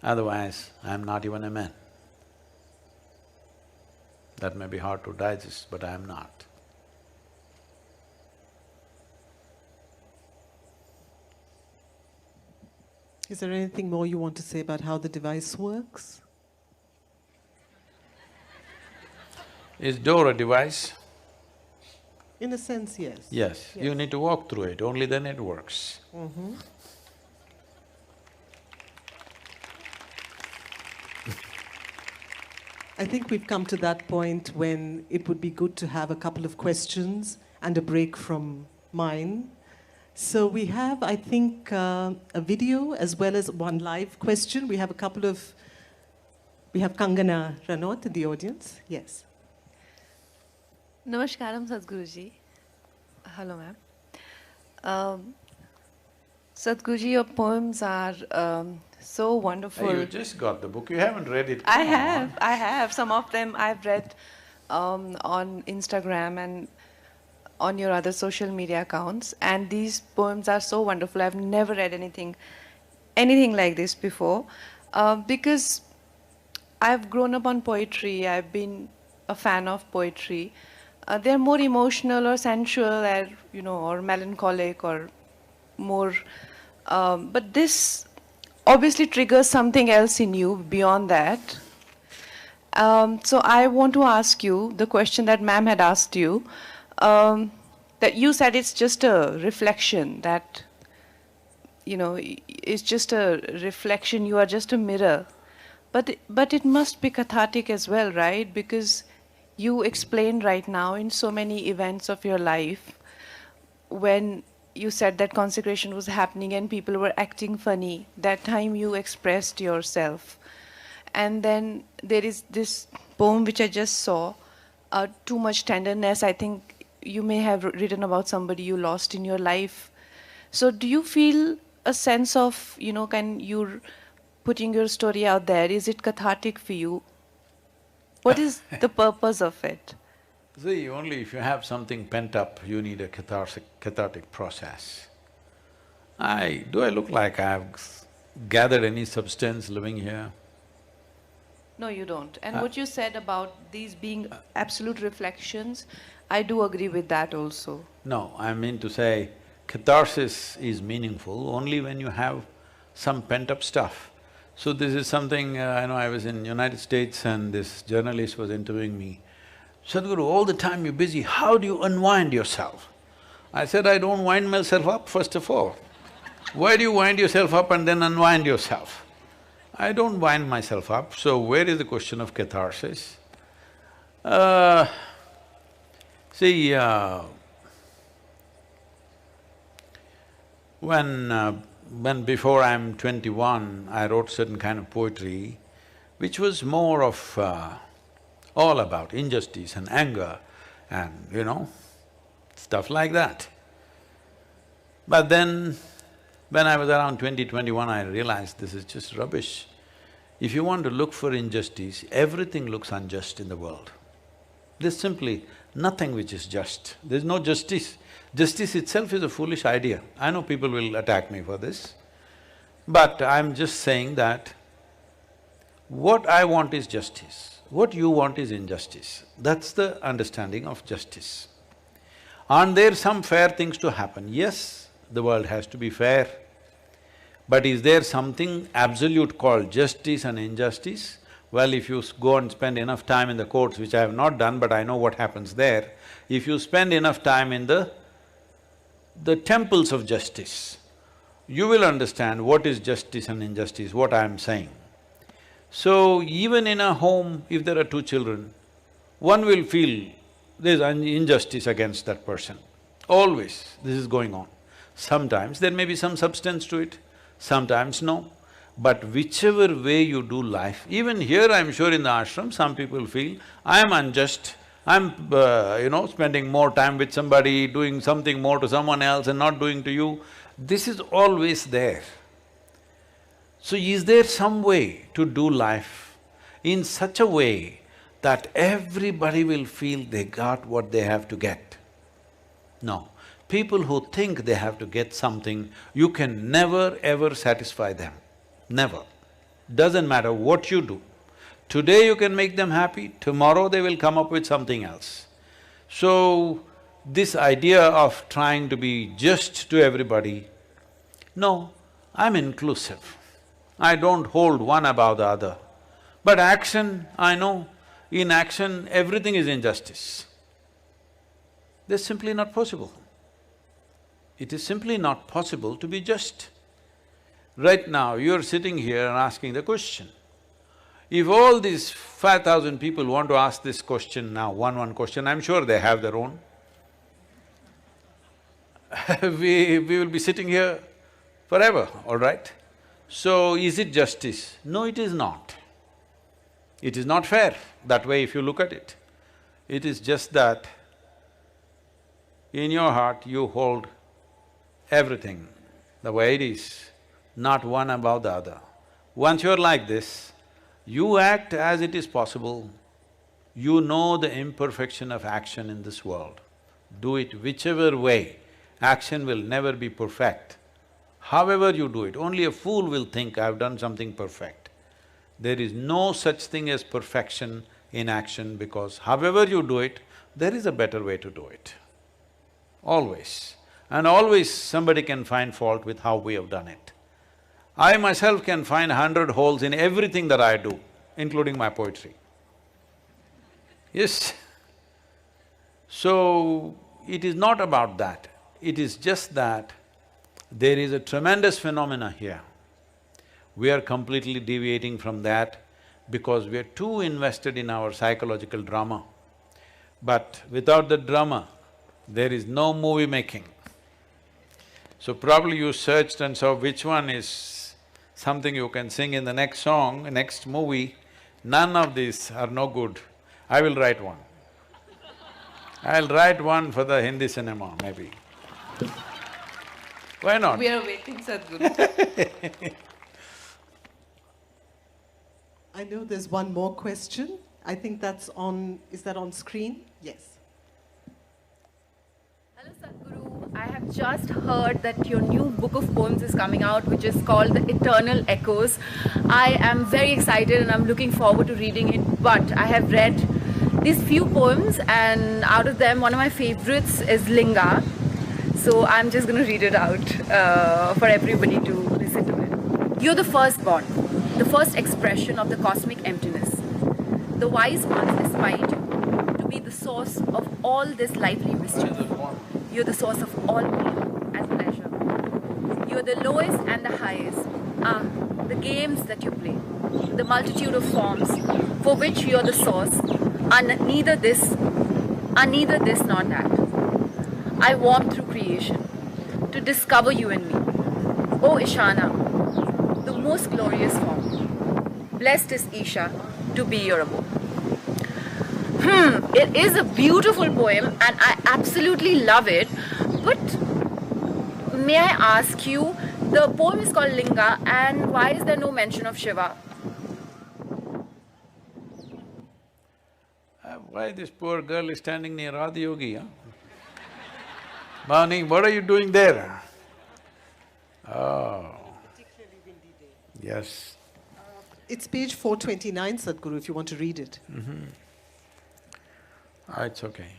Otherwise, I'm not even a man. That may be hard to digest, but I am not. Is there anything more you want to say about how the device works? Is door a device? In a sense, yes. Yes, you need to walk through it, only then it works. I think we've come to that point when it would be good to have a couple of questions and a break from mine. So we have, I think, a video as well as one live question. We have a couple of… We have Kangana Ranot in the audience. Yes. Namaskaram, Sadhguruji. Hello, ma'am. Sadhguruji, your poems are so wonderful. Hey, you just got the book, you haven't read it. I have. Some of them I've read on Instagram and on your other social media accounts. And these poems are so wonderful. I've never read anything like this before. Because I've grown up on poetry, I've been a fan of poetry. They're more emotional or sensual or, or melancholic or more… but this obviously triggers something else in you beyond that. So I want to ask you the question that ma'am had asked you, that you said it's just a reflection, that, it's just a reflection, you are just a mirror. But it must be cathartic as well, right? Because you explained right now in so many events of your life when you said that consecration was happening and people were acting funny, that time you expressed yourself. And then there is this poem which I just saw, Too Much Tenderness. I think you may have written about somebody you lost in your life. So do you feel a sense of, can you putting your story out there, is it cathartic for you? What is the purpose of it? See, only if you have something pent up, you need a cathartic process. Do I look like I've gathered any substance living here? No, you don't. And what you said about these being absolute reflections, I do agree with that also. No, I mean to say, catharsis is meaningful only when you have some pent-up stuff. So this is something, I know I was in United States and this journalist was interviewing me. Sadhguru, all the time you're busy, how do you unwind yourself? I said, I don't wind myself up, first of all. Why do you wind yourself up and then unwind yourself? I don't wind myself up, so where is the question of catharsis? See, when before I'm 21, I wrote certain kind of poetry, which was more of all about injustice and anger and stuff like that. But then, when I was around 20, 21, I realized this is just rubbish. If you want to look for injustice, everything looks unjust in the world. There's simply nothing which is just. There's no justice. Justice itself is a foolish idea. I know people will attack me for this, but I'm just saying that what I want is justice, what you want is injustice. That's the understanding of justice. Aren't there some fair things to happen? Yes, the world has to be fair. But is there something absolute called justice and injustice? Well, if you go and spend enough time in the courts, which I have not done, but I know what happens there, if you spend enough time in the temples of justice, you will understand what is justice and injustice, what I am saying. So, even in a home, if there are two children, one will feel there's injustice against that person. Always this is going on. Sometimes there may be some substance to it, sometimes no. But whichever way you do life, even here I'm sure in the ashram, some people feel, I am unjust, I'm spending more time with somebody, doing something more to someone else and not doing to you. This is always there. So is there some way to do life in such a way that everybody will feel they got what they have to get? No. People who think they have to get something, you can never ever satisfy them. Never. Doesn't matter what you do. Today you can make them happy, tomorrow they will come up with something else. So, this idea of trying to be just to everybody, no, I'm inclusive. I don't hold one above the other. But action, I know, in action everything is injustice. That's simply not possible. It is simply not possible to be just. Right now, you're sitting here and asking the question. If all these 5,000 people want to ask this question now, one question, I'm sure they have their own. we will be sitting here forever, all right? So, is it justice? No, it is not. It is not fair that way if you look at it. It is just that in your heart you hold everything the way it is, not one above the other. Once you're like this, you act as it is possible. You know the imperfection of action in this world. Do it whichever way, action will never be perfect. However you do it, only a fool will think, I've done something perfect. There is no such thing as perfection in action because however you do it, there is a better way to do it. Always. And always somebody can find fault with how we have done it. I myself can find 100 holes in everything that I do, including my poetry. Yes. So, it is not about that. It is just that there is a tremendous phenomena here. We are completely deviating from that because we are too invested in our psychological drama. But without the drama, there is no movie making. So probably you searched and saw which one is something you can sing in the next song, next movie. None of these are no good. I will write one. I'll write one for the Hindi cinema, maybe. Why not? We are waiting, Sadhguru. I know there's one more question. I think that's on… is that on screen? Yes. Hello Sadhguru, I have just heard that your new book of poems is coming out, which is called The Eternal Echoes. I am very excited and I'm looking forward to reading it, but I have read these few poems and out of them one of my favorites is Linga. So I'm just going to read it out for everybody to listen to it. You're the firstborn, the first expression of the cosmic emptiness. The wise ones aspire you to be the source of all this lively mischief. You're the source of all pain and pleasure. You're the lowest and the highest. The games that you play, the multitude of forms for which you're the source, are neither this nor that. I walked through creation to discover you in me. O Ishana, the most glorious form. Blessed is Isha to be your abode. It is a beautiful poem and I absolutely love it. But may I ask you, the poem is called Linga, and why is there no mention of Shiva? Why this poor girl is standing near Yogi, huh? Mani, what are you doing there? Oh. Yes. It's page 429, Sadhguru, if you want to read it. It's okay.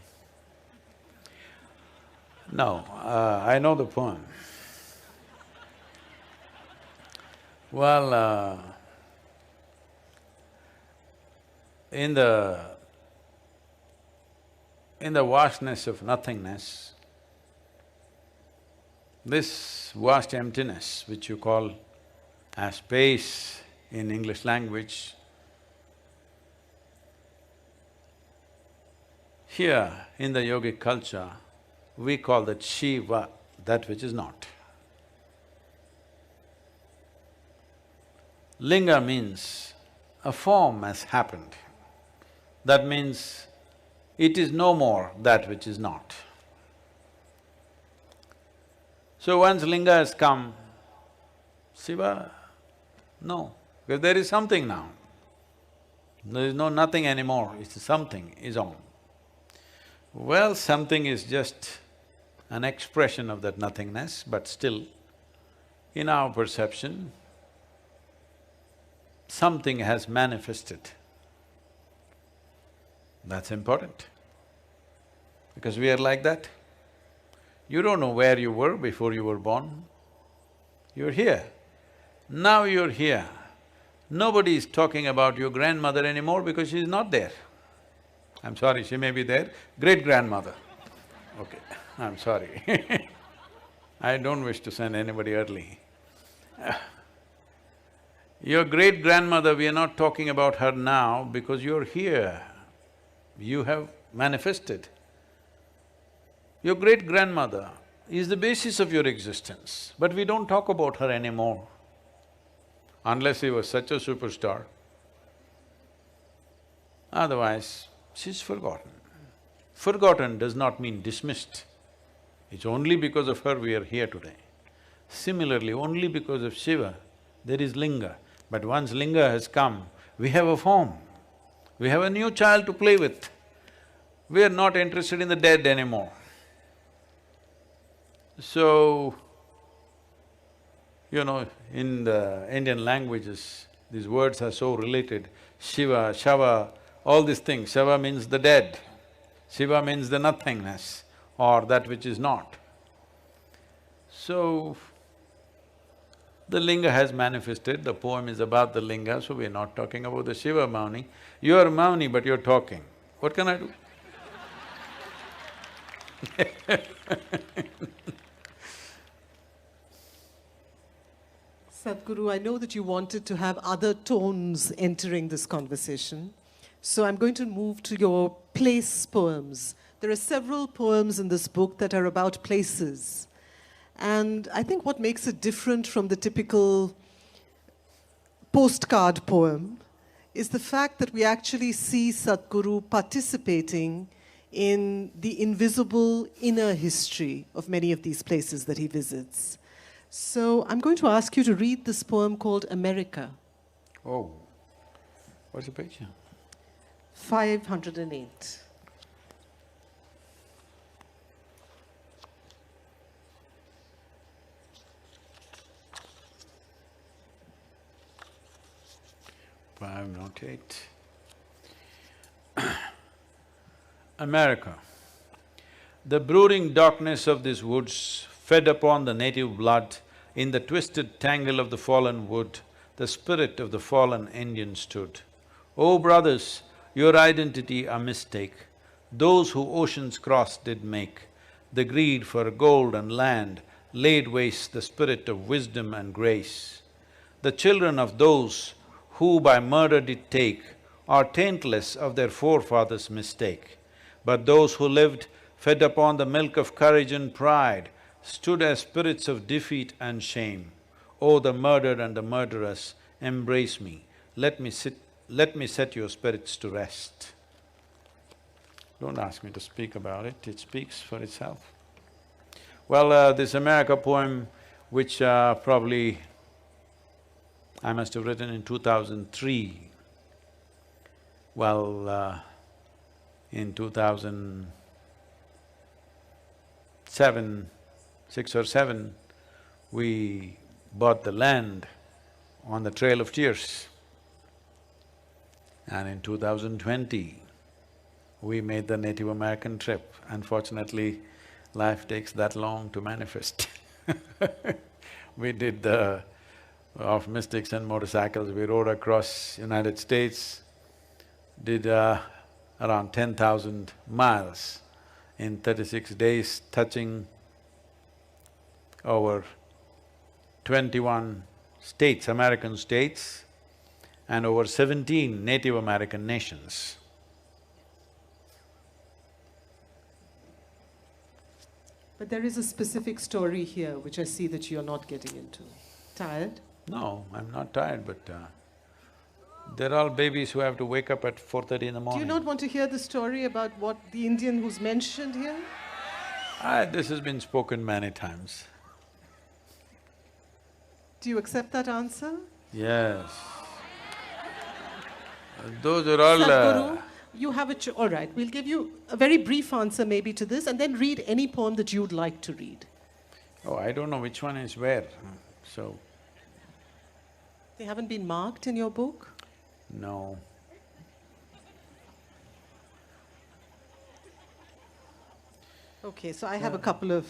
No, I know the poem. Well, in the vastness of nothingness, this vast emptiness, which you call as space in English language, here in the yogic culture, we call that Shiva, that which is not. Linga means a form has happened. That means it is no more that which is not. So once Linga has come, Shiva, no, because there is something now. There is no nothing anymore, it's something is on. Well, something is just an expression of that nothingness, but still, in our perception, something has manifested. That's important, because we are like that. You don't know where you were before you were born. You're here. Now you're here. Nobody is talking about your grandmother anymore because she's not there. I'm sorry, she may be there, great-grandmother. Okay, I'm sorry I don't wish to send anybody early. Your great-grandmother, we are not talking about her now because you're here. You have manifested. Your great-grandmother is the basis of your existence, but we don't talk about her anymore, unless she was such a superstar. Otherwise, she's forgotten. Forgotten does not mean dismissed. It's only because of her we are here today. Similarly, only because of Shiva, there is Linga. But once Linga has come, we have a form. We have a new child to play with. We are not interested in the dead anymore. So, you know, in the Indian languages, these words are so related. Shiva, Shava, all these things. Shava means the dead, Shiva means the nothingness or that which is not. So, the linga has manifested, the poem is about the linga, so we're not talking about the Shiva Mauni. You're Mauni, but you're talking. What can I do? Sadhguru, I know that you wanted to have other tones entering this conversation, so I'm going to move to your place poems. There are several poems in this book that are about places. And I think what makes it different from the typical postcard poem is the fact that we actually see Sadhguru participating in the invisible inner history of many of these places that he visits. So I'm going to ask you to read this poem called America. Oh, what's the picture? 508. America. The brooding darkness of these woods fed upon the native blood In the twisted tangle of the fallen wood, the spirit of the fallen Indian stood. O brothers, your identity a mistake, those who oceans crossed did make. The greed for gold and land laid waste the spirit of wisdom and grace. The children of those who by murder did take are taintless of their forefathers' mistake. But those who lived, fed upon the milk of courage and pride, stood as spirits of defeat and shame. O the murdered and the murderers, embrace me, let me set your spirits to rest. Don't ask me to speak about it, it speaks for itself. Well, this America poem, which probably I must have written in 2003. Well, in 2007, 6 or 7, we bought the land on the Trail of Tears. And in 2020, we made the Native American trip. Unfortunately, life takes that long to manifest. We did the… of mystics and motorcycles, we rode across United States, did around 10,000 miles in 36 days, touching over 21 states, American states, and over 17 Native American nations. But there is a specific story here which I see that you're not getting into. Tired? No, I'm not tired, but they're all babies who have to wake up at 4:30 in the Do morning. you not want to hear the story about what the Indian who's mentioned here? This has been spoken many times. Do you accept that answer? Yes. Those are all… Sadhguru, you have a… all right, we'll give you a very brief answer maybe to this and then read any poem that you'd like to read. Oh, I don't know which one is where, so… They haven't been marked in your book? No. Okay, so I have a couple of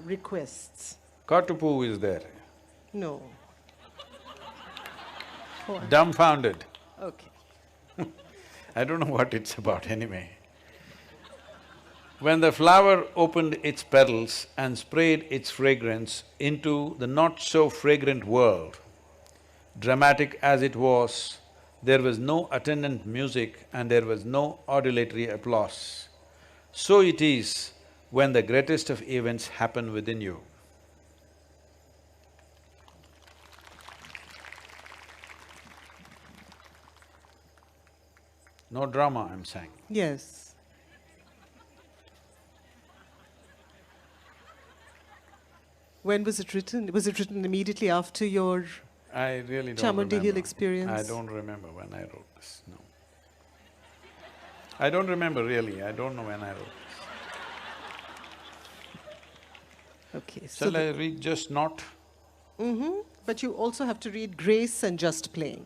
requests. Katupu is there. No. Dumbfounded. Okay. I don't know what it's about anyway. When the flower opened its petals and sprayed its fragrance into the not-so-fragrant world, dramatic as it was, there was no attendant music and there was no auditory applause. So it is when the greatest of events happen within you. No drama, I'm saying. Yes. When was it written? Was it written immediately after your… I really don't Chamundi remember. Hill experience? I don't remember when I wrote this, no. I don't remember really, I don't know when I wrote this. Okay, Shall I read Just Not? But you also have to read Grace and Just Plain.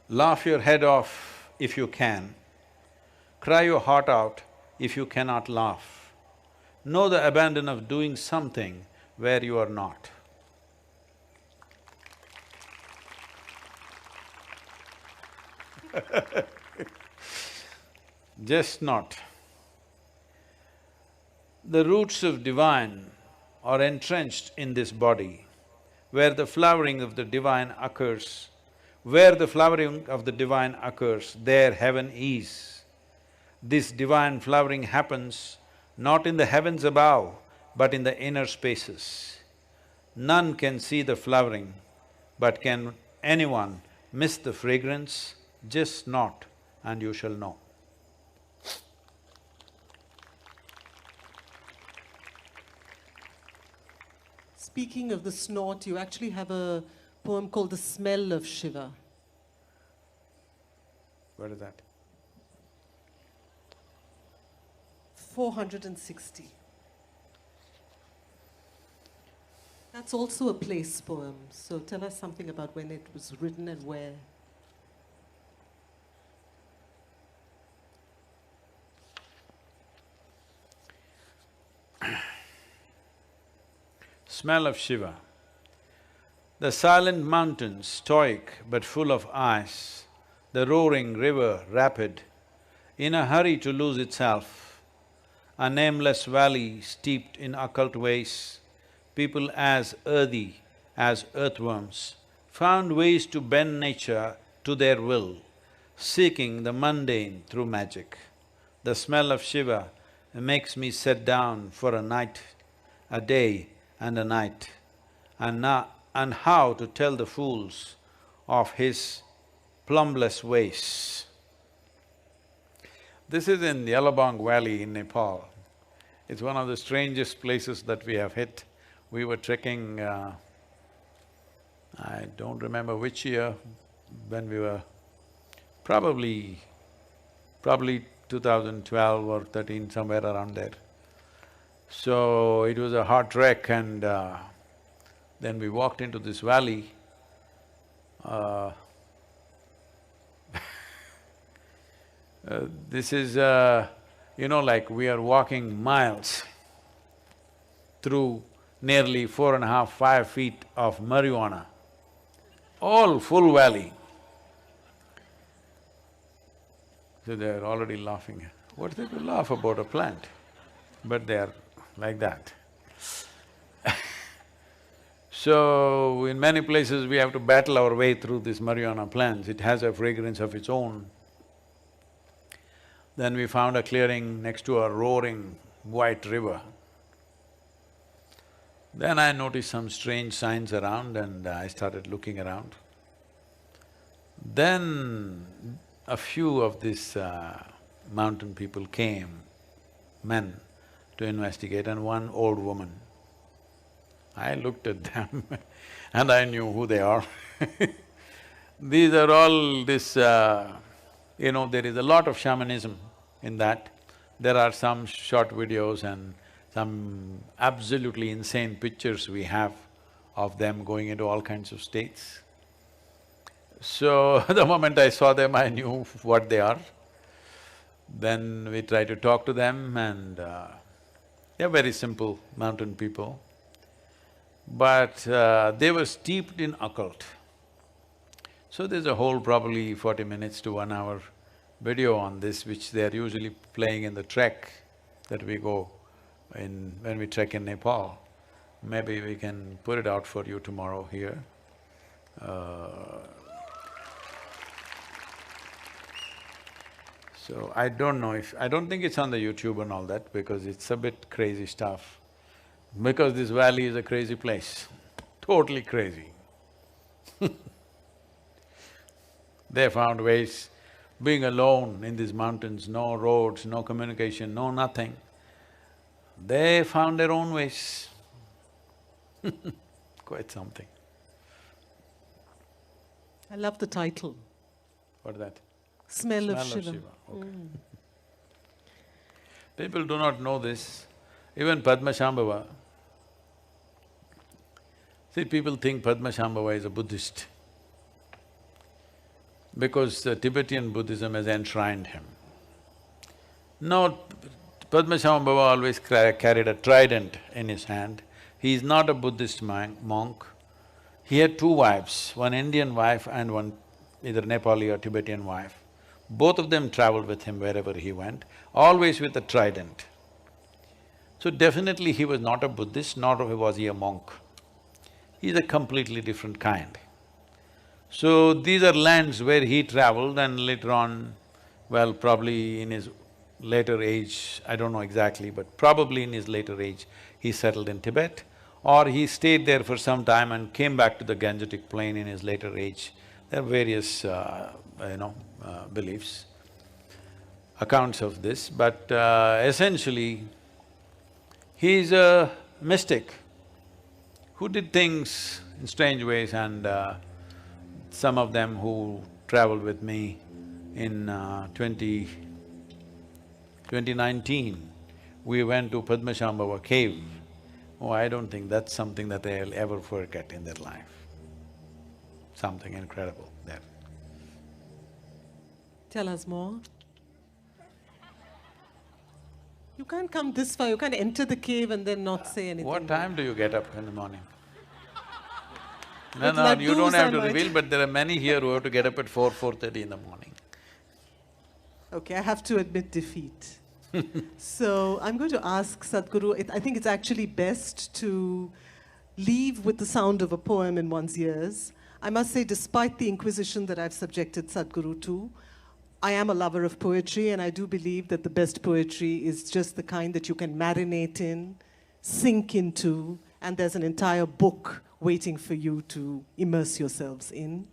Laugh your head off if you can. Cry your heart out if you cannot laugh. Know the abandon of doing something where you are not. Just not. The roots of divine are entrenched in this body. Where the flowering of the divine occurs, there heaven is. This divine flowering happens not in the heavens above, but in the inner spaces. None can see the flowering, but can anyone miss the fragrance? Just not, and you shall know. Speaking of the snort, you actually have a poem called The Smell of Shiva. What is that? 460. That's also a place poem. So tell us something about when it was written and where. Smell of Shiva. The silent mountains, stoic but full of ice, the roaring river, rapid, in a hurry to lose itself, a nameless valley steeped in occult ways, people as earthy as earthworms, found ways to bend nature to their will, seeking the mundane through magic. The smell of Shiva makes me sit down for a night, a day and a night, and how to tell the fools of his plumbless ways. This is in the Yellowbong Valley in Nepal. It's one of the strangest places that we have hit. We were trekking, I don't remember which year, when we were probably 2012 or 13, somewhere around there. So it was a hot trek and then we walked into this valley. This is, like we are walking miles through nearly 4.5, 5 feet of marijuana, all full valley. So they're already laughing. What's there to laugh about a plant? But they're like that. So, in many places we have to battle our way through these marijuana plants. It has a fragrance of its own. Then we found a clearing next to a roaring white river. Then I noticed some strange signs around and I started looking around. Then a few of these mountain people came, men, to investigate, and one old woman. I looked at them and I knew who they are. These are all this, there is a lot of shamanism in that. There are some short videos and some absolutely insane pictures we have of them going into all kinds of states. So, the moment I saw them, I knew what they are. Then we tried to talk to them and they're very simple mountain people. But they were steeped in occult. So there's a whole probably 40 minutes to 1 hour video on this, which they're usually playing in the trek that we go when we trek in Nepal. Maybe we can put it out for you tomorrow here. So I don't know if… I don't think it's on the YouTube and all that because it's a bit crazy stuff. Because this valley is a crazy place, totally crazy. They found ways, being alone in these mountains, no roads, no communication, no nothing. They found their own ways. Quite something. I love the title. What's that? Smell of Shiva. Okay. People do not know this. Even Padmashambhava. See, people think Padmashambhava is a Buddhist because Tibetan Buddhism has enshrined him. No, Padmashambhava always carried a trident in his hand. He is not a Buddhist monk. He had 2 wives, one Indian wife and one either Nepali or Tibetan wife. Both of them traveled with him wherever he went, always with a trident. So definitely he was not a Buddhist, nor was he a monk. He's a completely different kind. So these are lands where he traveled and later on, well, probably in his later age, I don't know exactly, but probably in his later age, he settled in Tibet, or he stayed there for some time and came back to the Gangetic Plain in his later age. There are various, beliefs, accounts of this, but essentially, he is a mystic who did things in strange ways, and some of them who traveled with me in 2019, we went to Padmashambhava cave. Oh, I don't think that's something that they'll ever forget in their life. Something incredible there. Tell us more. You can't come this far, you can't enter the cave and then not say anything. What time do you get up in the morning? No, With no, you don't laddus, have I to might. reveal, but there are many here who have to get up at 4:30 in the morning. Okay, I have to admit defeat. So I'm going to ask Sadhguru, I think it's actually best to leave with the sound of a poem in one's ears. I must say, despite the inquisition that I've subjected Sadhguru to, I am a lover of poetry, and I do believe that the best poetry is just the kind that you can marinate in, sink into, and there's an entire book waiting for you to immerse yourselves in.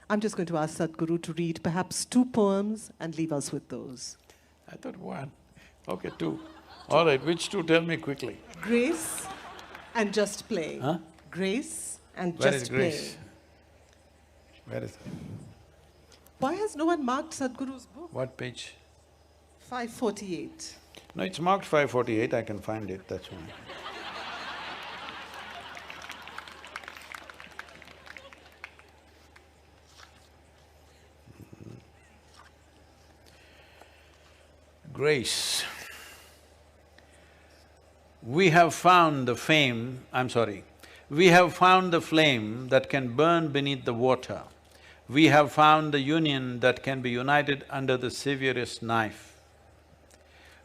I'm just going to ask Sadhguru to read perhaps 2 poems and leave us with those. I thought one. Okay, 2. All right, which 2? Tell me quickly. Grace and Just Playing. Huh? Grace and Where Just is Grace? Playing. Where is it? Why has no one marked Sadhguru's book? What page? 548. No, it's marked 548, I can find it, that's why. Grace. We have found the fame… we have found the flame that can burn beneath the water. We have found the union that can be united under the severest knife.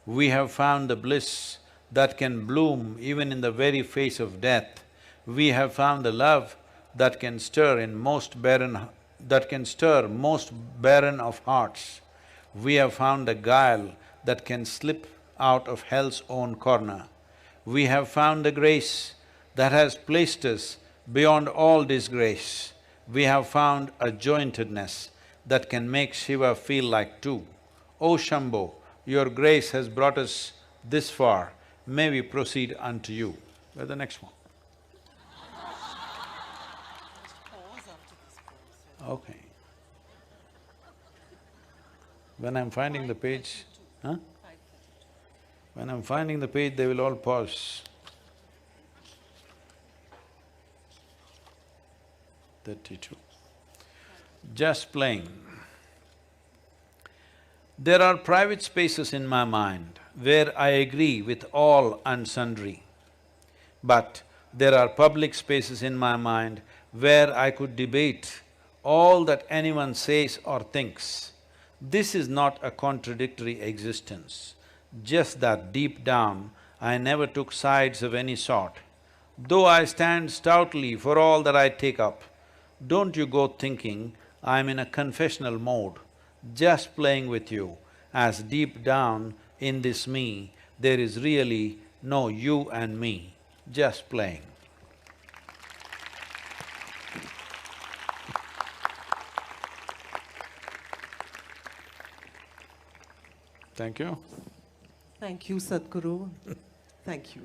We have found the bliss that can bloom even in the very face of death. We have found the love that can stir most barren of hearts. We have found the guile that can slip out of hell's own corner. We have found the grace that has placed us beyond all disgrace. We have found a jointedness that can make Shiva feel like two. O Shambho, your grace has brought us this far, may we proceed unto you. Where's the next one? Okay. When I'm finding the page, huh? When I'm finding the page, they will all pause. 32. Just playing. There are private spaces in my mind where I agree with all and sundry. But there are public spaces in my mind where I could debate all that anyone says or thinks. This is not a contradictory existence, just that deep down I never took sides of any sort. Though I stand stoutly for all that I take up, don't you go thinking I'm in a confessional mode, just playing with you, as deep down in this me, there is really no you and me, just playing. Thank you. Thank you, Sadhguru. Thank you.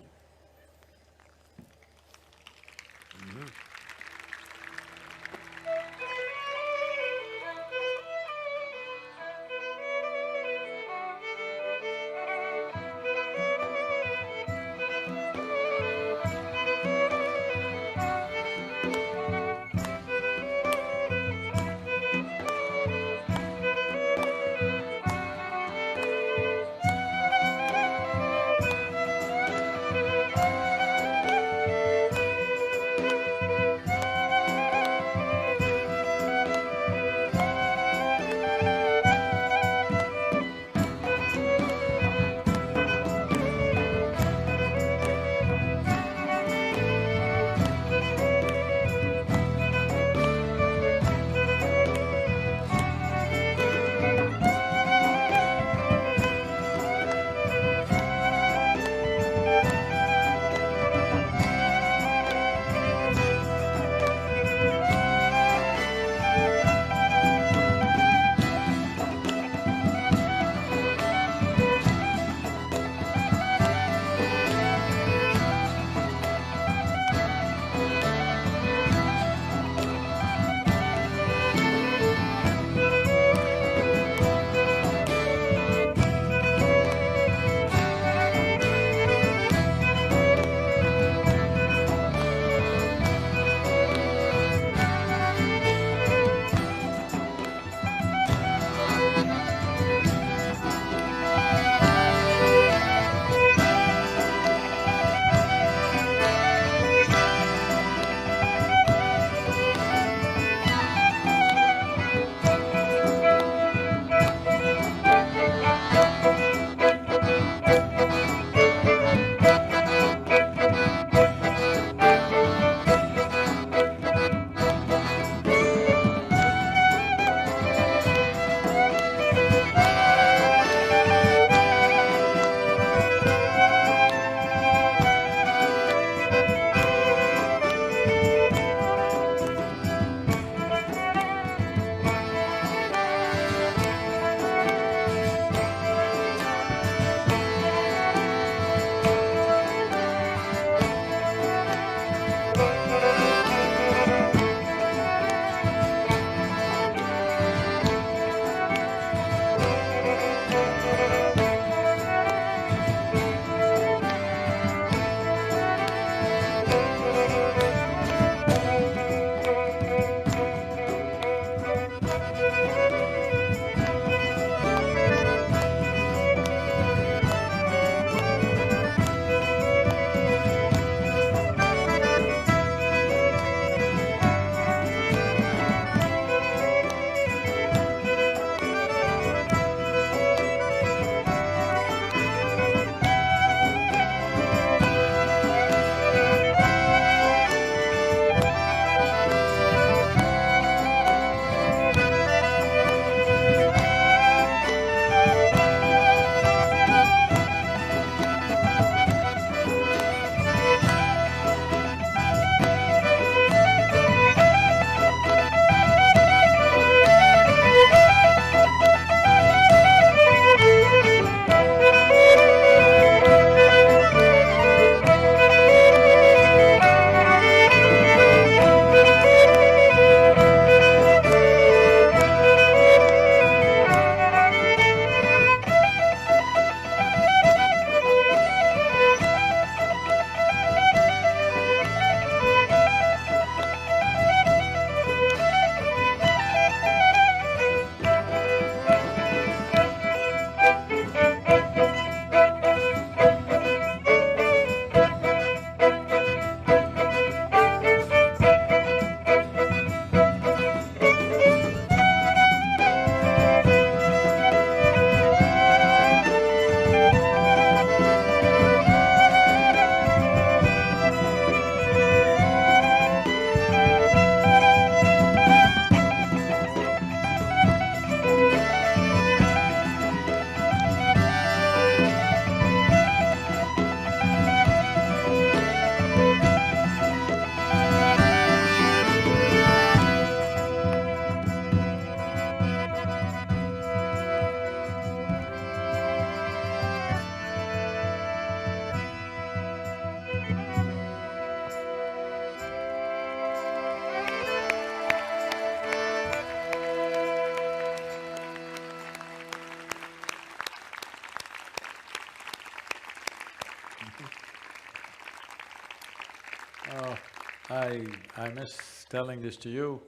I miss telling this to you,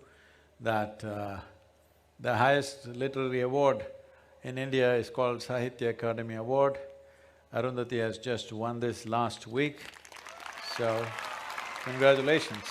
that the highest literary award in India is called Sahitya Akademi Award. Arundhati has just won this last week, so congratulations.